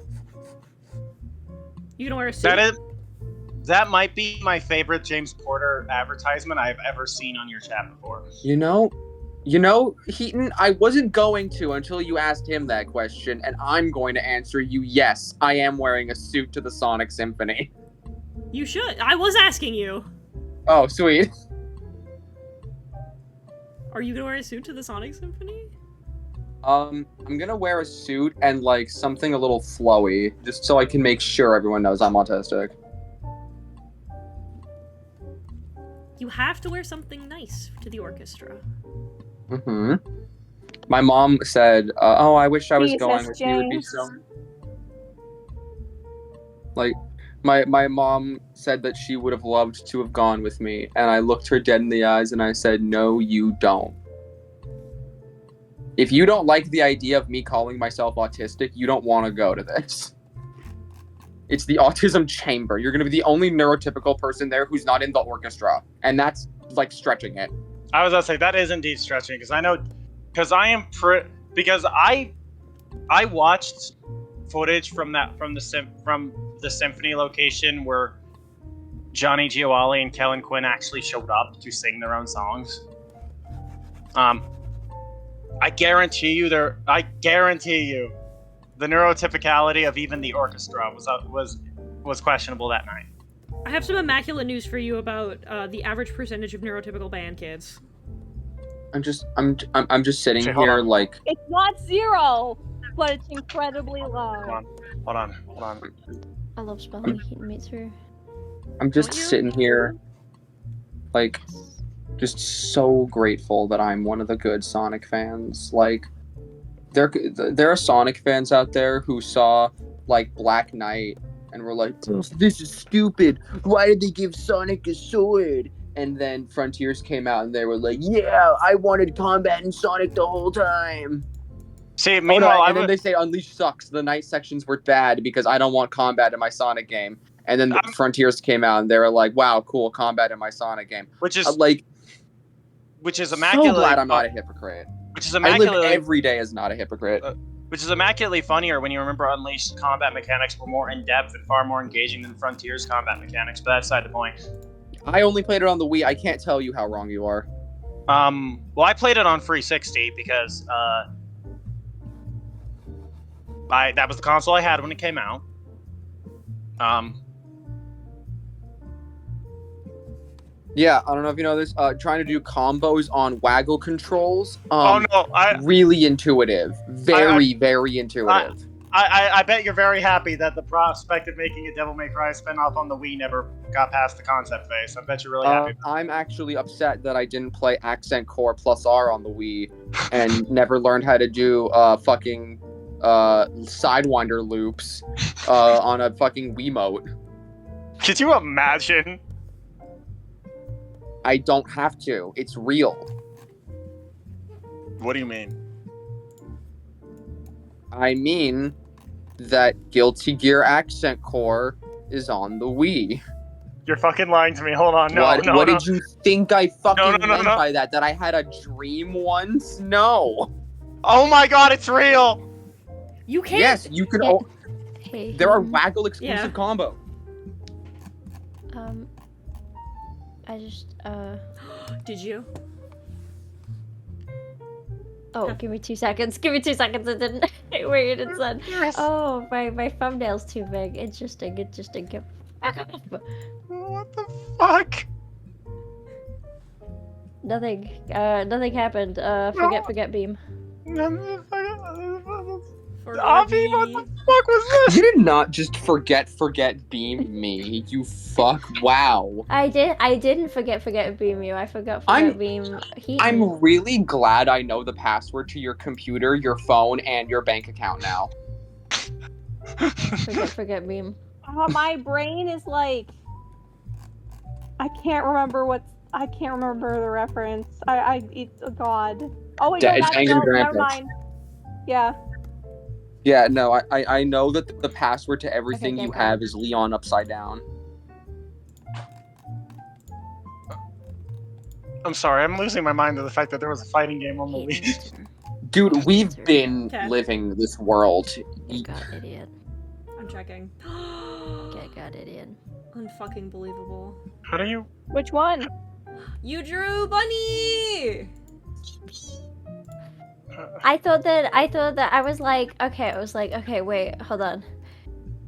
You gonna wear a suit? That might be my favorite James Porter advertisement I've ever seen on your chat before. You know, Heaton, I wasn't going to until you asked him that question, and I'm going to answer you yes, I am wearing a suit to the Sonic Symphony. You should. I was asking you. Oh, sweet. Are you gonna wear a suit to the Sonic Symphony? I'm gonna wear a suit and like something a little flowy, just so I can make sure everyone knows I'm autistic. You have to wear something nice to the orchestra. Mm-hmm. My mom said, "Oh, I wish I was Jesus, going with you. It would be James. so." Like, my mom said that she would have loved to have gone with me, and I looked her dead in the eyes and I said, "No, you don't. If you don't like the idea of me calling myself autistic, you don't want to go to this. It's the autism chamber. You're going to be the only neurotypical person there who's not in the orchestra, and that's like stretching it." I was gonna say that is indeed stretching because I know, because I watched footage from the symphony location where Johnny Giovanni and Kellen Quinn actually showed up to sing their own songs. I guarantee you the neurotypicality of even the orchestra was questionable that night. I have some immaculate news for you about the average percentage of neurotypical band kids. I'm just sitting Actually, hold here on. like, It's not 0, but it's incredibly low. Hold on. I love spelling Heaton me too. I'm just Don't you? sitting here like, just so grateful that I'm one of the good Sonic fans. Like, there are Sonic fans out there who saw like Black Knight and were like, "This is stupid. Why did they give Sonic a sword?" And then Frontiers came out and they were like, "Yeah, I wanted combat in Sonic the whole time." See, meanwhile, and then they say Unleash sucks. The night sections were bad because I don't want combat in my Sonic game. And then the Frontiers came out and they were like, "Wow, cool, combat in my Sonic game." which is So immaculate. glad I'm not a hypocrite. Which is I live immaculately every day as not a hypocrite. Which is immaculately funnier when you remember Unleashed combat mechanics were more in-depth and far more engaging than Frontiers combat mechanics, but that's beside the point. I only played it on the Wii. I can't tell you how wrong you are. Well, I played it on 360 because that was the console I had when it came out. Yeah, I don't know if you know this. Trying to do combos on waggle controls. Oh no, really intuitive. Very intuitive. I bet you're very happy that the prospect of making a Devil May Cry spinoff on the Wii never got past the concept phase. I bet you're really happy. I'm actually upset that I didn't play Accent Core plus R on the Wii and never learned how to do fucking Sidewinder loops on a fucking Wiimote. Could you imagine? I don't have to. It's real. What do you mean? I mean that Guilty Gear Accent Core is on the Wii. You're fucking lying to me. Hold on. What did you think I fucking No. meant by that? That I had a dream once? No. Oh my god, it's real! You can't. Yes, you can. Yeah. Hey. There are Waggle exclusive Yeah. combo. I just Did you? Oh, give me 2 seconds. Give me 2 seconds. I didn't wait. It said, "Oh, my thumbnail's too big." Interesting. Give. What the fuck? Nothing happened. Forget Beam. Poor Avi, what the baby. fuck was this? You did not just forget beam me. You fuck. Wow. I didn't forget beam you. I forgot I'm- beam Heaton. I'm really glad I know the password to your computer, your phone, and your bank account now. forget beam. My brain is like, I can't remember the reference. It's oh god. Oh wait, no, It's that's Angry no, Grandpa. never mind. Yeah. Yeah, no, I know that the password to everything Okay, you go. have is Leon upside down. I'm sorry, I'm losing my mind to the fact that there was a fighting game on the Wii. Heaton. Dude, we've been Okay. living this world. Get God, idiot. I'm checking. Get God, idiot. Unfucking believable. How do you? Which one? You drew Bunny! I thought that I was like, okay, wait, hold on.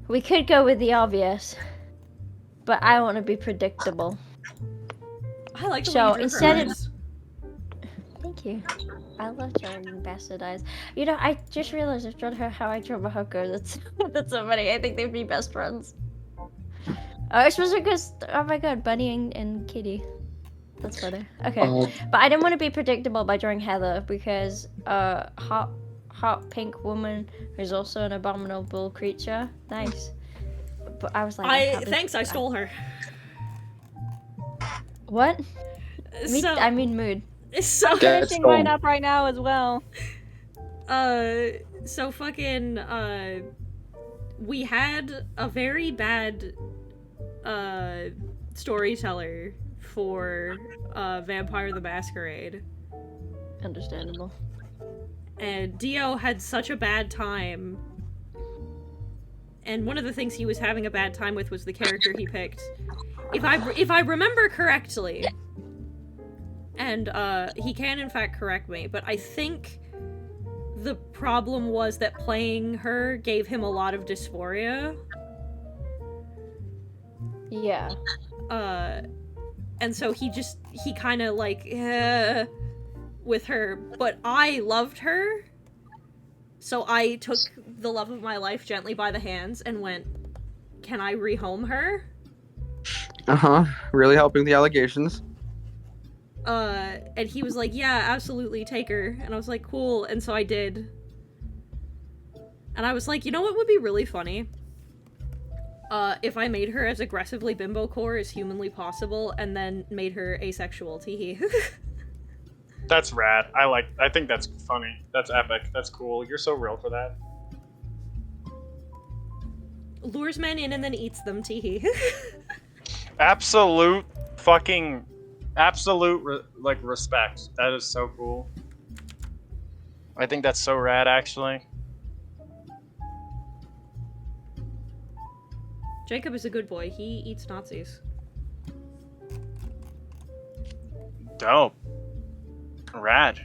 We could go with the obvious, but I want to be predictable. I like the So, way you drew instead her of- eyes. Thank you. I love drawing bastardized. You know, I just realized I've drawn her how I draw Mahoko. That's so funny. I think they'd be best friends. Oh, I suppose because, oh my god, Bunny and Kitty. That's funny. Okay. But I didn't want to be predictable by drawing Heather because hot pink woman who's also an abominable creature. Nice. But I was like, Thanks, I stole her. What? So, I mean mood. so, I'm Get finishing mine stoned. up right now as well. so fucking, we had a very bad, storyteller for, Vampire the Masquerade. Understandable. And Dio had such a bad time. And one of the things he was having a bad time with was the character he picked. If I remember correctly, and he can in fact correct me, but I think the problem was that playing her gave him a lot of dysphoria. Yeah. And so he kind of like, with her, but I loved her. So I took the love of my life gently by the hands and went, can I rehome her? Really helping the allegations. And he was like, yeah, absolutely, take her. And I was like, cool. And so I did. And I was like, you know what would be really funny? If I made her as aggressively bimbo-core as humanly possible and then made her asexual, teehee. That's rad. I think that's funny. That's epic. That's cool. You're so real for that. Lures men in and then eats them, teehee. Absolute fucking respect. That is so cool. I think that's so rad, actually. Jacob is a good boy. He eats Nazis. Dope. Rad.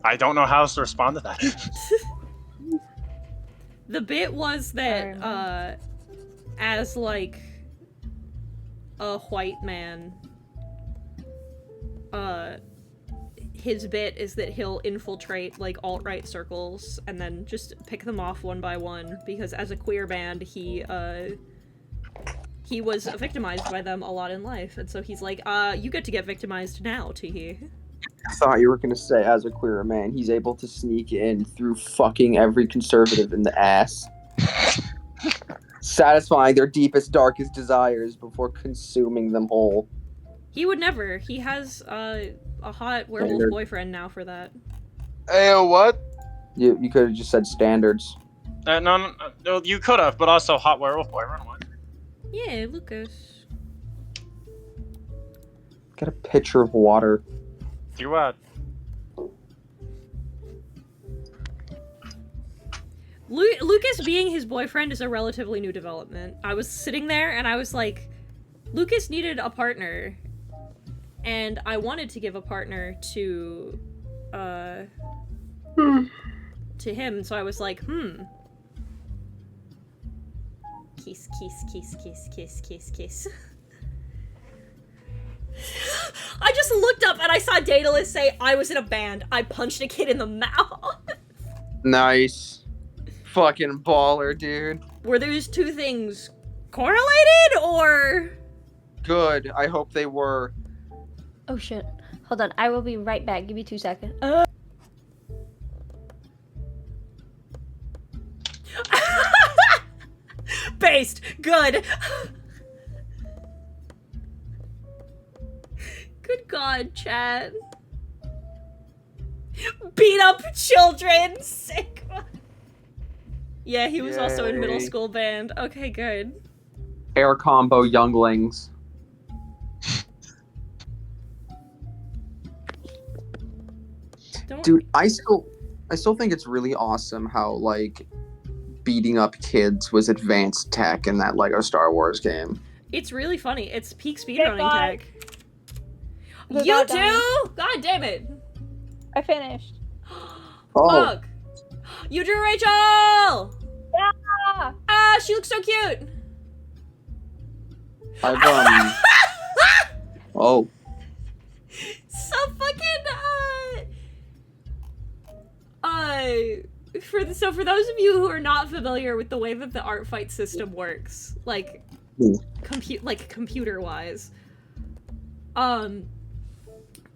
I don't know how else to respond to that. The bit was that, as, like, a white man, his bit is that he'll infiltrate, like, alt-right circles and then just pick them off one by one, because as a queer band, he was victimized by them a lot in life, and so he's like, you get to get victimized now, teehee. I thought you were gonna say, as a queer man, he's able to sneak in through fucking every conservative in the ass, satisfying their deepest, darkest desires before consuming them whole. He would never. He has, a hot werewolf Standard. boyfriend now for that. Hey, what? You could have just said standards. No, you could have, but also hot werewolf boyfriend. What? Yeah, Lucas. Get a pitcher of water. You Lucas being his boyfriend is a relatively new development. I was sitting there and I was like, Lucas needed a partner, and I wanted to give a partner to him, so I was like, kiss, kiss, kiss, kiss, kiss, kiss, kiss. I just looked up and I saw Daedalus say, I was in a band. I punched a kid in the mouth. Nice. Fucking baller, dude. Were those two things correlated, or? Good. I hope they were. Oh shit. Hold on, I will be right back. Give me 2 seconds. Based. Good. Good God, chat. Beat up children. Sick. Yeah, he was also in middle Yay. school band. Okay, good. Air combo younglings. Don't. Dude, I still think it's really awesome how like beating up kids was advanced tech in that Lego Star Wars game. It's really funny. It's peak Okay, speedrunning bye. tech. They're You not too? done. God damn it. I finished. Oh. Fuck. You drew Rachel! Yeah. Ah, she looks so cute. I've Oh. So fucking for those of you who are not familiar with the way that the ArtFight system works, like computer wise,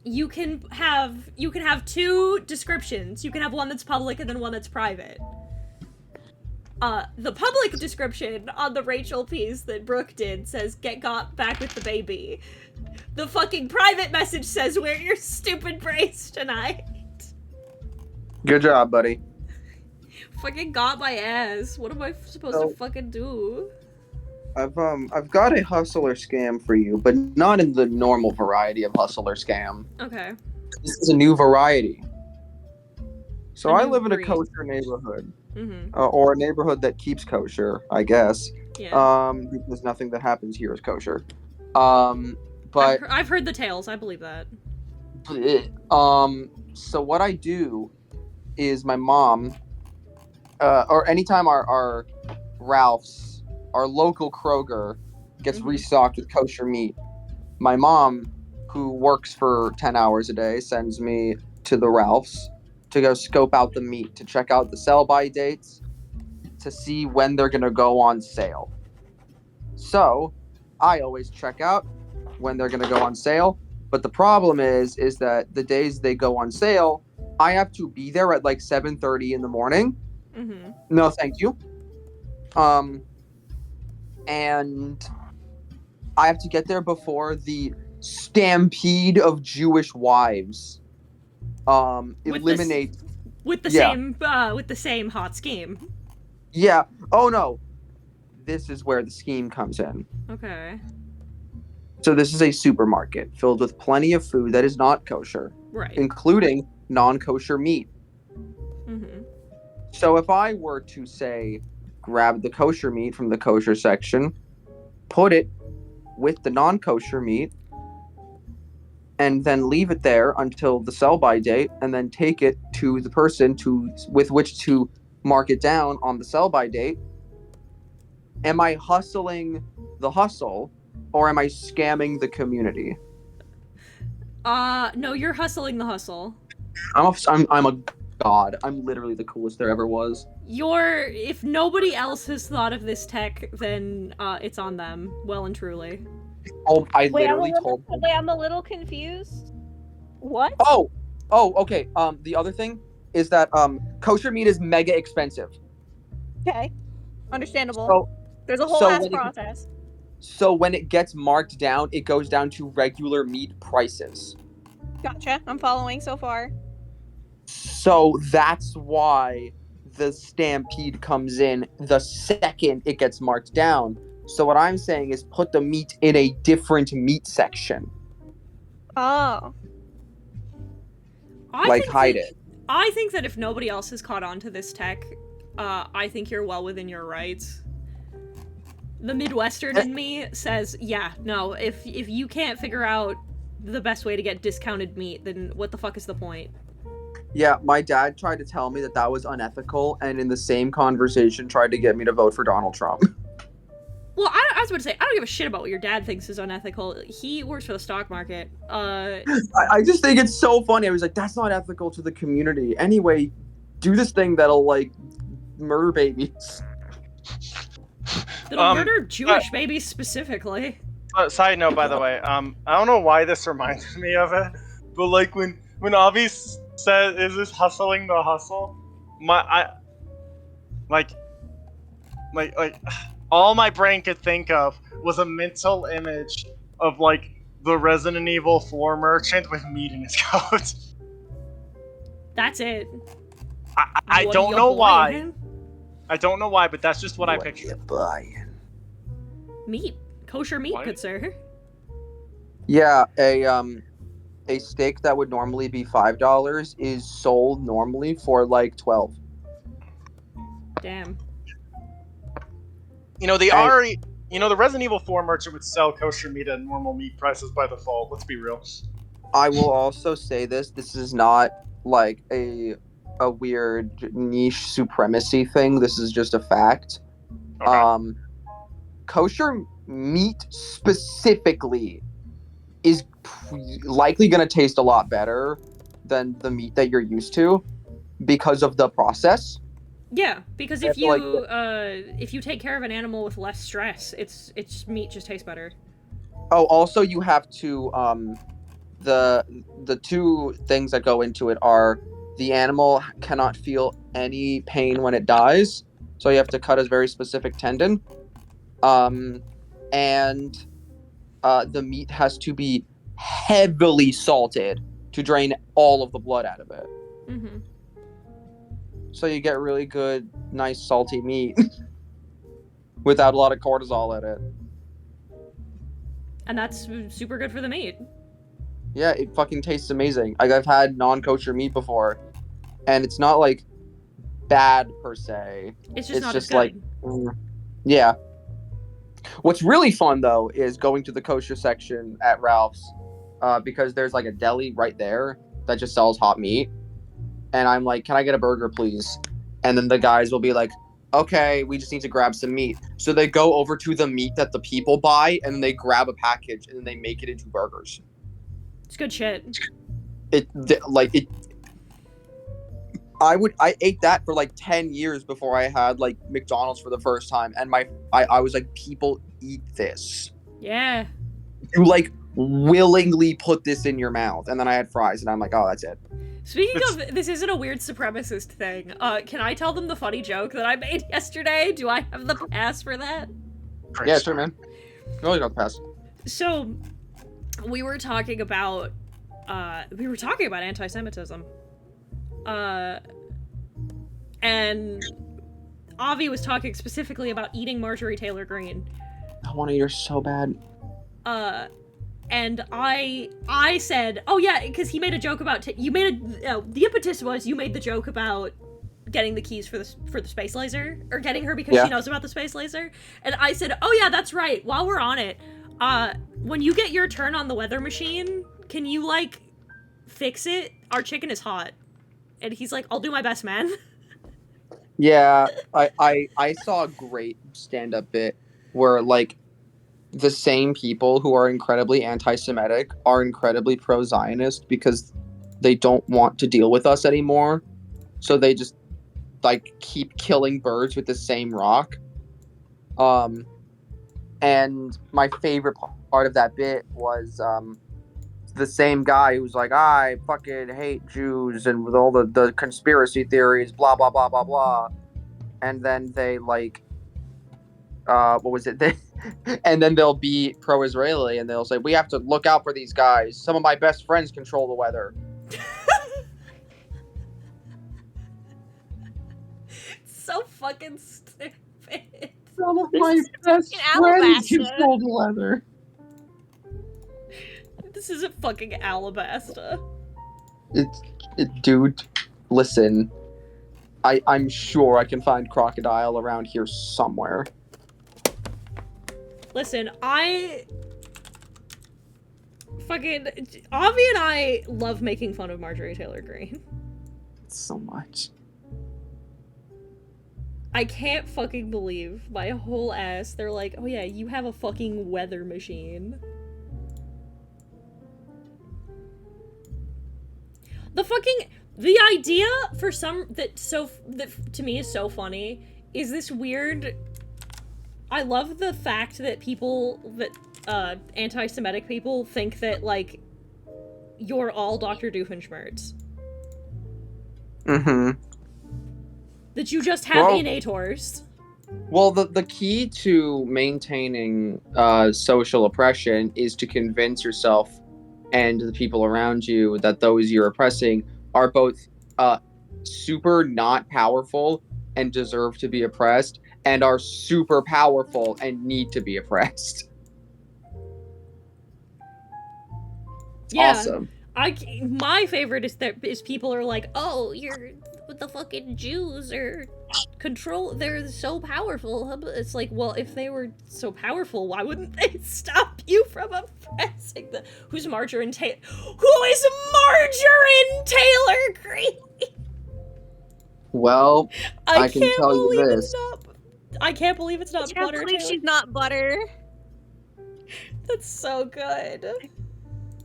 you can have two descriptions. You can have one that's public and then one that's private. The public description on the Rachel piece that Brooke did says, "Get got back with the baby." The fucking private message says, "Wear your stupid brace tonight." Good job, buddy. Fucking got my ass. What am I supposed to fucking do? I've got a hustle or scam for you, but not in the normal variety of hustle or scam. Okay. This is a new variety. So A I new live in a breed. kosher neighborhood, Mm-hmm. or a neighborhood that keeps kosher, I guess. Yeah. Because nothing that happens here is kosher. But I've heard the tales. I believe that. so what I do is my mom, or anytime our Ralph's, our local Kroger, gets Mhm. restocked with kosher meat, my mom, who works for 10 hours a day, sends me to the Ralph's to go scope out the meat, to check out the sell-by dates, to see when they're going to go on sale. So I always check out when they're going to go on sale. But the problem is that the days they go on sale, I have to be there at like 7:30 in the morning. Mm-hmm. No, thank you. And I have to get there before the stampede of Jewish wives eliminate. With the Yeah. same hot scheme. Yeah. Oh no. This is where the scheme comes in. Okay. So this is a supermarket filled with plenty of food that is not kosher, Right. including non-kosher meat. Mm-hmm. So if I were to say, grab the kosher meat from the kosher section, put it with the non-kosher meat, and then leave it there until the sell-by date, and then take it to the person with which to mark it down on the sell-by date, am I hustling the hustle, or am I scamming the community? No, you're hustling the hustle. I'm a god. I'm literally the coolest there ever was. If nobody else has thought of this tech, then it's on them, well and truly. Oh, I Wait, literally told them. I'm a little confused. What? Oh, okay. The other thing is that kosher meat is mega expensive. Okay. Understandable. So, There's a whole so ass when it- process. so when it gets marked down, it goes down to regular meat prices. Gotcha. I'm following so far. So that's why the stampede comes in the second it gets marked down. So what I'm saying is put the meat in a different meat section. Oh. Hide it. I think that if nobody else has caught on to this tech, I think you're well within your rights. The Midwestern in me says, yeah, no, if you can't figure out the best way to get discounted meat, then what the fuck is the point? Yeah, my dad tried to tell me that was unethical, and in the same conversation tried to get me to vote for Donald Trump. Well, I was about to say, I don't give a shit about what your dad thinks is unethical. He works for the stock market. I just think it's so funny. I was like, that's not ethical to the community. Anyway, do this thing that'll like murder babies. That'll murder Jewish babies specifically. Side note, by the way, I don't know why this reminded me of it, but like when Avi said, "Is this hustling the hustle?" Like all my brain could think of was a mental image of like the Resident Evil 4 merchant with meat in his coat. That's it. I What don't are know you why. buying? I don't know why, but that's just what I pictured. Meat. Kosher meat, What? good sir. Yeah, a steak that would normally be $5 is sold normally for like 12. Damn. You know, the Resident Evil 4 merchant would sell kosher meat at normal meat prices by default. Let's be real. I will also say this is not like a weird niche supremacy thing. This is just a fact. Okay. Kosher meat specifically is likely going to taste a lot better than the meat that you're used to because of the process. Yeah, because I if feel like if you take care of an animal with less stress, its meat just tastes better. Oh, also you have to the two things that go into it are the animal cannot feel any pain when it dies, so you have to cut a very specific tendon. And the meat has to be heavily salted to drain all of the blood out of it. Mm-hmm. So you get really good, nice salty meat without a lot of cortisol in it. And that's super good for the meat. Yeah, it fucking tastes amazing. Like I've had non-kosher meat before, and it's not like bad per se. It's just not just as good. like, yeah. What's really fun though is going to the kosher section at Ralph's, because there's like a deli right there that just sells hot meat, and I'm like, "Can I get a burger, please?" And then the guys will be like, "Okay, we just need to grab some meat." So they go over to the meat that the people buy, and they grab a package, and then they make it into burgers. It's good shit. I ate that for like 10 years before I had like McDonald's for the first time, and I was like, people eat this. Yeah. You like willingly put this in your mouth, and then I had fries, and I'm like, oh, that's it. Speaking of, this isn't a weird supremacist thing. Can I tell them the funny joke that I made yesterday? Do I have the pass for that? Yeah, sure, man. You always got the pass. So, we were talking about anti-Semitism. And Avi was talking specifically about eating Marjorie Taylor Greene. I want to eat her so bad. And I said, oh yeah, because he made a joke about, the impetus was you made the joke about getting the keys for the space laser, or getting her because she knows about the space laser. And I said, oh yeah, that's right, while we're on it, when you get your turn on the weather machine, can you, like, fix it? Our chicken is hot. And he's like, I'll do my best, man. Yeah, I saw a great stand-up bit where, like, the same people who are incredibly anti-Semitic are incredibly pro-Zionist because they don't want to deal with us anymore. So they just, like, keep killing birds with the same rock. And my favorite part of that bit was the same guy who's like, I fucking hate Jews and with all the conspiracy theories, blah, blah, blah, blah, blah. And then they, like, what was it? And then they'll be pro-Israeli and they'll say, we have to look out for these guys. Some of my best friends control the weather. So fucking stupid. Some of my best friends control the weather. This isn't fucking Alabasta. Dude, listen. I'm sure I can find crocodile around here somewhere. Listen, fucking Avi and I love making fun of Marjorie Taylor Greene. So much. I can't fucking believe my whole ass. They're like, oh yeah, you have a fucking weather machine. The idea for some that to me is so funny is this weird. I love the fact that anti-Semitic people think that like you're all Dr. Doofenshmirtz. Mm-hmm. That you just have innators. Well, the key to maintaining social oppression is to convince yourself and the people around you that those you're oppressing are both super not powerful and deserve to be oppressed, and are super powerful and need to be oppressed. It's awesome. My favorite is people are like, oh, the fucking Jews are they're so powerful. It's like, well, if they were so powerful, why wouldn't they stop you from oppressing them? Who's Margarine Taylor? Who is Margarine Taylor Greene? Well, I can tell you this. I can't believe it's not I can't Butter. believe Taylor. she's not Butter. That's so good.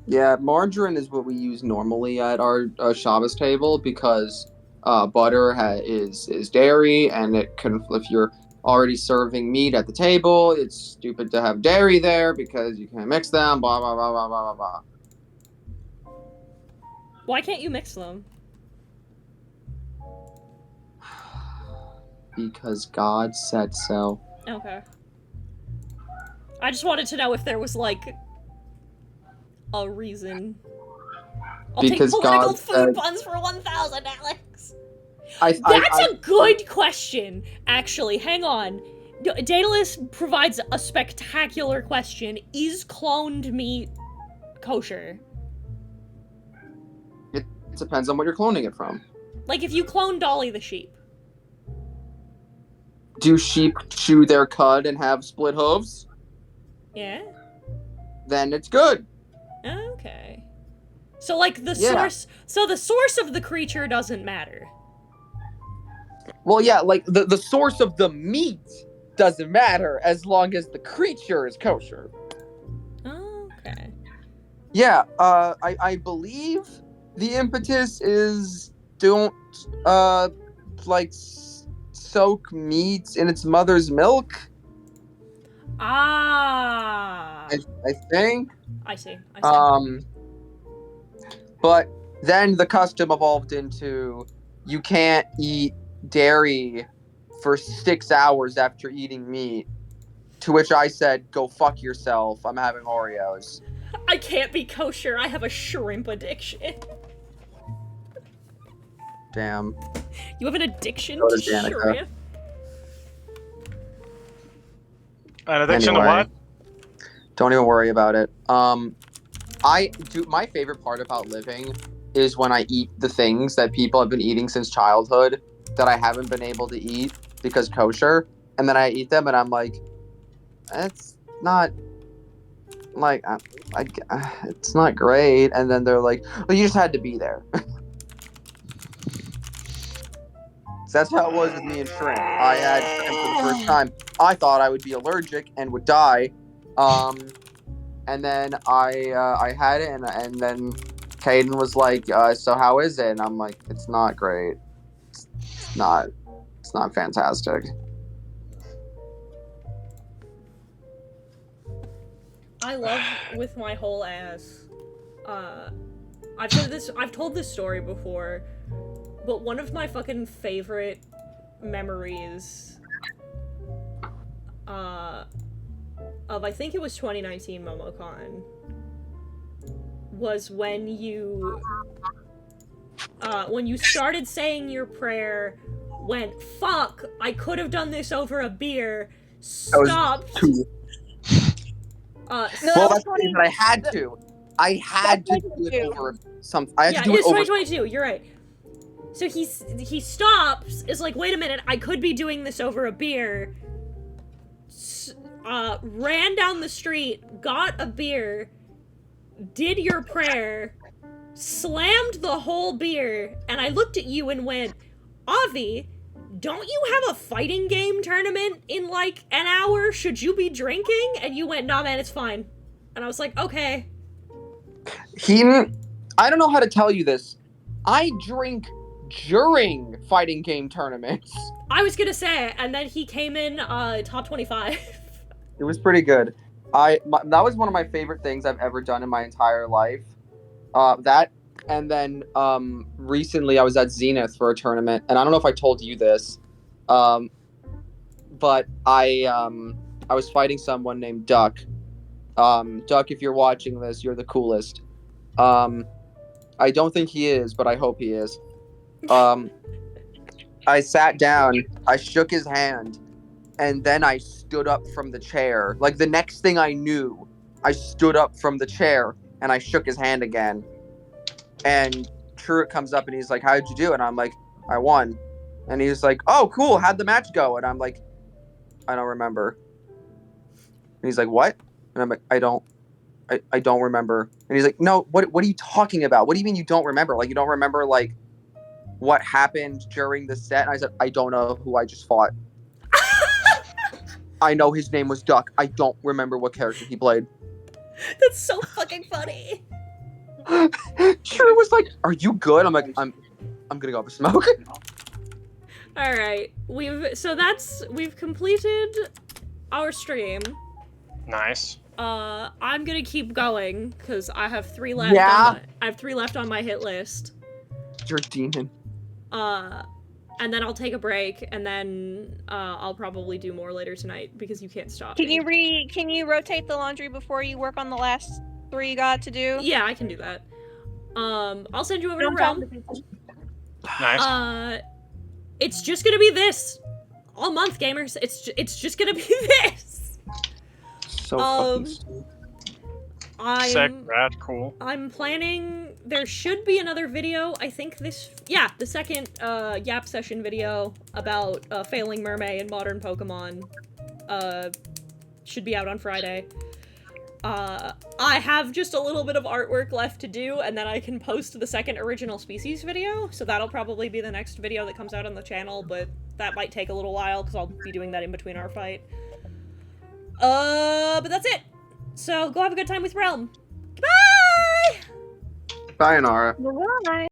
Yeah, margarine is what we use normally at our Shabbos table because butter is dairy, and it can, if you're already serving meat at the table, it's stupid to have dairy there because you can't mix them. Blah blah blah blah blah blah blah. Why can't you mix them? Because God said so. Okay. I just wanted to know if there was like a reason. I'll Because take political God food said... puns for 1,000, Alex. That's a good question, actually. Hang on. Daedalus provides a spectacular question. Is cloned meat kosher? It depends on what you're cloning it from. Like if you clone Dolly the sheep. Do sheep chew their cud and have split hooves? Yeah? Then it's good. Okay. So like the source of the creature doesn't matter. Well, yeah, like the source of the meat doesn't matter as long as the creature is kosher. Okay. Yeah, I believe the impetus is don't like soak meat in its mother's milk. I think. I see. But then the custom evolved into you can't eat dairy for 6 hours after eating meat. To which I said, "Go fuck yourself. I'm having Oreos." I can't be kosher. I have a shrimp addiction. Damn. You have an addiction So to does Danica. shrimp? An addiction to Anyway, what? don't even worry about it. My favorite part about living is when I eat the things that people have been eating since childhood that I haven't been able to eat because kosher, and then I eat them and I'm like, it's not like it's not great, and then they're like, well, you just had to be there. So that's how it was with me and shrimp. I had shrimp for the first time. I thought I would be allergic and would die. And then I had it, and then Caden was like, so how is it? And I'm like, it's not great. It's not fantastic. I love with my whole ass. I've told this story before, but one of my fucking favorite memories of I think it was 2019 MomoCon was when you started saying your prayer, went, fuck, I could have done this over a beer, stopped. Well, that's funny that I had to. I had to do it over something. I had to do it it's over. 2022. You're right. So he stops. Is like, wait a minute. I could be doing this over a beer. Ran down the street, got a beer, did your prayer, slammed the whole beer, and I looked at you and went, Avi, don't you have a fighting game tournament in, like, an hour? Should you be drinking? And you went, nah, man, it's fine. And I was like, okay. I don't know how to tell you this. I drink during fighting game tournaments. I was gonna say, and then he came in, top 25. It was pretty good. That was one of my favorite things I've ever done in my entire life. That, and then recently I was at Zenith for a tournament, and I don't know if I told you this, but I was fighting someone named Duck. Duck, if you're watching this, you're the coolest. I don't think he is, but I hope he is. I sat down, I shook his hand, and then I stood up from the chair. Like, the next thing I knew, I stood up from the chair and I shook his hand again. And Truett comes up and he's like, how'd you do? And I'm like, I won. And he's like, oh, cool, how'd the match go? And I'm like, I don't remember. And he's like, what? And I'm like, I don't remember. And he's like, no, what are you talking about? What do you mean you don't remember? Like, you don't remember, like, what happened during the set? And I said, I don't know who I just fought. I know his name was Duck. I don't remember what character he played. That's so fucking funny. True was like, are you good? I'm like, I'm gonna go have a smoke. All right, we've completed our stream. Nice. I'm gonna keep going because I have 3 left. Yeah. I have 3 left on my hit list. You're a demon. And then I'll take a break, and then I'll probably do more later tonight because you can't stop Can me. Can you rotate the laundry before you work on the last 3 you got to do? Yeah, I can do that. I'll send you over to Realm. Nice. It's just gonna be this all month, gamers. It's just gonna be this. So fucking stupid. Sick, rad, cool. I'm planning. There should be another video. I think the second Yap session video about failing mermaid in modern Pokemon should be out on Friday. I have just a little bit of artwork left to do, and then I can post the second original species video, so that'll probably be the next video that comes out on the channel, but that might take a little while, because I'll be doing that in between ArtFight. But that's it! So, go have a good time with Realm. Goodbye! Sayonara. Bye.